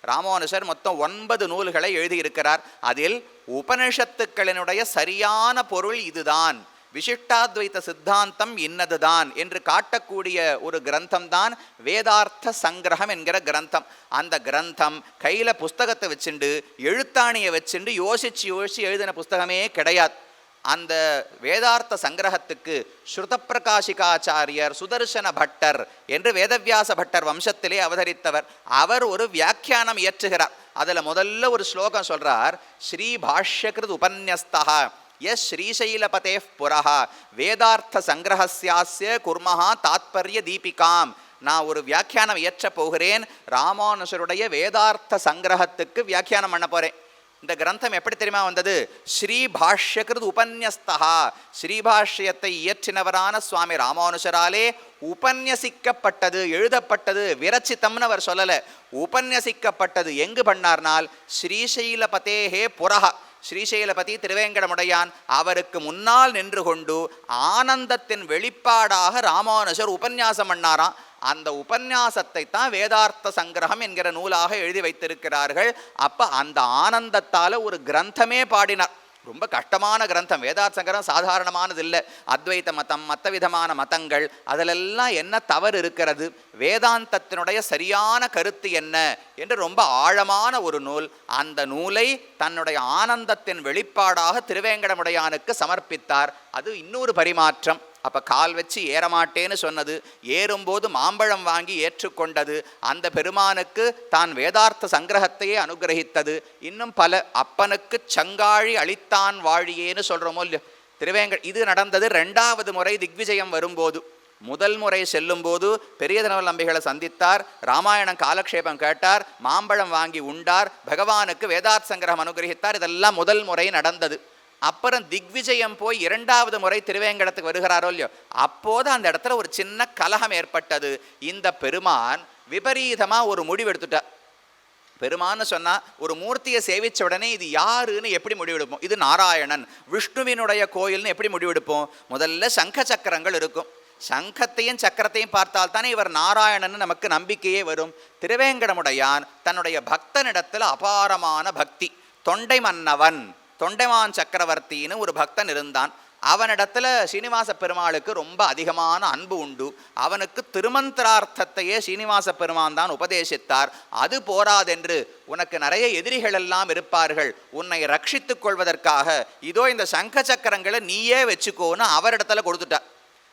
ராமானுஜர் மொத்தம் 9 நூல்களை எழுதியிருக்கிறார். அதில் உபனிஷத்துக்களினுடைய சரியான பொருள் இதுதான், விசிஷ்டாத்வைத சித்தாந்தம் இன்னதுதான் என்று காட்டக்கூடிய ஒரு கிரந்தம்தான் வேதார்த்த சங்கிரகம் என்கிற கிரந்தம். அந்த கிரந்தம் கையில் புஸ்தகத்தை வச்சுண்டு எழுத்தாணியை வச்சுண்டு யோசிச்சு எழுதின புஸ்தகமே கிடையாது. அந்த வேதார்த்த சங்கிரகத்துக்கு ஸ்ருத பிரகாஷிகாச்சாரியர் சுதர்சன பட்டர் என்று வேதவியாச பட்டர் வம்சத்திலே அவதரித்தவர். அவர் ஒரு வியாக்கியானம் இயற்றுகிறார். அதில் முதல்ல ஒரு ஸ்லோகம் சொல்றார், ஸ்ரீ பாஷ்யகிருத் உபன்யஸ்தா எஸ் ஸ்ரீசைலபதே புரஹ வேதார்த்த சங்கிரஹஸ்யாஸ்ய குர்மஹா தாத்பர்ய தீபிகாம். நான் ஒரு வியாக்கியானம் இயற்ற போகிறேன், ராமானுஜருடைய வேதார்த்த சங்கிரகத்துக்கு வியாக்கியானம் பண்ண போகிறேன். இந்த கிரந்தம் எப்படி தெரியுமா வந்தது? ஸ்ரீ பாஷ்யகிருத் உபன்யஸ்தா, ஸ்ரீபாஷ்யத்தை இயற்றினவரான சுவாமி ராமானுஜராலே உபன்யசிக்கப்பட்டது, எழுதப்பட்டது. விரச்சித்தம்னு அவர் சொல்லலை, உபன்யசிக்கப்பட்டது. எங்கு பண்ணார்னால் ஸ்ரீசைலபதேஹே புரஹ, ஸ்ரீசைலபதி திருவேங்கடமுடையான் அவருக்கு முன்னால் நின்று கொண்டு ஆனந்தத்தின் வெளிப்பாடாக ராமானுஜர் உபன்யாசம் பண்ணாராம். அந்த உபன்யாசத்தை தான் வேதார்த்த சங்கிரகம் என்கிற நூலாக எழுதி வைத்திருக்கிறார்கள். அப்போ அந்த ஆனந்தத்தால் ஒரு கிரந்தமே பாடினார். ரொம்ப கஷ்டமான கிரந்தம். வேதார்த்த சங்கிரகம் சாதாரணமானது இல்லை. அத்வைத மதம், மற்ற விதமான மதங்கள், அதிலெல்லாம் என்ன தவறு இருக்கிறது, வேதாந்தத்தினுடைய சரியான கருத்து என்ன என்று ரொம்ப ஆழமான ஒரு நூல். அந்த நூலை தன்னுடைய ஆனந்தத்தின் வெளிப்பாடாக திருவேங்கடமுடையானுக்கு சமர்ப்பித்தார். அது இன்னொரு பரிமாற்றம். அப்போ கால் வச்சு ஏறமாட்டேன்னு சொன்னது, ஏறும்போது மாம்பழம் வாங்கி ஏற்றுக்கொண்டது, அந்த பெருமானுக்கு தான் வேதார்த்த சங்கிரகத்தையே அனுகிரகித்தது. இன்னும் பல, அப்பனுக்கு சங்காழி அளித்தான் வாழியேன்னு சொல்கிறோமோ இல்லையோ, இது நடந்தது 2வது முறை திக்விஜயம் வரும்போது. முதல் முறை செல்லும்போது பெரிய திருவள்ளுவர் நம்பிகளை சந்தித்தார், ராமாயணம் காலக்ஷேபம் கேட்டார், மாம்பழம் வாங்கி உண்டார், பகவானுக்கு வேதார்த்த சங்கிரகம் அனுகிரகித்தார். இதெல்லாம் முதல் முறை நடந்தது. அப்புறம் திக்விஜயம் போய் 2வது முறை திருவேங்கடத்துக்கு வருகிறாரோ இல்லையோ, அப்போது அந்த இடத்துல ஒரு சின்ன கலகம் ஏற்பட்டது. இந்த பெருமான் விபரீதமாக ஒரு முடிவு எடுத்துட்டார். பெருமான்னு சொன்னால் ஒரு மூர்த்தியை சேவித்த உடனே இது யாருன்னு எப்படி முடிவெடுப்போம்? இது நாராயணன் விஷ்ணுவினுடைய கோயில்னு எப்படி முடிவெடுப்போம்? முதல்ல சங்க சக்கரங்கள் இருக்கும். சங்கத்தையும் சக்கரத்தையும் பார்த்தால் தானே இவர் நாராயணன் நமக்கு நம்பிக்கையே வரும். திருவேங்கடமுடையான் தன்னுடைய பக்தனிடத்தில் அபாரமான பக்தி. தொண்டை மன்னவன், தொண்டைமான் சக்கரவர்த்தின்னு ஒரு பக்தன் இருந்தான். அவனிடத்துல ஸ்ரீனிவாச பெருமாளுக்கு ரொம்ப அதிகமான அன்பு உண்டு. அவனுக்கு திருமந்திரார்த்தத்தையே ஸ்ரீனிவாச பெருமான் தான் உபதேசித்தார். அது போராதென்று உனக்கு நிறைய எதிரிகள் எல்லாம் இருப்பார்கள், உன்னை ரட்சித்துக் கொள்வதற்காக இதோ இந்த சங்க சக்கரங்களை நீயே வச்சுக்கோன்னு அவரிடத்துல கொடுத்துட்டார்.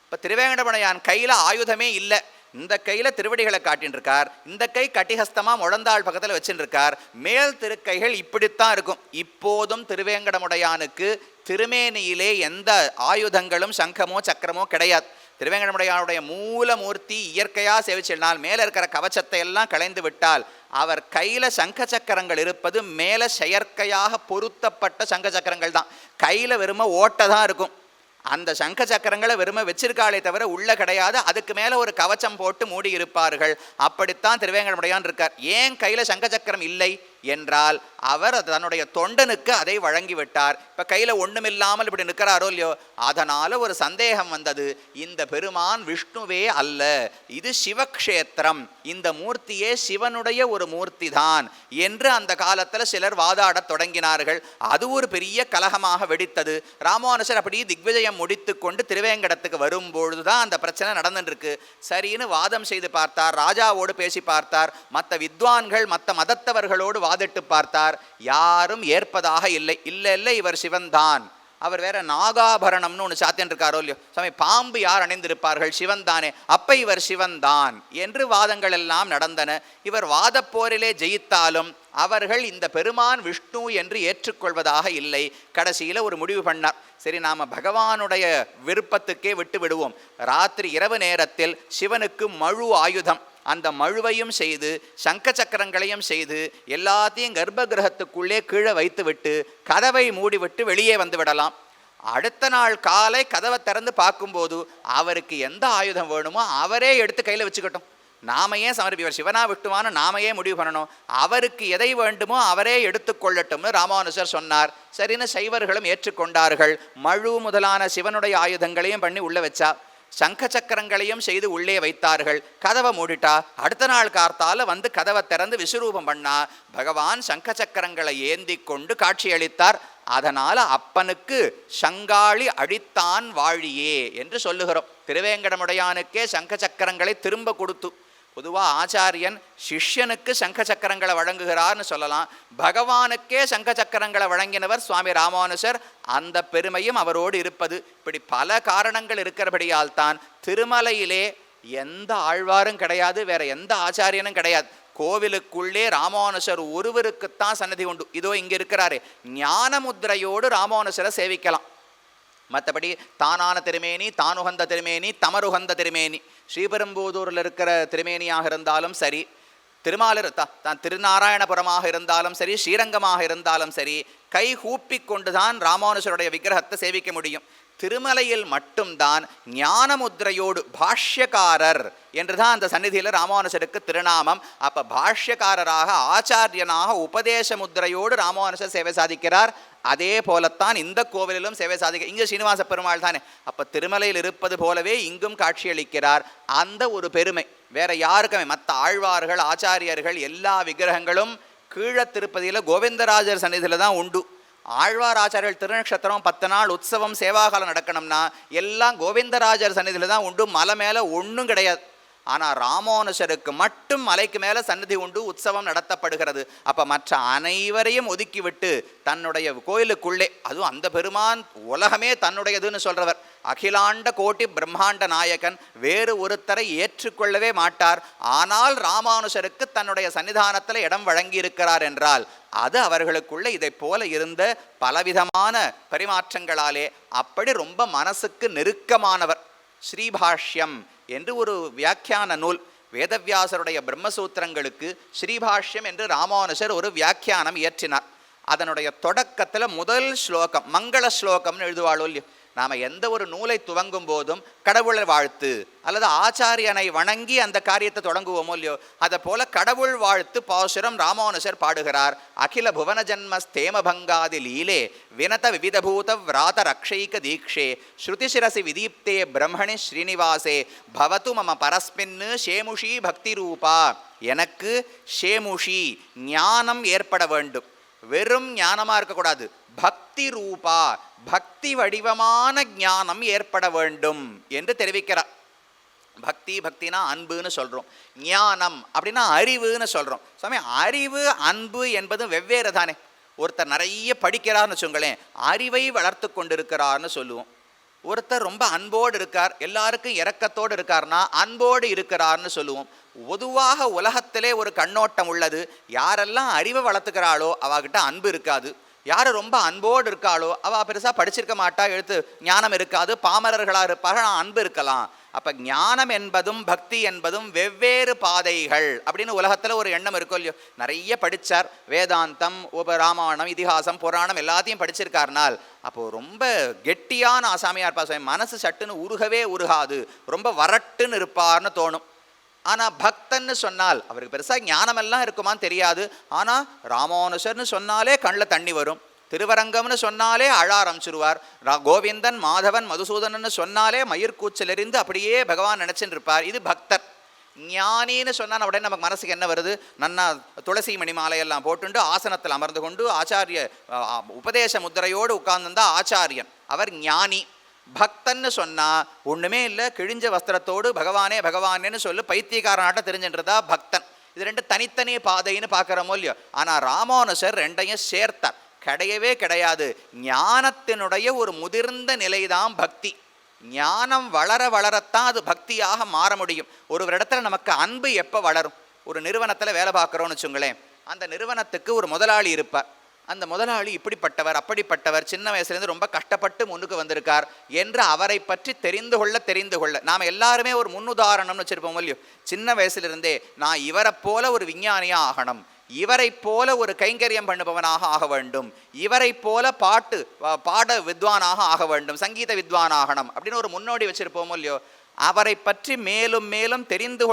இப்போ திருவேங்கடமுடையான் கையில் ஆயுதமே இல்லை. இந்த கையில் திருவடிகளை காட்டின்றிருக்கார், இந்த கை கட்டிஹஸ்தமாக முழந்தாள் பக்கத்தில் வச்சுருக்கார். மேல் திருக்கைகள் இப்படித்தான் இருக்கும். இப்போதும் திருவேங்கடமுடையானுக்கு திருமேனியிலே எந்த ஆயுதங்களும் சங்கமோ சக்கரமோ கிடையாது. திருவேங்கடமுடையானுடைய மூலமூர்த்தி இயற்கையாக சேவிச்சினால் மேலே இருக்கிற கவச்சத்தை எல்லாம் களைந்து விட்டால் அவர் கையில் சங்க சக்கரங்கள் இருப்பது மேலே செயற்கையாக பொருத்தப்பட்ட சங்க சக்கரங்கள் தான். கையில் வெறும ஓட்டை தான் இருக்கும். அந்த சங்க சக்கரங்களை வெறுமை வச்சிருக்காளே தவிர உள்ள கிடையாது. அதுக்கு மேலே ஒரு கவச்சம் போட்டு மூடி இருப்பார்கள். அப்படித்தான் திருவேங்கடமுடையான் இருக்கார். ஏன் கையில் சங்க சக்கரம் இல்லை என்றால் அவர் தன்னுடைய தொண்டனுக்கு அதை வழங்கிவிட்டார். இப்போ கையில் ஒன்றுமில்லாமல் இப்படி நிற்கிறாரோ இல்லையோ, அதனால் ஒரு சந்தேகம் வந்தது, இந்த பெருமான் விஷ்ணுவே அல்ல, இது சிவக்ஷேத்திரம், இந்த மூர்த்தியே சிவனுடைய ஒரு மூர்த்தி தான் என்று அந்த காலத்தில் சிலர் வாதாடத் தொடங்கினார்கள். அது ஒரு பெரிய கலகமாக வெடித்தது. ராமானுஜர் அப்படி திக்விஜயம் முடித்து கொண்டு திருவேங்கடத்துக்கு வரும்பொழுது தான் அந்த பிரச்சனை நடந்துருக்கு. சரின்னு வாதம் செய்து பார்த்தார், ராஜாவோடு பேசி பார்த்தார், மற்ற வித்வான்கள் மற்ற மதத்தவர்களோடு வாதிட்டு பார்த்தார். யாரும் ஏற்பதாக இல்லை. இல்லை இவர் சிவன்தான் அவர் வேற நாகாபரணம்னு ஒன்று சாத்தின்னு இருக்காரோ இல்லையோ, சுவாமி பாம்பு யார் அணிந்திருப்பார்கள்? சிவன் தானே, அப்ப இவர் சிவன் தான் என்று வாதங்கள் எல்லாம் நடந்தன. இவர் வாதப்போரிலே ஜெயித்தாலும் அவர்கள் இந்த பெருமான் விஷ்ணு என்று ஏற்றுக்கொள்வதாக இல்லை. கடைசியில் ஒரு முடிவு பண்ணார், சரி நாம பகவானுடைய விருப்பத்துக்கே விட்டு விடுவோம். ராத்திரி இரவு நேரத்தில் சிவனுக்கு மழு ஆயுதம், அந்த மழுவையும் செய்து சங்க சக்கரங்களையும் செய்து எல்லாத்தையும் கர்ப்ப கிரகத்துக்குள்ளே கீழே வைத்து விட்டு கதவை மூடிவிட்டு வெளியே வந்து விடலாம். அடுத்த நாள் காலை கதவை திறந்து பார்க்கும்போது அவருக்கு எந்த ஆயுதம் வேணுமோ அவரே எடுத்து கையில் வச்சுக்கட்டும். நாம ஏன் சமர்ப்பிவர்? சிவனா விட்டுவான்னு நாம ஏன் முடிவு பண்ணணும்? அவருக்கு எதை வேண்டுமோ அவரே எடுத்துக்கொள்ளட்டும்னு ராமானுஜர் சொன்னார். சரின்னு சைவர்களும் ஏற்றுக்கொண்டார்கள். மழு முதலான சிவனுடைய ஆயுதங்களையும் பண்ணி உள்ள வச்சா, சங்க சக்கரங்களையும் செய்து உள்ளே வைத்தார்கள். கதவை மூடிட்டா. அடுத்த நாள் கார்த்தால வந்து கதவை திறந்து விஸ்வரூபம் பண்ணா பகவான் சங்க சக்கரங்களை ஏந்தி கொண்டு காட்சியளித்தார். அதனால அப்பனுக்கு சங்காளி அடித்தான் வாழியே என்று சொல்லுகிறோம். திருவேங்கடமுடையானுக்கே சங்க சக்கரங்களை திரும்ப கொடுத்து, பொதுவாக ஆச்சாரியன் சிஷ்யனுக்கு சங்க சக்கரங்களை வழங்குகிறார்னு சொல்லலாம். பகவானுக்கே சங்க சக்கரங்களை வழங்கினவர் சுவாமி ராமானுஜர். அந்த பெருமையும் அவரோடு இருப்பது. இப்படி பல காரணங்கள் இருக்கிறபடியால் தான் திருமலையிலே எந்த ஆழ்வாரும் கிடையாது, வேற எந்த ஆச்சாரியனும் கிடையாது. கோவிலுக்குள்ளே ராமானுஜர் ஒருவருக்குத்தான் சன்னதி உண்டு. இதோ இங்க இருக்கிறாரே, ஞான முத்திரையோடு ராமானுஜரை சேவிக்கலாம். மற்றபடி தானான திருமேனி, தானுகந்த திருமேனி, தமருகந்த திருமேனி, ஸ்ரீபெரும்புதூரில் இருக்கிற திருமேனியாக இருந்தாலும் சரி, தான் திருநாராயணபுரமாக இருந்தாலும் சரி, ஸ்ரீரங்கமாக இருந்தாலும் சரி, கை கூப்பி கொண்டுதான் ராமானுஜருடைய விக்கிரகத்தை சேவிக்க முடியும். திருமலையில் மட்டும்தான் ஞான முத்திரையோடு பாஷ்யக்காரர் என்றுதான் அந்த சந்நிதியில் ராமானுஜருக்கு திருநாமம். அப்ப பாஷ்யக்காரராக ஆச்சாரியனாக உபதேச முத்திரையோடு ராமானுஜர் சேவை சாதிக்கிறார். அதே போலத்தான் இந்த கோவிலிலும் சேவை சாதிக்க. இங்கே ஸ்ரீனிவாச பெருமாள் தானே, அப்ப திருமலையில் இருப்பது போலவே இங்கும் காட்சியளிக்கிறார். அந்த ஒரு பெருமை வேற யாருக்குமே. மற்ற ஆழ்வார்கள் ஆச்சாரியர்கள் எல்லா விக்கிரகங்களும் கீழ திருப்பதியில் கோவிந்தராஜர் சந்நிதியில் தான் உண்டு. ஆழ்வார் ஆச்சாரியர்கள் திருநக்ஷத்திரம் 10 நாள் உற்சவம் சேவாகாலம் நடக்கணும்னா எல்லாம் கோவிந்தராஜர் சந்நிதியில் தான் உண்டு. மலை மேலே ஒன்றும் கிடையாது. ஆனால் ராமானுஜருக்கு மட்டும் மலைக்கு மேலே சந்நிதி உண்டு, உற்சவம் நடத்தப்படுகிறது. அப்போ மற்ற அனைவரையும் ஒதுக்கிவிட்டு தன்னுடைய கோயிலுக்குள்ளே, அதுவும் அந்த பெருமான் உலகமே தன்னுடையதுன்னு சொல்கிறவர், அகிலாண்ட கோட்டி பிரம்மாண்ட நாயகன், வேறு ஒருத்தரை ஏற்றுக்கொள்ளவே மாட்டார். ஆனால் ராமானுஜருக்கு தன்னுடைய சன்னிதானத்தில் இடம் வழங்கியிருக்கிறார் என்றால் அது அவர்களுக்குள்ள இதை போல இருந்த பலவிதமான பரிமாற்றங்களாலே அப்படி ரொம்ப மனசுக்கு நெருக்கமானவர். ஸ்ரீபாஷ்யம் என்று ஒரு வியாக்கியான நூல், வேதவியாசருடைய பிரம்மசூத்திரங்களுக்கு ஸ்ரீபாஷ்யம் என்று ராமானுஜர் ஒரு வியாக்கியானம் இயற்றினார். அதனுடைய தொடக்கத்தில் முதல் ஸ்லோகம் மங்கள ஸ்லோகம்னு எழுதுவாளோ இல்லையோ, நாம் எந்த ஒரு நூலை துவங்கும் போதும் கடவுளை வாழ்த்து அல்லது ஆச்சாரியனை வணங்கி அந்த காரியத்தை தொடங்குவோமோ இல்லையோ, அதை போல கடவுள் வாழ்த்து பாசுரம் ராமானுஜர் பாடுகிறார். அகில புவன ஜன்ம ஸ்தேம பங்காதி லீலே வினத விவிதபூத விராத ரக்ஷைக தீக்ஷே ஸ்ருதிசிரசி விதீப்தே பிரம்மணி ஸ்ரீனிவாசே பவத்து மம பரஸ்மின்னு ஷேமுஷி பக்தி ரூபா. எனக்கு ஷேமுஷி ஞானம் ஏற்பட வேண்டும். வெறும் ஞானமாக இருக்கக்கூடாது, பக்தி ரூபா, பக்தி வடிவமான ஞானம் ஏற்பட வேண்டும் என்று தெரிவிக்கிறார். பக்தினா அன்புன்னு சொல்கிறோம், ஞானம் அப்படின்னா அறிவுன்னு சொல்கிறோம். சுவாமி அறிவு அன்பு என்பது வெவ்வேறு தானே. ஒருத்தர் நிறைய படிக்கிறார்னு வச்சுங்களேன், அறிவை வளர்த்து கொண்டிருக்கிறார்னு சொல்லுவோம். ஒருத்தர் ரொம்ப அன்போடு இருக்கார், எல்லாருக்கும் இரக்கத்தோடு இருக்கார்னா அன்போடு இருக்கிறார்னு சொல்லுவோம். பொதுவாக உலகத்திலே ஒரு கண்ணோட்டம் உள்ளது, யாரெல்லாம் அறிவை வளர்த்துக்கிறாளோ அவகிட்ட அன்பு இருக்காது, யார் ரொம்ப அன்போடு இருக்காளோ அவள் பெருசாக படிச்சிருக்க மாட்டா, எழுத்து ஞானம் இருக்காது, பாமரர்களாக இருப்பார்கள், நான் அன்பு இருக்கலாம். அப்போ ஞானம் என்பதும் பக்தி என்பதும் வெவ்வேறு பாதைகள் அப்படின்னு உலகத்தில் ஒரு எண்ணம் இருக்கும் இல்லையோ. நிறைய படித்தார், வேதாந்தம் ராமாயணம் இதிகாசம் புராணம் எல்லாத்தையும் படிச்சிருக்காருனால் அப்போது ரொம்ப கெட்டியான ஆசாமியாக இருப்பார். மனசு சட்டுன்னு உருகவே உருகாது, ரொம்ப வரட்டுன்னு இருப்பார்னு தோணும். ஆனால் பக்தன்னு சொன்னால் அவருக்கு பெருசாக ஞானமெல்லாம் இருக்குமான்னு தெரியாது. ஆனால் ராமானுஜர்னு சொன்னாலே கண்ணில் தண்ணி வரும், திருவரங்கம்னு சொன்னாலே அழ ஆரம்பிச்சிருவார், கோவிந்தன் மாதவன் மதுசூதனன்னு சொன்னாலே மயிர்கூச்சலெறிந்து அப்படியே பகவான் நினச்சின்னு இருப்பார். இது பக்தர். ஞானின்னு சொன்னால் உடனே நமக்கு மனசுக்கு என்ன வருது? நன்னா துளசி மணி மாலையெல்லாம் போட்டுண்டு ஆசனத்தில் அமர்ந்து கொண்டு ஆச்சாரிய உபதேச முத்திரையோடு உட்கார்ந்துருந்தா ஆச்சாரியன், அவர் ஞானி. பக்தன்னு சொன்னால் ஒன்றுமே இல்லை, கிழிஞ்ச வஸ்திரத்தோடு பகவானே பகவானேன்னு சொல்லு பைத்தியக்காரனாட்ட தெரிஞ்சுன்றதா பக்தன். இது ரெண்டு தனித்தனி பாதைன்னு பார்க்குறோமோ இல்லையோ. ஆனால் ராமானுஜர் ரெண்டையும் சேர்த்தார். கிடையவே கிடையாது. ஞானத்தினுடைய ஒரு முதிர்ந்த நிலைதான் பக்தி. ஞானம் வளர வளரத்தான் அது பக்தியாக மாற முடியும். ஒரு இடத்துல நமக்கு அன்பு எப்போ வளரும்? ஒரு நிறுவனத்தில் வேலை பார்க்குறோன்னு வச்சுங்களேன். அந்த நிறுவனத்துக்கு ஒரு முதலாளி இருப்பார். அந்த முதலாளி இப்படிப்பட்டவர் அப்படிப்பட்டவர், சின்ன வயசுலேருந்து ரொம்ப கஷ்டப்பட்டு முன்னுக்கு வந்திருக்கார் என்று அவரை பற்றி தெரிந்து கொள்ள நாம் எல்லாருமே ஒரு முன்னுதாரணம்னு வச்சுருப்போம் இல்லையோ. சின்ன வயசுலேருந்தே நான் இவரை போல ஒரு விஞ்ஞானியாக ஆகணும், இவரை போல ஒரு கைங்கரியம் பண்ணுபவனாக ஆக வேண்டும், இவரை போல பாட வித்வானாக ஆக வேண்டும், சங்கீத வித்வானாகணும் அப்படின்னு ஒரு முன்னோடி வச்சுருப்போமோ இல்லையோ. அவரை பற்றி மேலும் மேலும் தெரிந்து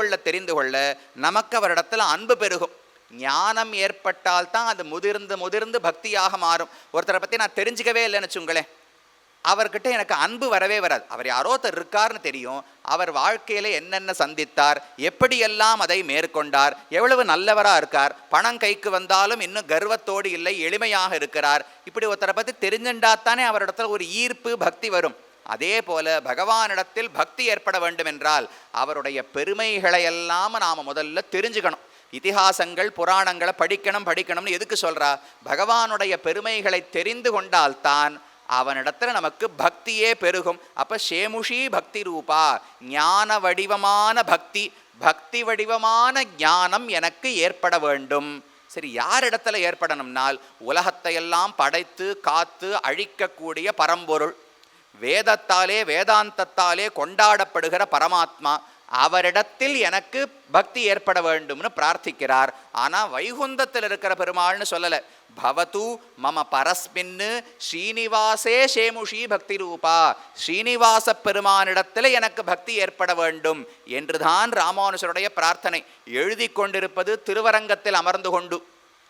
கொள்ள நமக்கு அவரிடத்துல அன்பு பெருகும். ஞானம் ஏற்பட்டால் தான் அது முதிர்ந்து பக்தியாக மாறும். ஒருத்தரை பற்றி நான் தெரிஞ்சுக்கவே இல்லைன்னு வச்சுங்களேன், அவர்கிட்ட எனக்கு அன்பு வரவே வராது. அவர் யாரோ ஒருத்தர் இருக்கார்னு தெரியும், அவர் வாழ்க்கையில் என்னென்ன சந்தித்தார், எப்படியெல்லாம் அதை மேற்கொண்டார், எவ்வளவு நல்லவராக இருக்கார், பணம் கைக்கு வந்தாலும் இன்னும் கர்வத்தோடு இல்லை, எளிமையாக இருக்கிறார், இப்படி ஒருத்தரை பற்றி தெரிஞ்சுட்டாத்தானே அவரிடத்துல ஒரு ஈர்ப்பு பக்தி வரும். அதே போல பகவானிடத்தில் பக்தி ஏற்பட வேண்டும் என்றால் அவருடைய பெருமைகளை எல்லாம் நாம் முதல்ல தெரிஞ்சுக்கணும். இதிகாசங்கள் புராணங்களை படிக்கணும்னு எதுக்கு சொல்றா? பகவானுடைய பெருமைகளை தெரிந்து கொண்டால்தான் அவனிடத்துல நமக்கு பக்தியே பெருகும். அப்ப சேமுஷி பக்தி ரூபா, ஞான வடிவமான பக்தி வடிவமான ஞானம் எனக்கு ஏற்பட வேண்டும். சரி, யாரிடத்துல ஏற்படணும்னால் உலகத்தை எல்லாம் படைத்து காத்து அழிக்கக்கூடிய பரம்பொருள், வேதத்தாலே வேதாந்தத்தாலே கொண்டாடப்படுகிற பரமாத்மா, அவரிடத்தில் எனக்கு பக்தி ஏற்பட வேண்டும்னு பிரார்த்திக்கிறார். ஆனால் வைகுந்தத்தில் இருக்கிற பெருமாள்னு சொல்லலை. பவது மம பரஸ்மின்னு ஸ்ரீனிவாசே சேமுஷி பக்தி ரூபா, ஸ்ரீனிவாச பெருமானிடத்தில் எனக்கு பக்தி ஏற்பட வேண்டும் என்றுதான் ராமானுஜருடைய பிரார்த்தனை. எழுதி கொண்டிருப்பது திருவரங்கத்தில் அமர்ந்து கொண்டு.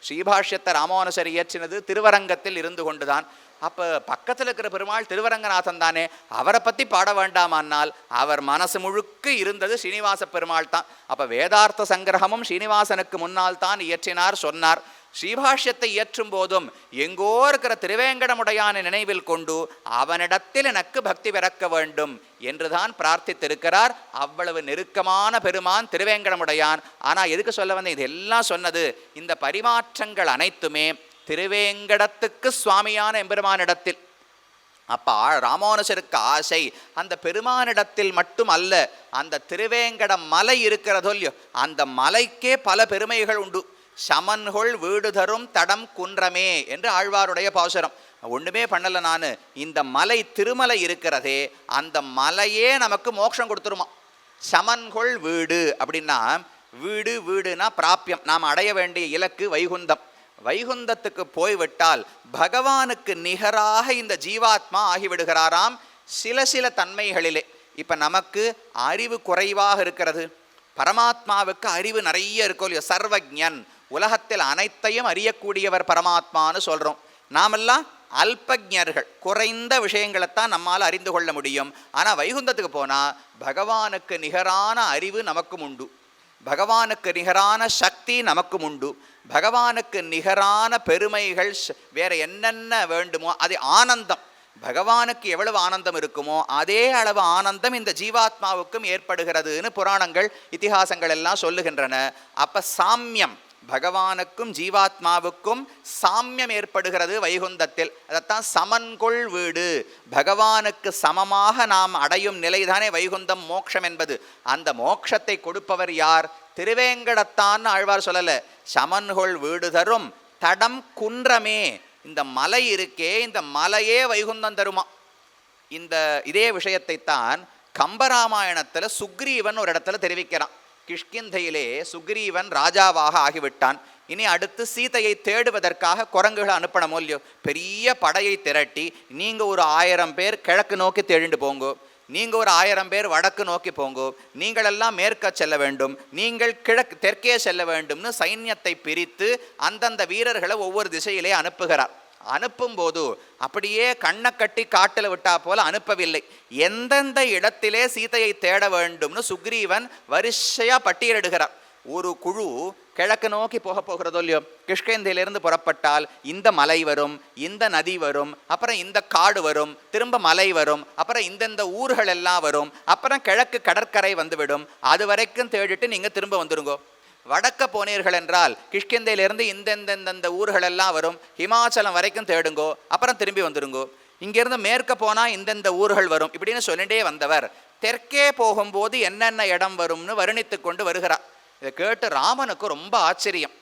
ஸ்ரீபாஷ்யத்தை ராமானுஜர் இயற்றினது திருவரங்கத்தில் இருந்து கொண்டுதான். அப்போ பக்கத்தில் இருக்கிற பெருமாள் திருவரங்கநாதன் தானே, அவரை பற்றி பாட வேண்டாமானால் அவர் மனசு முழுக்க இருந்தது ஸ்ரீனிவாச பெருமாள் தான். அப்போ வேதார்த்த சங்கிரகமும் ஸ்ரீனிவாசனுக்கு முன்னால் தான் இயற்றினார் சொன்னார். ஸ்ரீபாஷ்யத்தை இயற்றும் போதும் எங்கோ இருக்கிற திருவேங்கடமுடையானை நினைவில் கொண்டு அவனிடத்தில் எனக்கு பக்தி பிறக்க வேண்டும் என்றுதான் பிரார்த்தித்திருக்கிறார். அவ்வளவு நெருக்கமான பெருமான் திருவேங்கடமுடையான். ஆனால் எதுக்கு சொல்ல வந்த இதெல்லாம் சொன்னது, இந்த பரிமாற்றங்கள் அனைத்துமே திருவேங்கடத்துக்கு சுவாமியான எம்பெருமானிடத்தில். அப்போ ராமானுஜருக்கு ஆசை அந்த பெருமானிடத்தில் மட்டும் அல்ல, அந்த திருவேங்கட மலை இருக்கிறதோ இல்லையோ, அந்த மலைக்கே பல பெருமைகள் உண்டு. சமன்கொள் வீடு தரும் தடம் குன்றமே என்று ஆழ்வாருடைய பாசுரம். ஒன்றுமே பண்ணலை நான், இந்த மலை திருமலை இருக்கிறதே அந்த மலையே நமக்கு மோட்சம் கொடுத்துருமா. சமன்கொள் வீடு அப்படின்னா வீடுனா பிராப்பியம், நாம் அடைய வேண்டிய இலக்கு வைகுந்தம். வைகுந்தத்துக்கு போய்விட்டால் பகவானுக்கு நிகராக இந்த ஜீவாத்மா ஆகிவிடுகிறாராம் சில தன்மைகளிலே. இப்போ நமக்கு அறிவு குறைவாக இருக்கிறது, பரமாத்மாவுக்கு அறிவு நிறைய இருக்கும் இல்லையோ. சர்வஜன், உலகத்தில் அனைத்தையும் அறியக்கூடியவர் பரமாத்மான்னு சொல்கிறோம். நாமெல்லாம் அல்பஜர்கள், குறைந்த விஷயங்களைத்தான் நம்மால் அறிந்து கொள்ள முடியும். ஆனால் வைகுந்தத்துக்கு போனால் பகவானுக்கு நிகரான அறிவு நமக்கும் உண்டு, பகவானுக்கு நிகரான சக்தி நமக்கும் உண்டு, பகவானுக்கு நிகரான பெருமைகள் வேற என்னென்ன வேண்டுமோ அது ஆனந்தம். பகவானுக்கு எவ்வளவு ஆனந்தம் இருக்குமோ அதே அளவு ஆனந்தம் இந்த ஜீவாத்மாவுக்கும் ஏற்படுகிறதுன்னு புராணங்கள் இதிகாசங்கள் எல்லாம் சொல்லுகின்றன. அப்ப சாமியம், பகவானுக்கும் ஜீவாத்மாவுக்கும் சாமியம் ஏற்படுகிறது வைகுந்தத்தில். அதைத்தான் சமன்கொள் வீடு, பகவானுக்கு சமமாக நாம் அடையும் நிலைதானே வைகுந்தம், மோட்சம் என்பது. அந்த மோட்சத்தை கொடுப்பவர் யார்? திருவேங்கடத்தான் ஆழ்வார் சொல்லல. சமன்கொள் வீடு தரும் தடம் குன்றமே, இந்த மலை இருக்கே இந்த மலையே வைகுந்தம் தருமா. இதே விஷயத்தை தான் கம்பராமாயணத்துல சுக்ரீவன் ஒரு இடத்துல தெரிவிக்கிறான். கிஷ்கிந்தையிலே சுக்ரீவன் ராஜாவாக ஆகிவிட்டான். இனி அடுத்து சீதையை தேடுவதற்காக குரங்குகளை அனுப்பணுமோ இல்லையோ. பெரிய படையை திரட்டி நீங்கள் ஒரு 1000 பேர் கிழக்கு நோக்கி தேடிண்டு போங்கோ, நீங்கள் ஒரு 1000 பேர் வடக்கு நோக்கி போங்கோ, நீங்களெல்லாம் மேற்க செல்ல வேண்டும், நீங்கள் தெற்கே செல்ல வேண்டும்னு சைன்யத்தை பிரித்து அந்தந்த வீரர்களை ஒவ்வொரு திசையிலே அனுப்புகிறார். அனுப்பும்போது அப்படியே கண்ணை கட்டி காட்டில் விட்டா போல அனுப்பவில்லை. எந்தெந்த இடத்திலே சீதையை தேட வேண்டும்னு சுக்ரீவன் வரிசையா பட்டியலிடுகிறார். ஒரு குழு கிழக்கு நோக்கி போகிறதோ இல்லையோ, கிஷ்கிந்தையிலிருந்து புறப்பட்டால் இந்த மலை வரும், இந்த நதி வரும், அப்புறம் இந்த காடு வரும், திரும்ப மலை வரும், அப்புறம் இந்தந்த ஊர்கள் எல்லாம் வரும், அப்புறம் கிழக்கு கடற்கரை வந்துவிடும். அது வரைக்கும் தேடிட்டு நீங்கள் திரும்ப வந்துடுங்கோ. வடக்க போனீர்கள் என்றால் கிஷ்கிந்தையிலிருந்து இந்தெந்த ஊர்களெல்லாம் வரும், ஹிமாச்சலம் வரைக்கும் தேடுங்கோ, அப்புறம் திரும்பி வந்துருங்கோ. இங்கேருந்து மேற்க போனால் இந்தெந்த ஊர்கள் வரும், இப்படின்னு சொல்லிட்டே வந்தவர் தெற்கே போகும்போது என்னென்ன இடம் வரும்னு வர்ணித்து கொண்டு வருகிறார். இதை கேட்டு ராமனுக்கு ரொம்ப ஆச்சரியம்.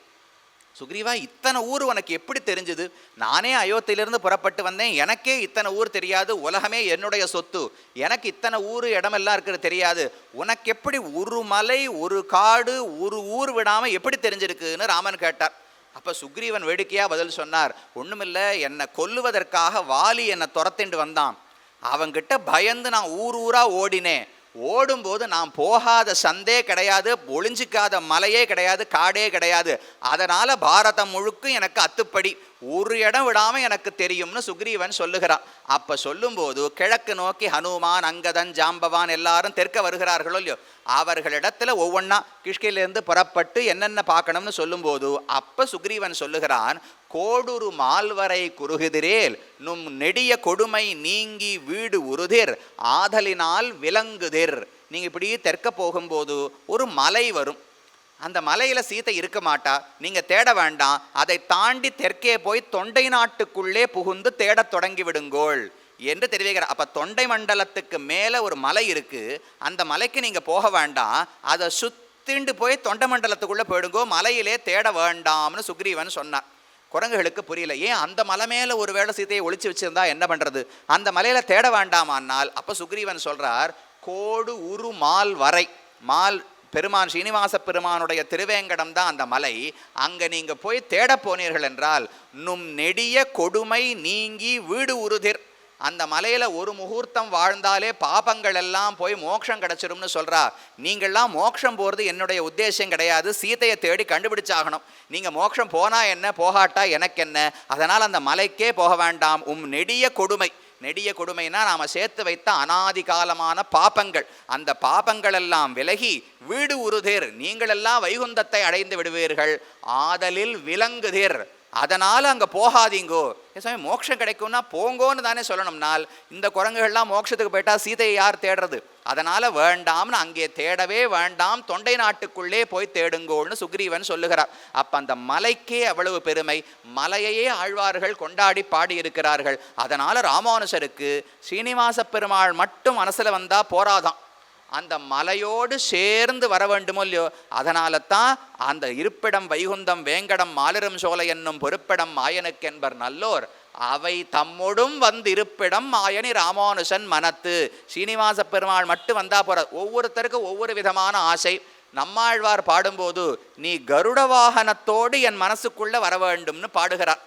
சுக்ரீவா, இத்தனை ஊர் உனக்கு எப்படி தெரிஞ்சுது? நானே அயோத்தியிலிருந்து புறப்பட்டு வந்தேன், எனக்கே இத்தனை ஊர் தெரியாது, உலகமே என்னுடைய சொத்து, எனக்கு இத்தனை ஊர் இடமெல்லாம் இருக்கிறது தெரியாது, உனக்கு எப்படி ஒரு மலை ஒரு காடு ஒரு ஊர் விடாமல் எப்படி தெரிஞ்சிருக்குன்னு ராமன் கேட்டார். அப்போ சுக்ரீவன் வேடிக்கையாக பதில் சொன்னார், ஒன்றுமில்லை, என்னை கொல்லுவதற்காக வாலி என்னை துரத்திண்டு வந்தான், அவங்கிட்ட பயந்து நான் ஊராக ஓடினேன். ஓடும்போது நான் போகாத சந்தே கிடையாது, ஒளிஞ்சிக்காத மலையே கிடையாது, காடே கிடையாது, அதனால் பாரதம் முழுக்க எனக்கு அத்துப்படி ஒரு இடம் விடாமல் எனக்கு தெரியும்னு சுக்ரீவன் சொல்லுகிறான். அப்போ சொல்லும்போது கிழக்கு நோக்கி ஹனுமான், அங்கதன், ஜாம்பவான் எல்லாரும் தெற்க வருகிறார்களோ இல்லையோ, அவர்களிடத்துல ஒவ்வொன்றா கிஷ்கிலேருந்து புறப்பட்டு என்னென்ன பார்க்கணும்னு சொல்லும்போது அப்போ சுக்ரீவன் சொல்லுகிறான், கோடுரு மால்வரை குறுகுதிரேல் நும் நெடிய கொடுமை நீங்கி வீடு உறுதிர் ஆதலினால் விலங்குதிர். நீங்கள் இப்படி தெற்க போகும்போது ஒரு மலை வரும், அந்த மலையில் சீதை இருக்க மாட்டா, நீங்கள் தேட வேண்டாம், அதை தாண்டி தெற்கே போய் தொண்டை நாட்டுக்குள்ளே புகுந்து தேடத் தொடங்கி விடுங்கோள் என்று தெரிவிக்கிறார். அப்போ தொண்டை மண்டலத்துக்கு மேலே ஒரு மலை இருக்குது, அந்த மலைக்கு நீங்கள் போக வேண்டாம், அதை சுத்திண்டு போய் தொண்டை மண்டலத்துக்குள்ளே போயிடுங்கோ, மலையிலே தேட வேண்டாம்னு சுக்ரீவன் சொன்னார். குரங்குகளுக்கு புரியல, ஏன் அந்த மலை மேலே ஒரு வேளை சீதையை ஒளிச்சு வச்சிருந்தா என்ன பண்ணுறது, அந்த மலையில் தேட வேண்டாமானால். அப்போ சுக்ரீவன் சொல்கிறார், கோடு உரு மால் வரை, மால் பெருமான் ஸ்ரீனிவாச பெருமானுடைய திருவேங்கடம் தான் அந்த மலை, அங்கே நீங்கள் போய் தேட போனீர்கள் என்றால் நும் நெடிய கொடுமை நீங்கி வீடு உறுதிர், அந்த மலையில் ஒரு முகூர்த்தம் வாழ்ந்தாலே பாபங்கள் எல்லாம் போய் மோட்சம் கிடச்சிரும்னு சொல்கிறா. நீங்கள்லாம் மோட்சம் போகிறது என்னுடைய உத்தேசம் கிடையாது, சீதையை தேடி கண்டுபிடிச்சாகணும். நீங்கள் மோட்சம் போனால் என்ன போகாட்டா எனக்கு என்ன, அதனால் அந்த மலைக்கே போக வேண்டாம். நெடிய கொடுமை, நெடிய கொடுமைனா நாம் சேர்த்து வைத்த அனாதி காலமான பாபங்கள், அந்த பாபங்கள் எல்லாம் விலகி வீடு உறுதிர், நீங்களெல்லாம் வைகுந்தத்தை அடைந்து விடுவீர்கள், ஆதலில் விலங்குதிர், அதனால் அங்கே போகாதீங்கோ. சாமி, மோட்சம் கிடைக்கும்னா போங்கோன்னு தானே சொல்லணும்னால், இந்த குரங்குகள்லாம் மோட்சத்துக்கு போயிட்டா சீதையை யார் தேடுறது, அதனால் வேண்டாம்னு அங்கே தேடவே வேண்டாம், தொண்டை நாட்டுக்குள்ளே போய் தேடுங்கோள்னு சுக்ரீவன் சொல்லுகிறார். அப்போ அந்த மலைக்கே அவ்வளவு பெருமை, மலையையே ஆழ்வார்கள் கொண்டாடி பாடியிருக்கிறார்கள். அதனால் ராமானுசருக்கு ஸ்ரீனிவாச பெருமாள் மட்டும் மனசில் வந்தால் போராதான், அந்த மலையோடு சேர்ந்து வர வேண்டுமோ இல்லையோ, அதனால தான் அந்த இருப்பிடம் வைகுந்தம் வேங்கடம் மாலிரும் சோலை என்னும் பொறுப்பிடம் மாயனுக்கு என்பர் நல்லோர், அவை தம்மோடும் வந்து இருப்பிடம் மாயனி ராமானுசன் மனத்து. ஸ்ரீனிவாச பெருமாள் மட்டும் வந்தா போற, ஒவ்வொருத்தருக்கும் ஒவ்வொரு விதமான ஆசை. நம்மாழ்வார் பாடும்போது நீ கருட வாகனத்தோடு என் மனசுக்குள்ள வர வேண்டும்னு பாடுகிறார்.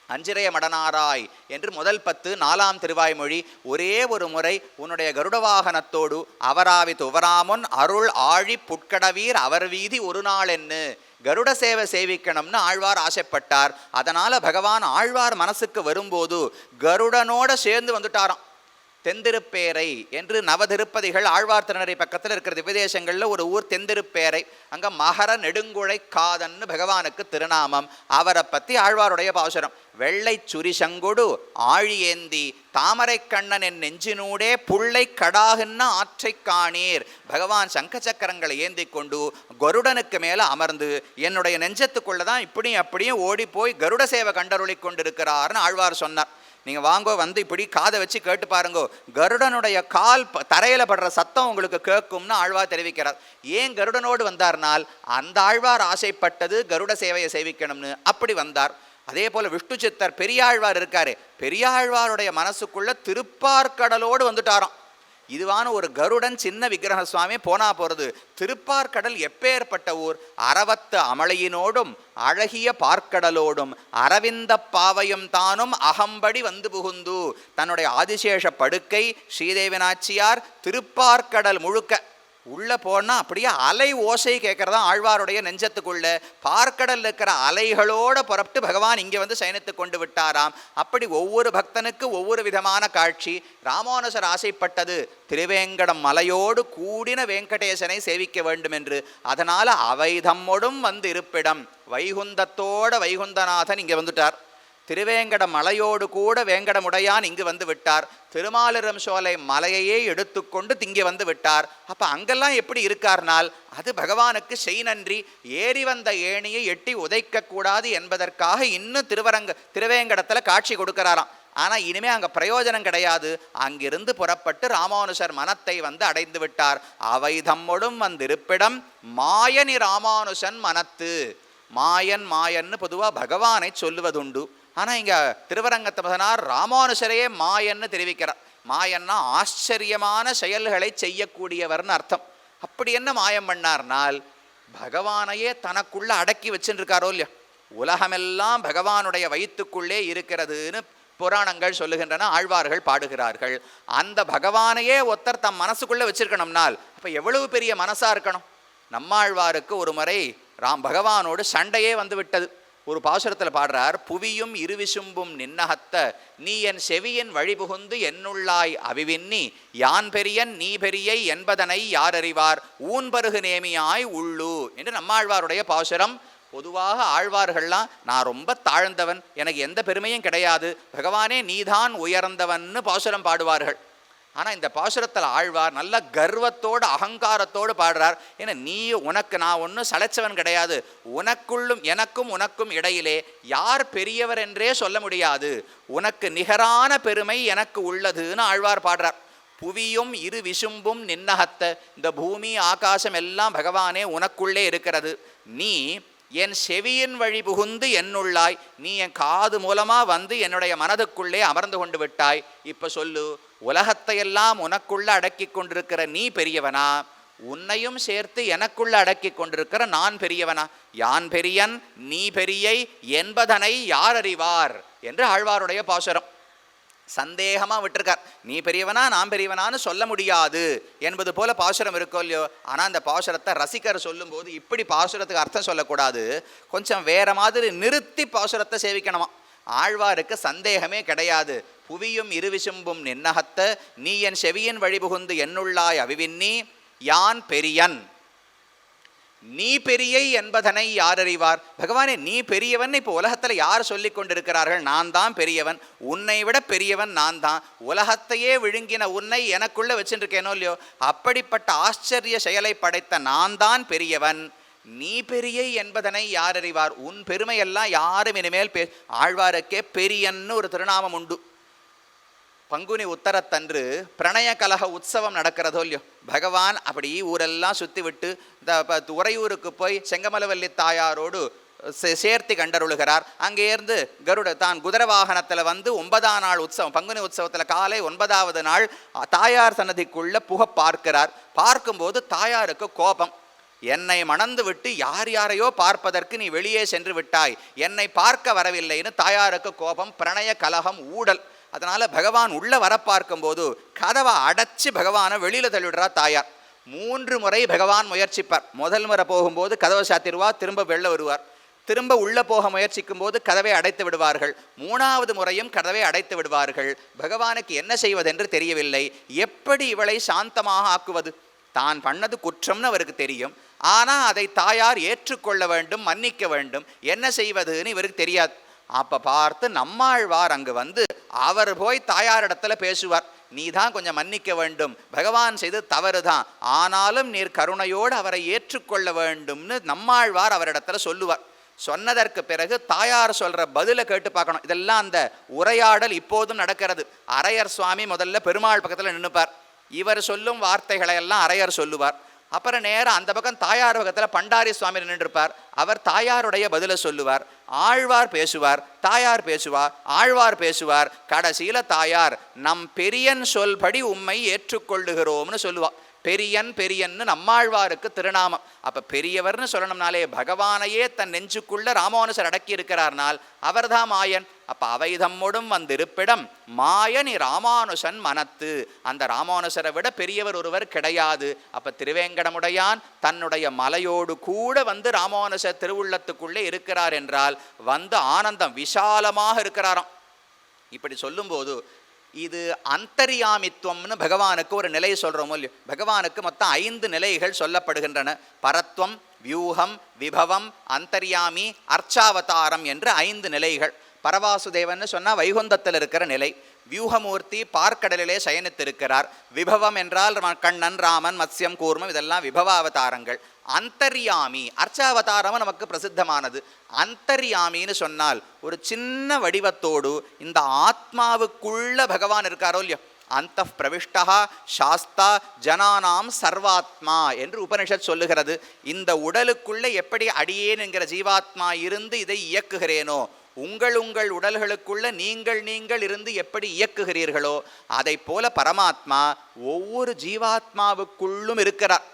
அஞ்சிரைய மடனாராய் என்று முதல் 10 4ஆம் திருவாய்மொழி, ஒரே ஒரு முறை உன்னுடைய கருட வாகனத்தோடு அவராவி துவராமுன் அருள் ஆழி புட்கடவீர் அவர் வீதி ஒரு நாள் என்று கருட சேவை சேவிக்கணும்னு ஆழ்வார் ஆசைப்பட்டார். அதனால் பகவான் ஆழ்வார் மனசுக்கு வரும்போது கருடனோட சேர்ந்து வந்துட்டாராம். தெந்திருப்பேரை என்று நவதிருப்பதிகள் ஆழ்வார் திருநறை பக்கத்தில் இருக்கிற திவ்யதேசங்களில் ஒரு ஊர் தெந்திருப்பேரை, அங்கே மகர நெடுங்குழை காதன்னு பகவானுக்கு திருநாமம். அவரை பற்றி ஆழ்வாருடைய பாசுரம், வெள்ளை சுரி சங்கொடு ஆழியேந்தி தாமரை கண்ணன் என் நெஞ்சினூடே புள்ளை கடாகுன்னு ஆற்றை காணீர். பகவான் சங்க சக்கரங்களை ஏந்தி கொண்டு கருடனுக்கு மேலே அமர்ந்து என்னுடைய நெஞ்சத்துக்குள்ளே தான் இப்படியும் அப்படியும் ஓடி போய் கருட சேவை கண்டருளி கொண்டிருக்கிறார்னு ஆழ்வார் சொன்னார். நீங்கள் வாங்கோ, வந்து இப்படி காதை வச்சு கேட்டு பாருங்கோ, கருடனுடைய கால் தரையில் படுற சத்தம் உங்களுக்கு கேட்கும்னு ஆழ்வார் தெரிவிக்கிறார். ஏன் கருடனோடு வந்தார்னால், அந்த ஆழ்வார் ஆசைப்பட்டது கருட சேவையை சேவிக்கணும்னு, அப்படி வந்தார். அதே போல் விஷ்ணு சித்தர் பெரியாழ்வார் இருக்காரு, பெரியாழ்வாருடைய மனசுக்குள்ள திருப்பார்கடலோடு வந்துட்டாராம். இதுவான ஒரு கருடன் சின்ன விக்கிரக சுவாமி போனா போகிறது. திருப்பார்கடல் எப்பேற்பட்ட ஊர், அரவத்து அமளையினோடும் அழகிய பார்க்கடலோடும் அரவிந்த பாவையும் தானும் அகம்படி வந்து புகுந்து, தன்னுடைய ஆதிசேஷ படுக்கை ஸ்ரீதேவி நாச்சியார் திருப்பார்கடல் முழுக்க உள்ளே போனால் அப்படியே அலை ஓசை கேட்குறதா ஆழ்வாருடைய நெஞ்சத்துக்குள்ள. பார்க்கடல் இருக்கிற அலைகளோடு புறப்பட்டு பகவான் இங்கே வந்து சயனித்து கொண்டு விட்டாராம். அப்படி ஒவ்வொரு பக்தனுக்கு ஒவ்வொரு விதமான காட்சி. ராமானுசர் ஆசைப்பட்டது திருவேங்கடம் மலையோடு கூடின வெங்கடேசனை சேவிக்க வேண்டும் என்று. அதனால் அவை தம்மோடும் வந்து இருப்பிடம், வைகுந்தத்தோட வைகுந்தநாதன் இங்கே வந்துட்டார். திருவேங்கட மலையோடு கூட வேங்கடமுடையான் இங்கு வந்து விட்டார். திருமாலிரம் சோலை மலையையே எடுத்துக்கொண்டு திங்கே வந்து விட்டார். அப்ப அங்கெல்லாம் எப்படி இருக்கார்னால் அது பகவானுக்கு செய் நன்றி. ஏறி வந்த ஏணியை எட்டி உதைக்க கூடாது என்பதற்காக இன்னும் திருவேங்கடத்துல காட்சி கொடுக்கிறாராம். ஆனா இனிமே அங்க பிரயோஜனம் கிடையாது. அங்கிருந்து புறப்பட்டு ராமானுஷர் மனத்தை வந்து அடைந்து விட்டார். அவை தம்மொடும் வந்திருப்பிடம் மாயனி ராமானுஷன் மனத்து. மாயன் மாயன்னு பொதுவா பகவானை சொல்லுவதுண்டு. ஆனா இங்க திருவரங்கத்தமதனார் ராமானுஷரையே மாயன்னு தெரிவிக்கிறார். மாயன்னா ஆச்சரியமான செயல்களை செய்யக்கூடியவர்னு அர்த்தம். அப்படி என்ன மாயம் பண்ணார்னால் பகவானையே தனக்குள்ள அடக்கி வச்சுருக்காரோ இல்லையா. உலகமெல்லாம் பகவானுடைய வயிற்றுக்குள்ளே இருக்கிறதுன்னு புராணங்கள் சொல்லுகின்றன, ஆழ்வார்கள் பாடுகிறார்கள். அந்த பகவானையே ஒருத்தர் தம் மனசுக்குள்ள வச்சிருக்கணும்னால் அப்ப எவ்வளவு பெரிய மனசா இருக்கணும். நம்மாழ்வாருக்கு ஒரு முறை பகவானோடு சண்டையே வந்து விட்டது. ஒரு பாசுரத்தில் பாடுறார், புவியும் இருவிசும்பும் நின்னகத்த நீ என் செவியின் வழிபுகுந்து என்னுள்ளாய் அவிவின்னி யான் பெரியன் நீ பெரியை என்பதனை யார் அறிவார் ஊன்பருகு நேமியாய் உள்ளு என்று நம்மாழ்வாருடைய பாசுரம். பொதுவாக ஆழ்வார்கள்லாம் நான் ரொம்ப தாழ்ந்தவன், எனக்கு எந்த பெருமையும் கிடையாது, பகவானே நீதான் உயர்ந்தவன்னு பாசுரம் பாடுவார்கள். ஆனால் இந்த பாசுரத்தில் ஆழ்வார் நல்ல கர்வத்தோடு அகங்காரத்தோடு பாடுறார். ஏன்னா நீ உனக்கு நான் ஒன்றும் சளைச்சவன் கிடையாது, உனக்குள்ளும் எனக்கும் உனக்கும் இடையிலே யார் பெரியவர் என்றே சொல்ல முடியாது, உனக்கு நிகரான பெருமை எனக்கு உள்ளதுன்னு ஆழ்வார் பாடுறார். புவியும் இரு விசும்பும் நின்னகத்த, இந்த பூமி ஆகாசம் எல்லாம் பகவானே உனக்குள்ளே இருக்கிறது. நீ என் செவியின் வழி புகுந்து என்னுள்ளாய், நீ என் காது மூலமா வந்து என்னுடைய மனதுக்குள்ளே அமர்ந்து கொண்டு விட்டாய். இப்ப சொல்லு, உலகத்தையெல்லாம் உனக்குள்ள அடக்கி கொண்டிருக்கிற நீ பெரியவனா, உன்னையும் சேர்த்து எனக்குள்ள அடக்கி கொண்டிருக்கிற நான் பெரியவனா? யான் பெரியன் நீ பெரியை என்பதனை யார் அறிவார் என்று ஆழ்வாருடைய பாசுரம். சந்தேகமாக விட்டுருக்கார். நீ பெரியவனா நான் பெரியவனான்னு சொல்ல முடியாது என்பது போல பாசுரம் இருக்கோ இல்லையோ. ஆனால் அந்த பாசுரத்தை ரசிகர் சொல்லும்போது இப்படி பாசுரத்துக்கு அர்த்தம் சொல்லக்கூடாது, கொஞ்சம் வேற மாதிரி நிறுத்தி பாசுரத்தை சேவிக்கணுமா. ஆழ்வாருக்கு சந்தேகமே கிடையாது. புவியும் இருவிசும்பும் நின்னகத்த நீ என் செவியின் வழிபுகுந்து என்னுள்ளாய் அவிவின்னி யான் பெரியன் நீ பெரியை என்பதனை யார் அறிவார். பகவானே நீ பெரியவன் இப்போ உலகத்தில் யார் சொல்லி கொண்டிருக்கிறார்கள்? நான் தான் பெரியவன், உன்னை விட பெரியவன் நான் தான், உலகத்தையே விழுங்கின உன்னை எனக்குள்ள வச்சுருக்கேனோ இல்லையோ, அப்படிப்பட்ட ஆச்சரிய செயலை படைத்த நான் தான் பெரியவன், நீ பெரியை என்பதனை யார் அறிவார். உன் பெருமையெல்லாம் யாரும் இனிமேல் ஆழ்வாருக்கே பெரியன்னு ஒரு திருநாமம் உண்டு. பங்குனி உத்தரத்தன்று பிரணய கலக உற்சவம் நடக்கிறதோ இல்லையோ, பகவான் அப்படி ஊரெல்லாம் சுற்றி விட்டு இந்த உறையூருக்கு போய் செங்கமலவல்லி தாயாரோடு சேர்த்தி கண்டருளுகிறார். அங்கேருந்து தான் குதிரை வாகனத்தில் வந்து 9ஆம் நாள் உற்சவம், பங்குனி உற்சவத்தில் காலை 9வது நாள் தாயார் சன்னதிக்குள்ள புக பார்க்கிறார். பார்க்கும்போது தாயாருக்கு கோபம். என்னை மணந்து விட்டு யார் யாரையோ பார்ப்பதற்கு நீ வெளியே சென்று விட்டாய், என்னை பார்க்க வரவில்லைன்னு தாயாருக்கு கோபம். பிரணய கலகம் ஊடல். அதனால பகவான் உள்ள வர பார்க்கும்போது கதவை அடைச்சி பகவானை வெளியில தள்ளிவிடுறா தாயார். 3 முறை பகவான் முயற்சிப்பார். முதல் முறை போகும்போது கதவை சாத்திடுவார், திரும்ப வெளில வருவார். திரும்ப உள்ள போக முயற்சிக்கும் போது கதவை அடைத்து விடுவார்கள். 3வது முறையும் கதவை அடைத்து விடுவார்கள். பகவானுக்கு என்ன செய்வதென்று தெரியவில்லை. எப்படி இவளை சாந்தமாக ஆக்குவது? தான் பண்ணது குற்றம்னு அவருக்கு தெரியும், ஆனா அதை தாயார் ஏற்றுக்கொள்ள வேண்டும், மன்னிக்க வேண்டும். என்ன செய்வதுன்னு இவருக்கு தெரியாது. அப்ப பார்த்து நம்மாழ்வார் அங்கு வந்து அவர் போய் தாயாரிடத்துல பேசுவார். நீ தான் கொஞ்சம் மன்னிக்க வேண்டும், பகவான் செய்து தவறு தான், ஆனாலும் நீர் கருணையோடு அவரை ஏற்றுக்கொள்ள வேண்டும்னு நம்மாழ்வார் அவரிடத்துல சொல்லுவார். சொன்னதற்கு பிறகு தாயார் சொல்ற பதிலை கேட்டு பார்க்கணும். இதெல்லாம் அந்த உரையாடல் இப்போதும் நடக்கிறது. அரையர் சுவாமி முதல்ல பெருமாள் பக்கத்துல நின்னுப்பார். இவர் சொல்லும் வார்த்தைகளை எல்லாம் அரையர் சொல்லுவார். அப்புறம் நேரம் அந்த பக்கம் தாயார் பக்கத்தில் பண்டாரி சுவாமி நின்றுருப்பார். அவர் தாயாருடைய பதிலை சொல்லுவார். ஆழ்வார் பேசுவார், தாயார் பேசுவார், ஆழ்வார் பேசுவார். கடைசியில தாயார் நம் பெரியன் சொல்படி உம்மை ஏற்றுக்கொள்ளுகிறோம்னு சொல்லுவார். பெரியன் பெரியன்னு நம்மாழ்வாருக்கு திருநாமம். அப்ப பெரியவர்னு சொல்லணும்னாலே பகவானையே தன் நெஞ்சுக்குள்ள ராமானுசர் அடக்கி இருக்கிறார்னால் அவர்தான் மாயன். அப்ப அவை தம்மொடும் வந்திருப்பிடம் மாயனி ராமானுசன் மனத்து. அந்த ராமானுசரை விட பெரியவர் ஒருவர் கிடையாது. அப்ப திருவேங்கடமுடையான் தன்னுடைய மலையோடு கூட வந்து ராமானுசர் திருவுள்ளத்துக்குள்ளே இருக்கிறார் என்றால் வந்து ஆனந்தம் விசாலமாக இருக்கிறாராம். இப்படி சொல்லும்போது இது அந்தர்யாமித்துவம்னு பகவானுக்கு ஒரு நிலை சொல்றோமோ இல்லையோ. பகவானுக்கு மொத்தம் 5 நிலைகள் சொல்லப்படுகின்றன. பரத்வம், வியூகம், விபவம், அந்தர்யாமி, அர்ச்சாவதாரம் என்று 5 நிலைகள். பரவாசுதேவன் சொன்னால் வைகுந்தத்தில் இருக்கிற நிலை. வியூகமூர்த்தி பார்க்கடலிலே சயனித்திருக்கிறார். விபவம் என்றால் கண்ணன், ராமன், மத்ஸ்யம், கூர்மம் இதெல்லாம் விபவாவதாரங்கள். அந்தர்யாமி அர்ச்சாவதாரமும் நமக்கு பிரசித்தமானது. அந்தர்யாமின்னு சொன்னால் ஒரு சின்ன வடிவத்தோடு இந்த ஆத்மாவுக்குள்ள பகவான் இருக்காரோ இல்லையோ, அந்த பிரவிஷ்டா சாஸ்தா ஜனானாம் சர்வாத்மா என்று உபனிஷத் சொல்லுகிறது. இந்த உடலுக்குள்ள எப்படி அடியேன் என்கிற ஜீவாத்மா இருந்து இதை இயக்குகிறேனோ, உங்கள் உடல்களுக்குள்ள நீங்கள் இருந்து எப்படி இயக்குகிறீர்களோ அதை போல பரமாத்மா ஒவ்வொரு ஜீவாத்மாவுக்குள்ளும் இருக்கிறார்.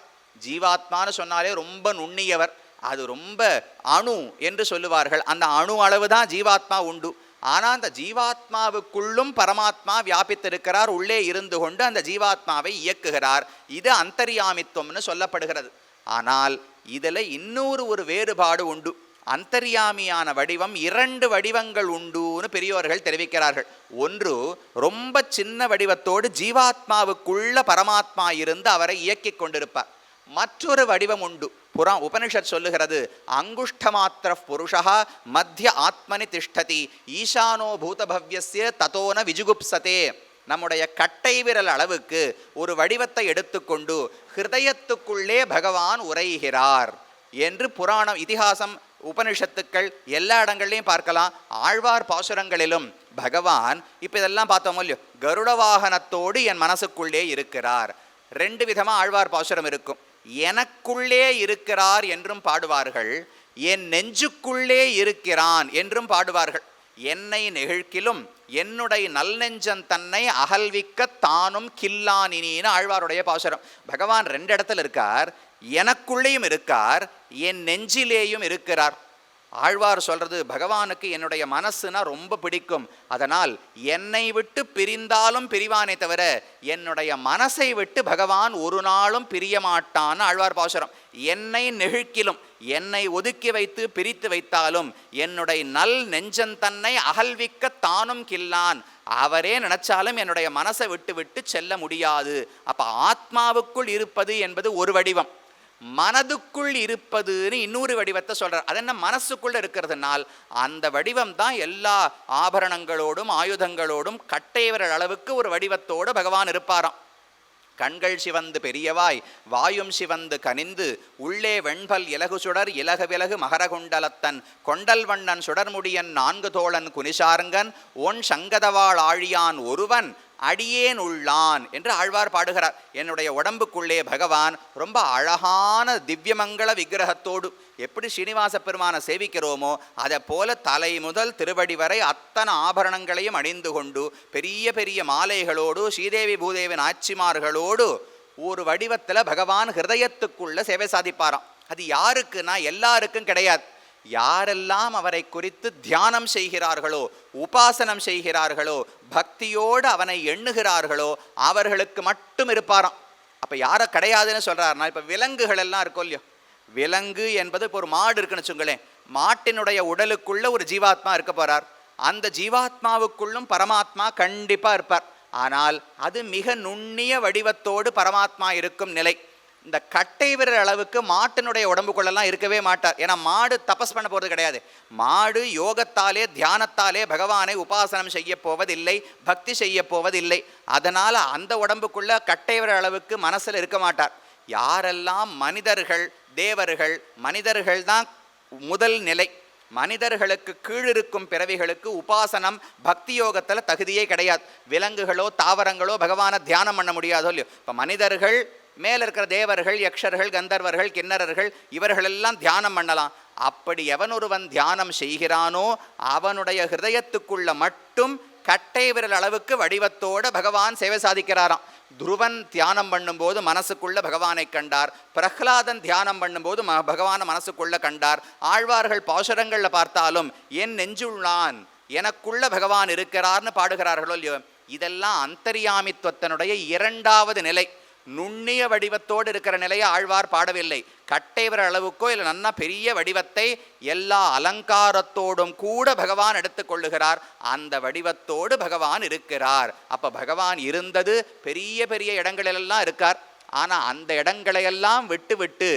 ஜீவாத்மான்னு சொன்னாலே ரொம்ப நுண்ணியவர், அது ரொம்ப அணு என்று சொல்லுவார்கள். அந்த அணு அளவு தான் ஜீவாத்மா உண்டு. ஆனால் அந்த ஜீவாத்மாவுக்குள்ளும் பரமாத்மா வியாபித்திருக்கிறார், உள்ளே இருந்து கொண்டு அந்த ஜீவாத்மாவை இயக்குகிறார். இது அந்தர்யாமித்துவம்னு சொல்லப்படுகிறது. ஆனால் இதில் இன்னொரு வேறுபாடு உண்டு. அந்தர்யாமியான வடிவம் 2 வடிவங்கள் உண்டுன்னு பெரியோர்கள் தெரிவிக்கிறார்கள். ஒன்று ரொம்ப சின்ன வடிவத்தோடு ஜீவாத்மாவுக்குள்ள பரமாத்மா இருந்து அவரை இயக்கி கொண்டிருப்பார். மற்றொரு வடிவம் உண்டு. உபனிஷத் சொல்லுகிறது, அங்குஷ்டமாத்திர புருஷா மத்திய ஆத்மனி திஷ்டதி ஈசானோ பூதபவ்யஸ்ய ததோன விஜுகுப்சதே. நம்முடைய கட்டை விரல் அளவுக்கு ஒரு வடிவத்தை எடுத்துக்கொண்டு ஹிருதயத்துக்குள்ளே பகவான் உரைகிறார் என்று புராணம், இதிகாசம், உபனிஷத்துக்கள் எல்லா இடங்கள்லையும் பார்க்கலாம். ஆழ்வார் பாசுரங்களிலும் பகவான் இப்போ இதெல்லாம் பார்த்தோமோ இல்லையோ, கருட வாகனத்தோடு என் மனசுக்குள்ளே இருக்கிறார். 2 விதமாக ஆழ்வார் பாசுரம் இருக்கும். எனக்குள்ளே இருக்கிறார் என்றும் பாடுவார்கள், என் நெஞ்சுக்குள்ளே இருக்கிறான் என்றும் பாடுவார்கள். என்னை நெகிழ்க்கிலும் என்னுடைய நல் நெஞ்சன் தன்னை அகல்விக்க தானும் கில்லானினின்னு ஆழ்வாருடைய பாசுரம். பகவான் 2 இடத்துல இருக்கார், எனக்குள்ளேயும் இருக்கார், என் நெஞ்சிலேயும் இருக்கிறார். ஆழ்வார் சொல்றது, பகவானுக்கு என்னுடைய மனசுனா ரொம்ப பிடிக்கும், அதனால் என்னை விட்டு பிரிந்தாலும் பிரிவானே தவிர என்னுடைய மனசை விட்டு பகவான் ஒரு நாளும் பிரிய மாட்டான்னு ஆழ்வார் பாசுரம். என்னை நெகிழ்க்கிலும், என்னை ஒதுக்கி வைத்து பிரித்து வைத்தாலும் என்னுடைய நல் நெஞ்சன் தன்னை அகல்விக்க தானும் கில்லான், அவரே நினைச்சாலும் என்னுடைய மனசை விட்டு விட்டு செல்ல முடியாது. அப்ப ஆத்மாவுக்குள் இருப்பது என்பது ஒரு வடிவம், மனதுக்குள் இருப்பதுன்னு இன்னொரு வடிவத்தை சொல்றார். அது என்ன, மனசுக்குள்ள இருக்கிறதுனால் அந்த வடிவம் தான் எல்லா ஆபரணங்களோடும் ஆயுதங்களோடும் கட்டை விரல் அளவுக்கு ஒரு வடிவத்தோடு பகவான் இருப்பாராம். கண்கள் சிவந்து பெரியவாய் வாயும் சிவந்து கனிந்து உள்ளே வெண்பல் இலகு சுடர் இலகு விலகு மகரகுண்டலத்தன் கொண்டல் வண்ணன் சுடர்முடியன் 4 தோழன் குனிசார்ங்கன் ஒன் சங்கதவாள் ஆழியான் ஒருவன் அடியேன் உள்ளான் என்று ஆழ்வார் பாடுகிறார். என்னுடைய உடம்புக்குள்ளே பகவான் ரொம்ப அழகான திவ்யமங்கள விக்கிரகத்தோடு, எப்படி ஸ்ரீனிவாச பெருமானை சேவிக்கிறோமோ அதை போல தலை முதல் திருவடி வரை அத்தனை ஆபரணங்களையும் அணிந்து கொண்டு பெரிய பெரிய மாலைகளோடு ஸ்ரீதேவி பூதேவி நாச்சிமார்களோடு ஒரு வடிவத்தில் பகவான் ஹிருதயத்துக்குள்ள சேவை சாதிப்பாராம். அது யாருக்குன்னா எல்லாருக்கும் கிடையாது. யாரெல்லாம் அவரை குறித்து தியானம் செய்கிறார்களோ, உபாசனம் செய்கிறார்களோ, பக்தியோடு அவனை எண்ணுகிறார்களோ அவர்களுக்கு மட்டும் இருப்பாராம். அப்போ யாரை கிடையாதுன்னு சொல்கிறாருன்னா, இப்போ விலங்குகள் எல்லாம் இருக்கும் இல்லையோ, விலங்கு என்பது இப்போ ஒரு மாடு இருக்குன்னு வச்சுங்களேன், மாட்டினுடைய உடலுக்குள்ள ஒரு ஜீவாத்மா இருக்க போகிறார். அந்த ஜீவாத்மாவுக்குள்ளும் பரமாத்மா கண்டிப்பாக இருப்பார். ஆனால் அது மிக நுண்ணிய வடிவத்தோடு பரமாத்மா இருக்கும் நிலை. இந்த கட்டை விரல் அளவுக்கு மாட்டினுடைய உடம்புக்குள்ளெல்லாம் இருக்கவே மாட்டார். ஏன்னா மாடு தபஸ் பண்ண போகிறது கிடையாது. மாடு யோகத்தாலே தியானத்தாலே பகவானை உபாசனம் செய்ய போவதில்லை, பக்தி செய்ய போவதில்லை. அதனால் அந்த உடம்புக்குள்ள கட்டை விரல் அளவுக்கு மனசில் இருக்க மாட்டார். யாரெல்லாம் மனிதர்கள், தேவர்கள், மனிதர்கள் தான் முதல் நிலை. மனிதர்களுக்கு கீழிருக்கும் பிறவிகளுக்கு உபாசனம் பக்தி யோகத்தில் தகுதியே கிடையாது. விலங்குகளோ தாவரங்களோ பகவானை தியானம் பண்ண முடியாதோ இல்லையோ. இப்போ மனிதர்கள், மேலே இருக்கிற தேவர்கள், யக்ஷர்கள், கந்தர்வர்கள், கிண்ணறர்கள் இவர்களெல்லாம் தியானம் பண்ணலாம். அப்படி எவன் ஒருவன் தியானம் செய்கிறானோ அவனுடைய ஹிருதயத்துக்குள்ள மட்டும் கட்டை விரல் அளவுக்கு வடிவத்தோடு பகவான் சேவை சாதிக்கிறாராம். துருவன் தியானம் பண்ணும்போது மனசுக்குள்ள பகவானை கண்டார். பிரஹ்லாதன் தியானம் பண்ணும்போது பகவானை மனசுக்குள்ள கண்டார். ஆழ்வார்கள் பாசுரங்களில் பார்த்தாலும் என் நெஞ்சுள்ளான், எனக்குள்ள பகவான் இருக்கிறார்னு பாடுகிறார்களோ இல்லையோ. இதெல்லாம் அந்தர்யாமித்துவத்தினுடைய 2வது நிலை. நுண்ணிய வடிவத்தோடு இருக்கிற நிலையை ஆழ்வார் பாடவில்லை. கட்டை விரல் அளவுக்கோ இல்லை நன்னா பெரிய வடிவத்தை எல்லா அலங்காரத்தோடும் கூட பகவான் எடுத்துக்கொள்ளுகிறார். அந்த வடிவத்தோடு பகவான் இருக்கிறார். அப்போ பகவான் இருந்தது பெரிய பெரிய இடங்களிலெல்லாம் இருக்கார். ஆனால் அந்த இடங்களையெல்லாம் விட்டு விட்டு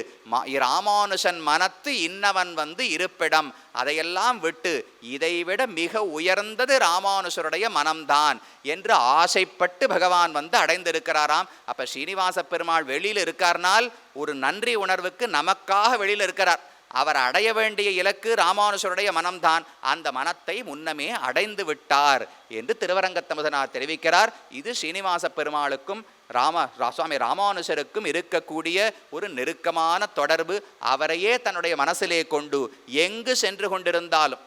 ராமானுஷன் மனத்து இன்னவன் வந்து இருப்பிடம் அதையெல்லாம் விட்டு இதைவிட மிக உயர்ந்தது ராமானுஷருடைய மனம்தான் என்று ஆசைப்பட்டு பகவான் வந்து அடைந்திருக்கிறாராம். அப்போ ஸ்ரீனிவாச பெருமாள் வெளியில் இருக்கார்னால் ஒரு நன்றி உணர்வுக்கு நமக்காக வெளியில் இருக்கிறார். அவர் அடைய வேண்டிய இலக்கு ராமானுஷருடைய மனம்தான். அந்த மனத்தை முன்னமே அடைந்து விட்டார் என்று திருவரங்கத்தமுதனார் தெரிவிக்கிறார். இது ஸ்ரீனிவாச பெருமாளுக்கும் சுவாமி ராமானுஷருக்கும் இருக்கக்கூடிய ஒரு நெருக்கமான தொடர்பு. அவரையே தன்னுடைய மனசிலே கொண்டு எங்கு சென்று கொண்டிருந்தாலும்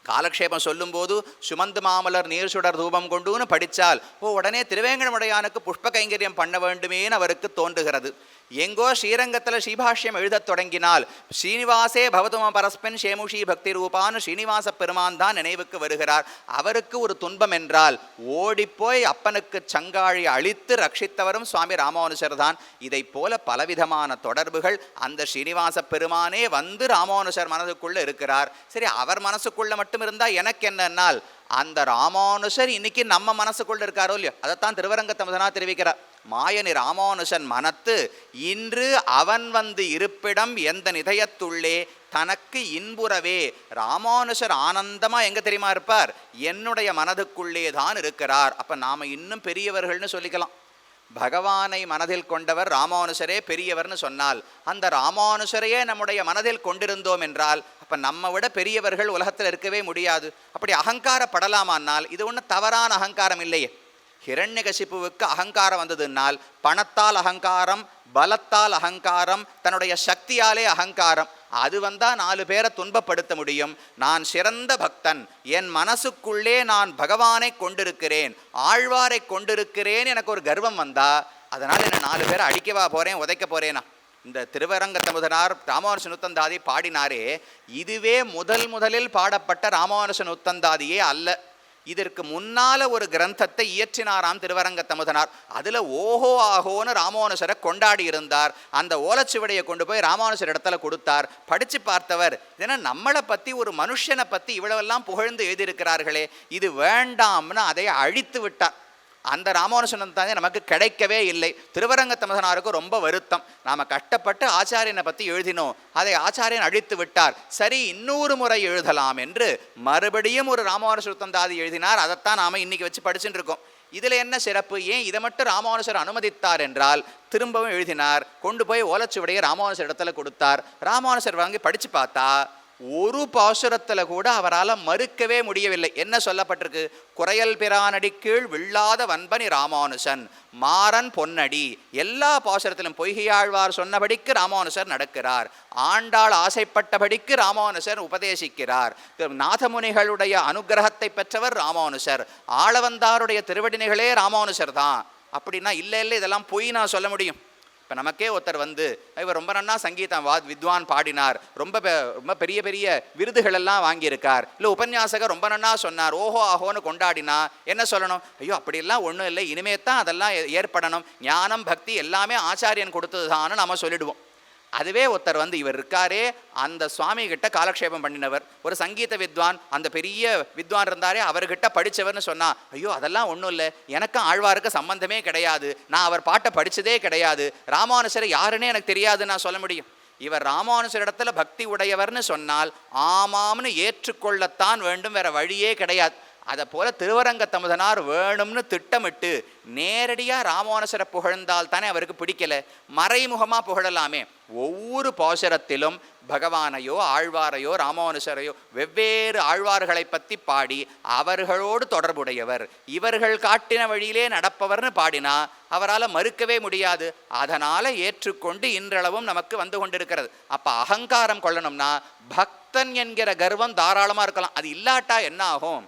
காலக்ஷேபம் சொல்லும்போது சுமந்து மாமலர் நீர் சுடர் தூபம் கொண்டுன்னு படித்தால் உடனே திருவேங்கடமுடையானுக்கு புஷ்ப கைங்கரியம் பண்ண வேண்டுமேன்னு அவருக்கு தோன்றுகிறது. எங்கோ ஸ்ரீரங்கத்தில் ஸ்ரீபாஷ்யம் எழுதத் தொடங்கினால் ஸ்ரீனிவாசே பவதும பரஸ்பன் ஷேமுஷி பக்தி ரூபான்னு ஸ்ரீனிவாச பெருமான் தான் நினைவுக்கு வருகிறார். அவருக்கு ஒரு துன்பம் என்றால் ஓடிப்போய் அப்பனுக்கு சங்காழி அழித்து ரட்சித்தவரும் சுவாமி ராமானுஷர் தான். இதை போல பலவிதமான தொடர்புகள் அந்த ஸ்ரீனிவாச பெருமானே வந்து ராமானுஷர் மனதுக்குள்ள இருக்கிறார். சரி, அவர் மனசுக்குள்ள மட்டும் இருந்தால் எனக்கு என்னன்னால் அந்த ராமானுஷர் இன்னைக்கு நம்ம மனசுக்குள்ள இருக்காரோ இல்லையோ, அதைத்தான் திருவரங்கத்தமுதனா தெரிவிக்கிறார். மாயனி ராமானுஷன் மனத்து இன்று அவன் வந்து இருப்பிடம் எந்த நிதயத்துள்ளே தனக்கு இன்புறவே. ராமானுஷர் ஆனந்தமா எங்க தெரியுமா இருப்பார்? என்னுடைய மனதுக்குள்ளே தான் இருக்கிறார். அப்ப நாம இன்னும் பெரியவர்கள்னு சொல்லிக்கலாம். பகவானை மனதில் கொண்டவர் ராமானுஷரே பெரியவர்னு சொன்னால் அந்த ராமானுஷரையே நம்முடைய மனதில் கொண்டிருந்தோம் என்றால் அப்போ நம்ம விட பெரியவர்கள் உலகத்தில் இருக்கவே முடியாது. அப்படி அகங்காரப்படலாமான்னால் இது ஒன்றும் தவறான அகங்காரம் இல்லையே. ஹிரண்யகசிப்புவுக்கு அகங்காரம் வந்ததுனால் பணத்தால் அகங்காரம், பலத்தால் அகங்காரம், தன்னுடைய சக்தியாலே அகங்காரம். அது வந்தால் 4 பேரை துன்பப்படுத்த முடியும். நான் சிறந்த பக்தன், என் மனசுக்குள்ளே நான் பகவானை கொண்டிருக்கிறேன், ஆழ்வாரை கொண்டிருக்கிறேன், எனக்கு ஒரு கர்வம் வந்தா அதனால் என்ன 4 பேரை அடிக்கவா போகிறேன், உதைக்க போகிறேனா? இந்த திருவரங்கத்தமுதனார் ராமானுஷ நூத்தந்தாதி பாடினாரே, இதுவே முதலில் பாடப்பட்ட ராமானுஷ நூத்தந்தாதியே அல்ல. இதற்கு முன்னால ஒரு கிரந்தத்தை இயற்றினாராம் திருவரங்கத்தமுதனார். அதுல ஓஹோ ஆஹோன்னு ராமானுஷரை கொண்டாடி இருந்தார். அந்த ஓலைச்சுவடியை கொண்டு போய் ராமானுஷர் இடத்துல கொடுத்தார். படிச்சு பார்த்தவர், ஏன்னா நம்மளை பத்தி ஒரு மனுஷனை பத்தி இவ்வளவெல்லாம் புகழ்ந்து எழுதியிருக்கிறார்களே, இது வேண்டாம்னு அதை அழித்து விட்டார். அந்த ராமானுஷன் தான் நமக்கு கிடைக்கவே இல்லை. திருவரங்கத்தமுதனாருக்கு ரொம்ப வருத்தம். நாம் கஷ்டப்பட்டு ஆச்சாரியனை பற்றி எழுதினோம், அதை ஆச்சாரியன் அழித்து விட்டார். சரி, இன்னொரு முறை எழுதலாம் என்று மறுபடியும் ஒரு ராமானுஷ நூத்தந்தாதி எழுதினார். அதைத்தான் நாம் இன்னைக்கு வச்சு படிச்சுட்டு இருக்கோம். இதில் என்ன சிறப்பு? ஏன் இதை மட்டும் ராமானுஷர் அனுமதித்தார் என்றால் திரும்பவும் எழுதினார். கொண்டு போய் ஓலைச்சுவடியை ராமானுஷர் இடத்துல கொடுத்தார். ராமானுஷர் வாங்கி படித்து பார்த்தா ஒரு பாசுரத்தில் கூட அவரால் மறுக்கவே முடியவில்லை. என்ன சொல்லப்பட்டிருக்கு? குறையல் பிரானடி கீழ் வில்லாத வன்பனி ராமானுஷன், மாறன் பொன்னடி. எல்லா பாசுரத்திலும் பொய்கையாழ்வார் சொன்னபடிக்கு ராமானுஷர் நடக்கிறார், ஆண்டாள் ஆசைப்பட்டபடிக்கு ராமானுஷர் உபதேசிக்கிறார், நாதமுனிகளுடைய அனுகிரகத்தை பெற்றவர் ராமானுஷர், ஆளவந்தாருடைய திருவடிநிகளே ராமானுஷர் தான். அப்படின்னா இல்லை இதெல்லாம் பொய் நான் சொல்ல முடியும்? இப்போ நமக்கே ஒருத்தர் வந்து இவர் ரொம்ப நன்னா சங்கீதம் வித்வான் பாடினார், ரொம்ப பெரிய பெரிய விருதுகள் எல்லாம் வாங்கியிருக்கார், இல்லை உபன்யாசகர் ரொம்ப நன்னா சொன்னார், ஓஹோ ஆஹோன்னு கொண்டாடினா என்ன சொல்லணும்? ஐயோ அப்படியெல்லாம் ஒன்றும் இல்லை, இனிமே தான் அதெல்லாம் ஏற்படணும், ஞானம் பக்தி எல்லாமே ஆச்சாரியன் கொடுத்தது தான்னு நம்ம சொல்லிடுவோம். அதுவே ஒருத்தர் வந்து இவர் இருக்காரே, அந்த சுவாமி கிட்ட காலக்ஷேபம் பண்ணினவர், ஒரு சங்கீத வித்வான், அந்த பெரிய வித்வான் இருந்தாரே அவர்கிட்ட படித்தவர்னு சொன்னா, ஐயோ அதெல்லாம் ஒன்றும் இல்லை, எனக்கும் ஆழ்வாருக்கு சம்பந்தமே கிடையாது, நான் அவர் பாட்டை படித்ததே கிடையாது, ராமானுஷரை யாருன்னே எனக்கு தெரியாதுன்னு நான் சொல்ல முடியும்? இவர் ராமானுஷர் இடத்துல பக்தி உடையவர்னு சொன்னால் ஆமாம்னு ஏற்றுக்கொள்ளத்தான் வேண்டும், வேற வழியே கிடையாது. அதை போல திருவரங்கத்தமுதனார் வேணும்னு திட்டமிட்டு நேரடியாக ராமானுஷரை புகழ்ந்தால் தானே அவருக்கு பிடிக்கல, மறைமுகமாக புகழலாமே. ஒவ்வொரு பாசுரத்திலும் பகவானையோ ஆழ்வாரையோ ராமானுஷரையோ வெவ்வேறு ஆழ்வார்களை பற்றி பாடி அவர்களோடு தொடர்புடையவர், இவர்கள் காட்டின வழியிலே நடப்பவர்னு பாடினா அவரால் மறுக்கவே முடியாது. அதனால் ஏற்றுக்கொண்டு இன்றளவும் நமக்கு வந்து கொண்டிருக்கிறது. அப்போ அகங்காரம் கொள்ளணும்னா பக்தன் என்கிற கர்வம் தாராளமாக இருக்கலாம். அது இல்லாட்டா என்ன ஆகும்?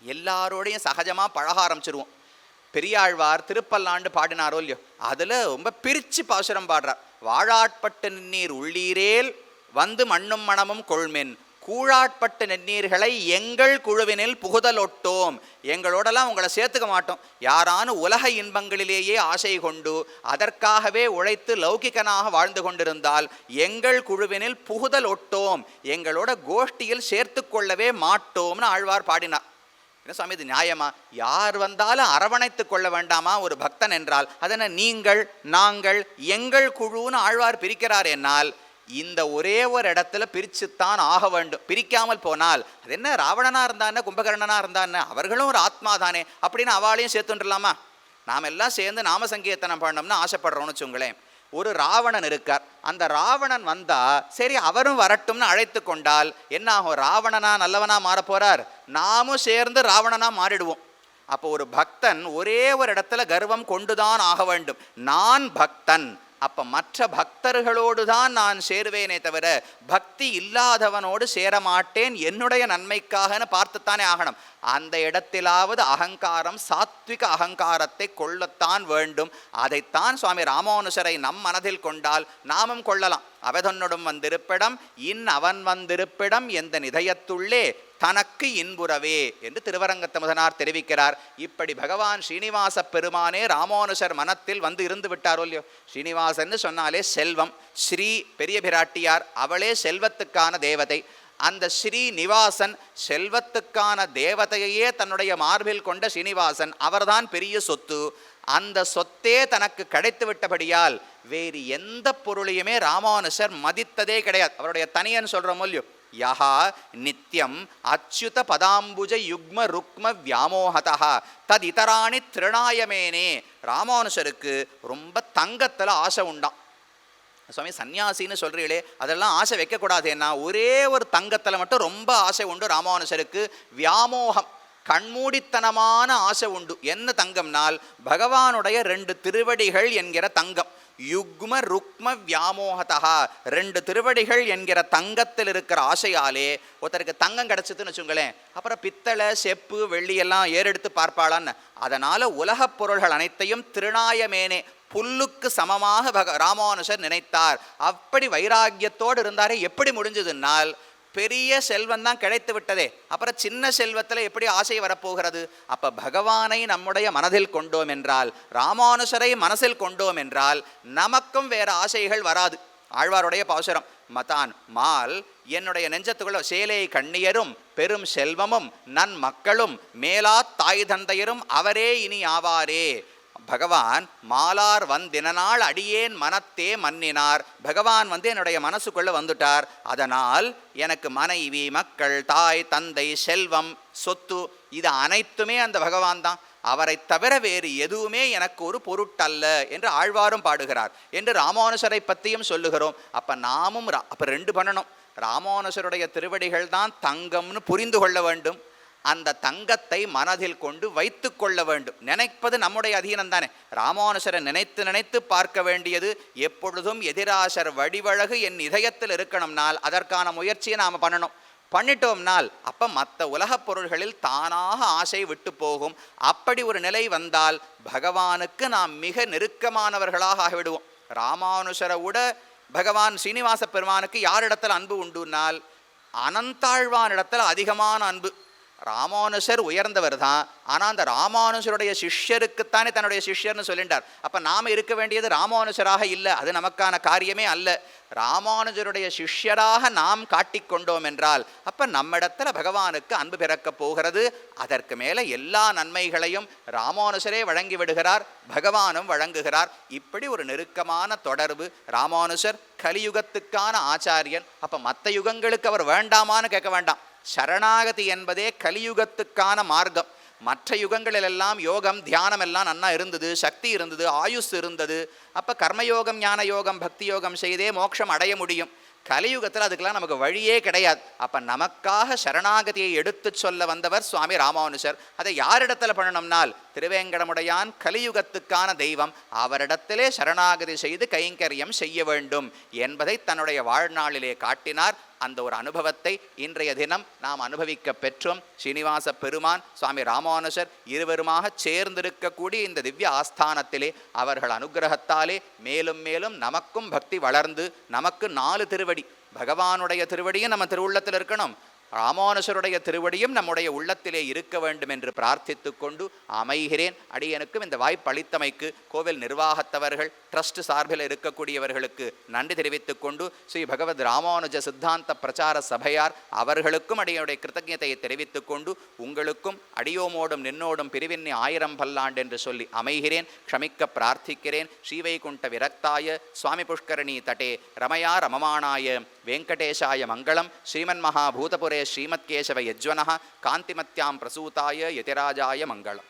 எல்லாரோடையும் சகஜமாக பழக ஆரம்பிச்சிருவோம். பெரியாழ்வார் திருப்பல்லாண்டு பாடினாரோ இல்லையோ, அதில் ரொம்ப பிரித்து பாசுரம் பாடுறார். வாழாட்பட்டு நின்னீர் உள்ளீரேல் வந்து மண்ணும் மணமும் கொள்மென், கூழாட்பட்டு நென்னீர்களை எங்கள் குழுவினில் புகுதலொட்டோம். எங்களோடலாம் உங்களை சேர்த்துக்க மாட்டோம். யாரானு உலக இன்பங்களிலேயே ஆசை கொண்டு அதற்காகவே உழைத்து லௌகிகனாக வாழ்ந்து கொண்டிருந்தால் எங்கள் குழுவினில் புகுதல் ஒட்டோம், எங்களோட கோஷ்டியில் சேர்த்து கொள்ளவே மாட்டோம்னு ஆழ்வார் பாடினார். என்ன சுவாமி இது நியாயமா? யார் வந்தாலும் அரவணைத்து கொள்ள வேண்டாமா ஒரு பக்தன் என்றால்? அதென்ன நீங்கள் நாங்கள் எங்கள் குழுன்னு ஆழ்வார் பிரிக்கிறார் என்னால் இந்த ஒரே ஒரு இடத்துல பிரிச்சுத்தான் ஆக வேண்டும். பிரிக்காமல் போனால் அது என்ன ராவணனா இருந்தானே கும்பகர்ணனா இருந்தானே அவர்களும் ஒரு ஆத்மா தானே அப்படின்னு அவளையும் சேர்த்துன்றலாமா? நாம் எல்லாம் சேர்ந்து நாம சங்கீர்த்தனம் பண்ணோம்னு ஆசைப்படுறோம்னு வச்சுங்களேன். ஒரு ராவணன் இருக்கார், அந்த ராவணன் வந்தா சரி அவரும் வரட்டும்னு அழைத்து கொண்டால் என்ன ஆகும்? ராவணனா நல்லவனா மாற போறார், நாமும் சேர்ந்து ராவணனா மாறிடுவோம். அப்போ ஒரு பக்தன் ஒரே ஒரு இடத்துல கர்வம் கொண்டுதான் ஆக வேண்டும். நான் பக்தன், அப்ப மற்ற பக்தர்களோடு தான் நான் சேருவேனே தவிர பக்தி இல்லாதவனோடு சேரமாட்டேன், என்னுடைய நன்மைக்காகன்னு பார்த்துத்தானே ஆகணும். அந்த இடத்திலாவது அகங்காரம் சாத்விக அகங்காரத்தை கொள்ளத்தான் வேண்டும். அதைத்தான் சுவாமி ராமானுஜரை நம் மனதில் கொண்டால் நாமும் கொள்ளலாம். அவதன்னொடும் வந்திருப்பிடம் அவன் வந்திருப்பிடம் எந்த நிதயத்துள்ளே தனக்கு இன்புறவே என்று திருவரங்கத்த முதனார் தெரிவிக்கிறார். இப்படி பகவான் ஸ்ரீனிவாச பெருமானே ராமானுஜர் மனத்தில் வந்து இருந்து விட்டாரோ இல்லையோ. ஸ்ரீனிவாசன்னு சொன்னாலே செல்வம், ஸ்ரீ பெரிய பிராட்டியார் அவளே செல்வத்துக்கான தேவதை. அந்த ஸ்ரீனிவாசன் செல்வத்துக்கான தேவதையே தன்னுடைய மார்பில் கொண்ட ஸ்ரீனிவாசன் அவர்தான் பெரிய சொத்து. அந்த சொத்தே தனக்கு கிடைத்து விட்டபடியால் வேறு எந்த பொருளையுமே ராமானுஜர் மதித்ததே கிடையாது. அவருடைய தனியன் சொல்ற மூல்யம் யஹா நித்யம் அச்சுத பதாம்புஜ யுக்ம ருக்ம வியாமோகதா தத் இதராணி திருநாயமேனே. ராமானுஜருக்கு ரொம்ப தங்கத்தில் ஆசை உண்டாம். சுவாமி சன்னியாசின்னு சொல்றீங்களே அதெல்லாம் ஆசை வைக்கக்கூடாது. என்ன ஒரே ஒரு தங்கத்தில் மட்டும் ரொம்ப ஆசை உண்டு ராமானுஜருக்கு. வியாமோகம் கண்மூடித்தனமான ஆசை உண்டு. என்ன தங்கம்னால் பகவானுடைய 2 திருவடிகள் என்கிற தங்கம். யுக்ம ருக்ம வியாமோகதா 2 திருவடிகள் என்கிற தங்கத்தில் இருக்கிற ஆசையாலே ஒருத்தருக்கு தங்கம் கிடைச்சதுன்னு வச்சுங்களேன், அப்புறம் பித்தளை செப்பு வெள்ளி எல்லாம் ஏறெடுத்து பார்ப்பாளான்னு. அதனால உலகப் பொருள்கள் அனைத்தையும் திருநாயமேனே புல்லுக்கு சமமாக ராமானுஜர் நினைத்தார். அப்படி வைராக்கியத்தோடு இருந்தாரே. எப்படி முடிஞ்சதுன்னால் பெரிய செல்வம் தான் கிடைத்து விட்டதே, அப்புறம் சின்ன செல்வத்தில் எப்படி ஆசை வரப்போகிறது? அப்போ பகவானை நம்முடைய மனதில் கொண்டோம் என்றால், ராமானுஜரை மனசில் கொண்டோம் என்றால் நமக்கும் வேறு ஆசைகள் வராது. ஆழ்வாருடைய பாசுரம் மதான் மால் என்னுடைய நெஞ்சத்துக்குள்ள சேலை கண்ணியரும் பெரும் செல்வமும் நன் மக்களும் மேலா தாய் தந்தையரும் அவரே இனி ஆவாரே. பகவான் மாலார் வந்தினால் அடியேன் மனத்தே மன்னினார். பகவான் என்னுடைய மனசுக்குள்ள வந்துட்டார். அதனால் எனக்கு மனைவி மக்கள் தாய் தந்தை செல்வம் சொத்து இது அனைத்துமே அந்த பகவான் தான். அவரை தவிர வேறு எதுவுமே எனக்கு ஒரு பொருட்டல்ல என்று ஆழ்வாரும் பாடுகிறார் என்று ராமானுஜரை பற்றியும் சொல்லுகிறோம். அப்ப நாமும் அப்ப 2 பண்ணணும். ராமானுஜருடைய திருவடிகள் தான் தங்கம்னு புரிந்து கொள்ள வேண்டும். அந்த தங்கத்தை மனதில் கொண்டு வைத்து கொள்ள வேண்டும். நினைப்பது நம்முடைய அதீனம் தானே. ராமானுஜரை நினைத்து நினைத்து பார்க்க வேண்டியது. எப்பொழுதும் எதிராசர் வடிவழகு என் இதயத்தில் இருக்கணும்னால் அதற்கான முயற்சியை நாம் பண்ணணும். பண்ணிட்டோம்னால் அப்போ மற்ற உலகப் பொருள்களில் தானாக ஆசை விட்டு போகும். அப்படி ஒரு நிலை வந்தால் பகவானுக்கு நாம் மிக நெருக்கமானவர்களாக ஆகிவிடுவோம். ராமானுஜரை விட பகவான் ஸ்ரீனிவாச பெருமானுக்கு யாரிடத்தில் அன்பு உண்டுனால் அனந்தாழ்வானிடத்தில் அதிகமான அன்பு. ராமானுஜர் உயர்ந்தவர் தான், ஆனால் அந்த ராமானுஜருடைய சிஷ்யருக்குத்தானே தன்னுடைய சிஷ்யர்னு சொல்லிட்டார். அப்போ நாம் இருக்க வேண்டியது ராமானுஜராக இல்லை, அது நமக்கான காரியமே அல்ல. ராமானுஜருடைய சிஷ்யராக நாம் காட்டிக்கொண்டோம் என்றால் அப்போ நம்மிடத்தில் பகவானுக்கு அன்பு பிறக்கப் போகிறது. அதற்கு மேலே எல்லா நன்மைகளையும் ராமானுஜரே வழங்கி விடுகிறார், பகவானும் வழங்குகிறார். இப்படி ஒரு நெருக்கமான தொடர்பு. ராமானுஜர் கலியுகத்துக்கான ஆச்சாரியன். அப்போ மற்ற யுகங்களுக்கு அவர் வேண்டாமான்னு கேட்க வேண்டாம். சரணாகதி என்பதே கலியுகத்துக்கான மார்க்கம். மற்ற யுகங்களிலெல்லாம் யோகம் தியானம் எல்லாம் நன்னா இருந்தது, சக்தி இருந்தது, ஆயுஸ் இருந்தது. அப்போ கர்மயோகம் ஞான யோகம் பக்தி யோகம் செய்தே மோட்சம் அடைய முடியும். கலியுகத்தில் அதுக்கெல்லாம் நமக்கு வழியே கிடையாது. அப்போ நமக்காக சரணாகதியை எடுத்து சொல்ல வந்தவர் சுவாமி ராமானுஜர். அதை யாரிடத்தில் பண்ணணும்னால் திருவேங்கடமுடையான் கலியுகத்துக்கான தெய்வம், அவரிடத்திலே சரணாகதி செய்து கைங்கரியம் செய்ய வேண்டும் என்பதை தன்னுடைய வாழ்நாளிலே காட்டினார். அந்த ஒரு அனுபவத்தை இன்றைய தினம் நாம் அனுபவிக்க பெற்றோம். ஸ்ரீனிவாச பெருமான் சுவாமி ராமானுஜர் இருவருமாக சேர்ந்திருக்கக்கூடிய இந்த திவ்ய ஆஸ்தானத்திலே அவர்கள் அனுகிரகத்தாலே மேலும் மேலும் நமக்கும் பக்தி வளர்ந்து நமக்கு 4 திருவடி, பகவானுடைய திருவடியும் நம்ம திருவுள்ளத்தில் இருக்கணும், ராமானுஜருடைய திருவடியும் நம்முடைய உள்ளத்திலே இருக்க வேண்டும் என்று பிரார்த்தித்து கொண்டு அமைகிறேன். அடியனுக்கும் இந்த வாய்ப்பு அளித்தமைக்கு கோவில் நிர்வாகத்தவர்கள், ட்ரஸ்ட் சார்பில் இருக்கக்கூடியவர்களுக்கு நன்றி தெரிவித்துக் கொண்டு ஸ்ரீ பகவத் ராமானுஜ சித்தாந்த பிரச்சார சபையார் அவர்களுக்கும் அடியனுடைய கிருத்தஜதையை தெரிவித்துக் கொண்டு உங்களுக்கும் அடியோமோடும் நின்னோடும் பிரிவின்னி 1000 பல்லாண்டு என்று சொல்லி அமைகிறேன். க்ஷமிக்க பிரார்த்திக்கிறேன். ஸ்ரீவைகுண்ட விரக்தாய சுவாமி புஷ்கரணி தட்டே ரமயா ரமமானாய வெங்கடேஷாய மங்களம். ஸ்ரீமன் மகாபூதபுரே ஸ்ரீமத்கேசவ யஜ்வனः காந்திமத்யாம் பிரசூதாய யதிராஜாய மங்களம்.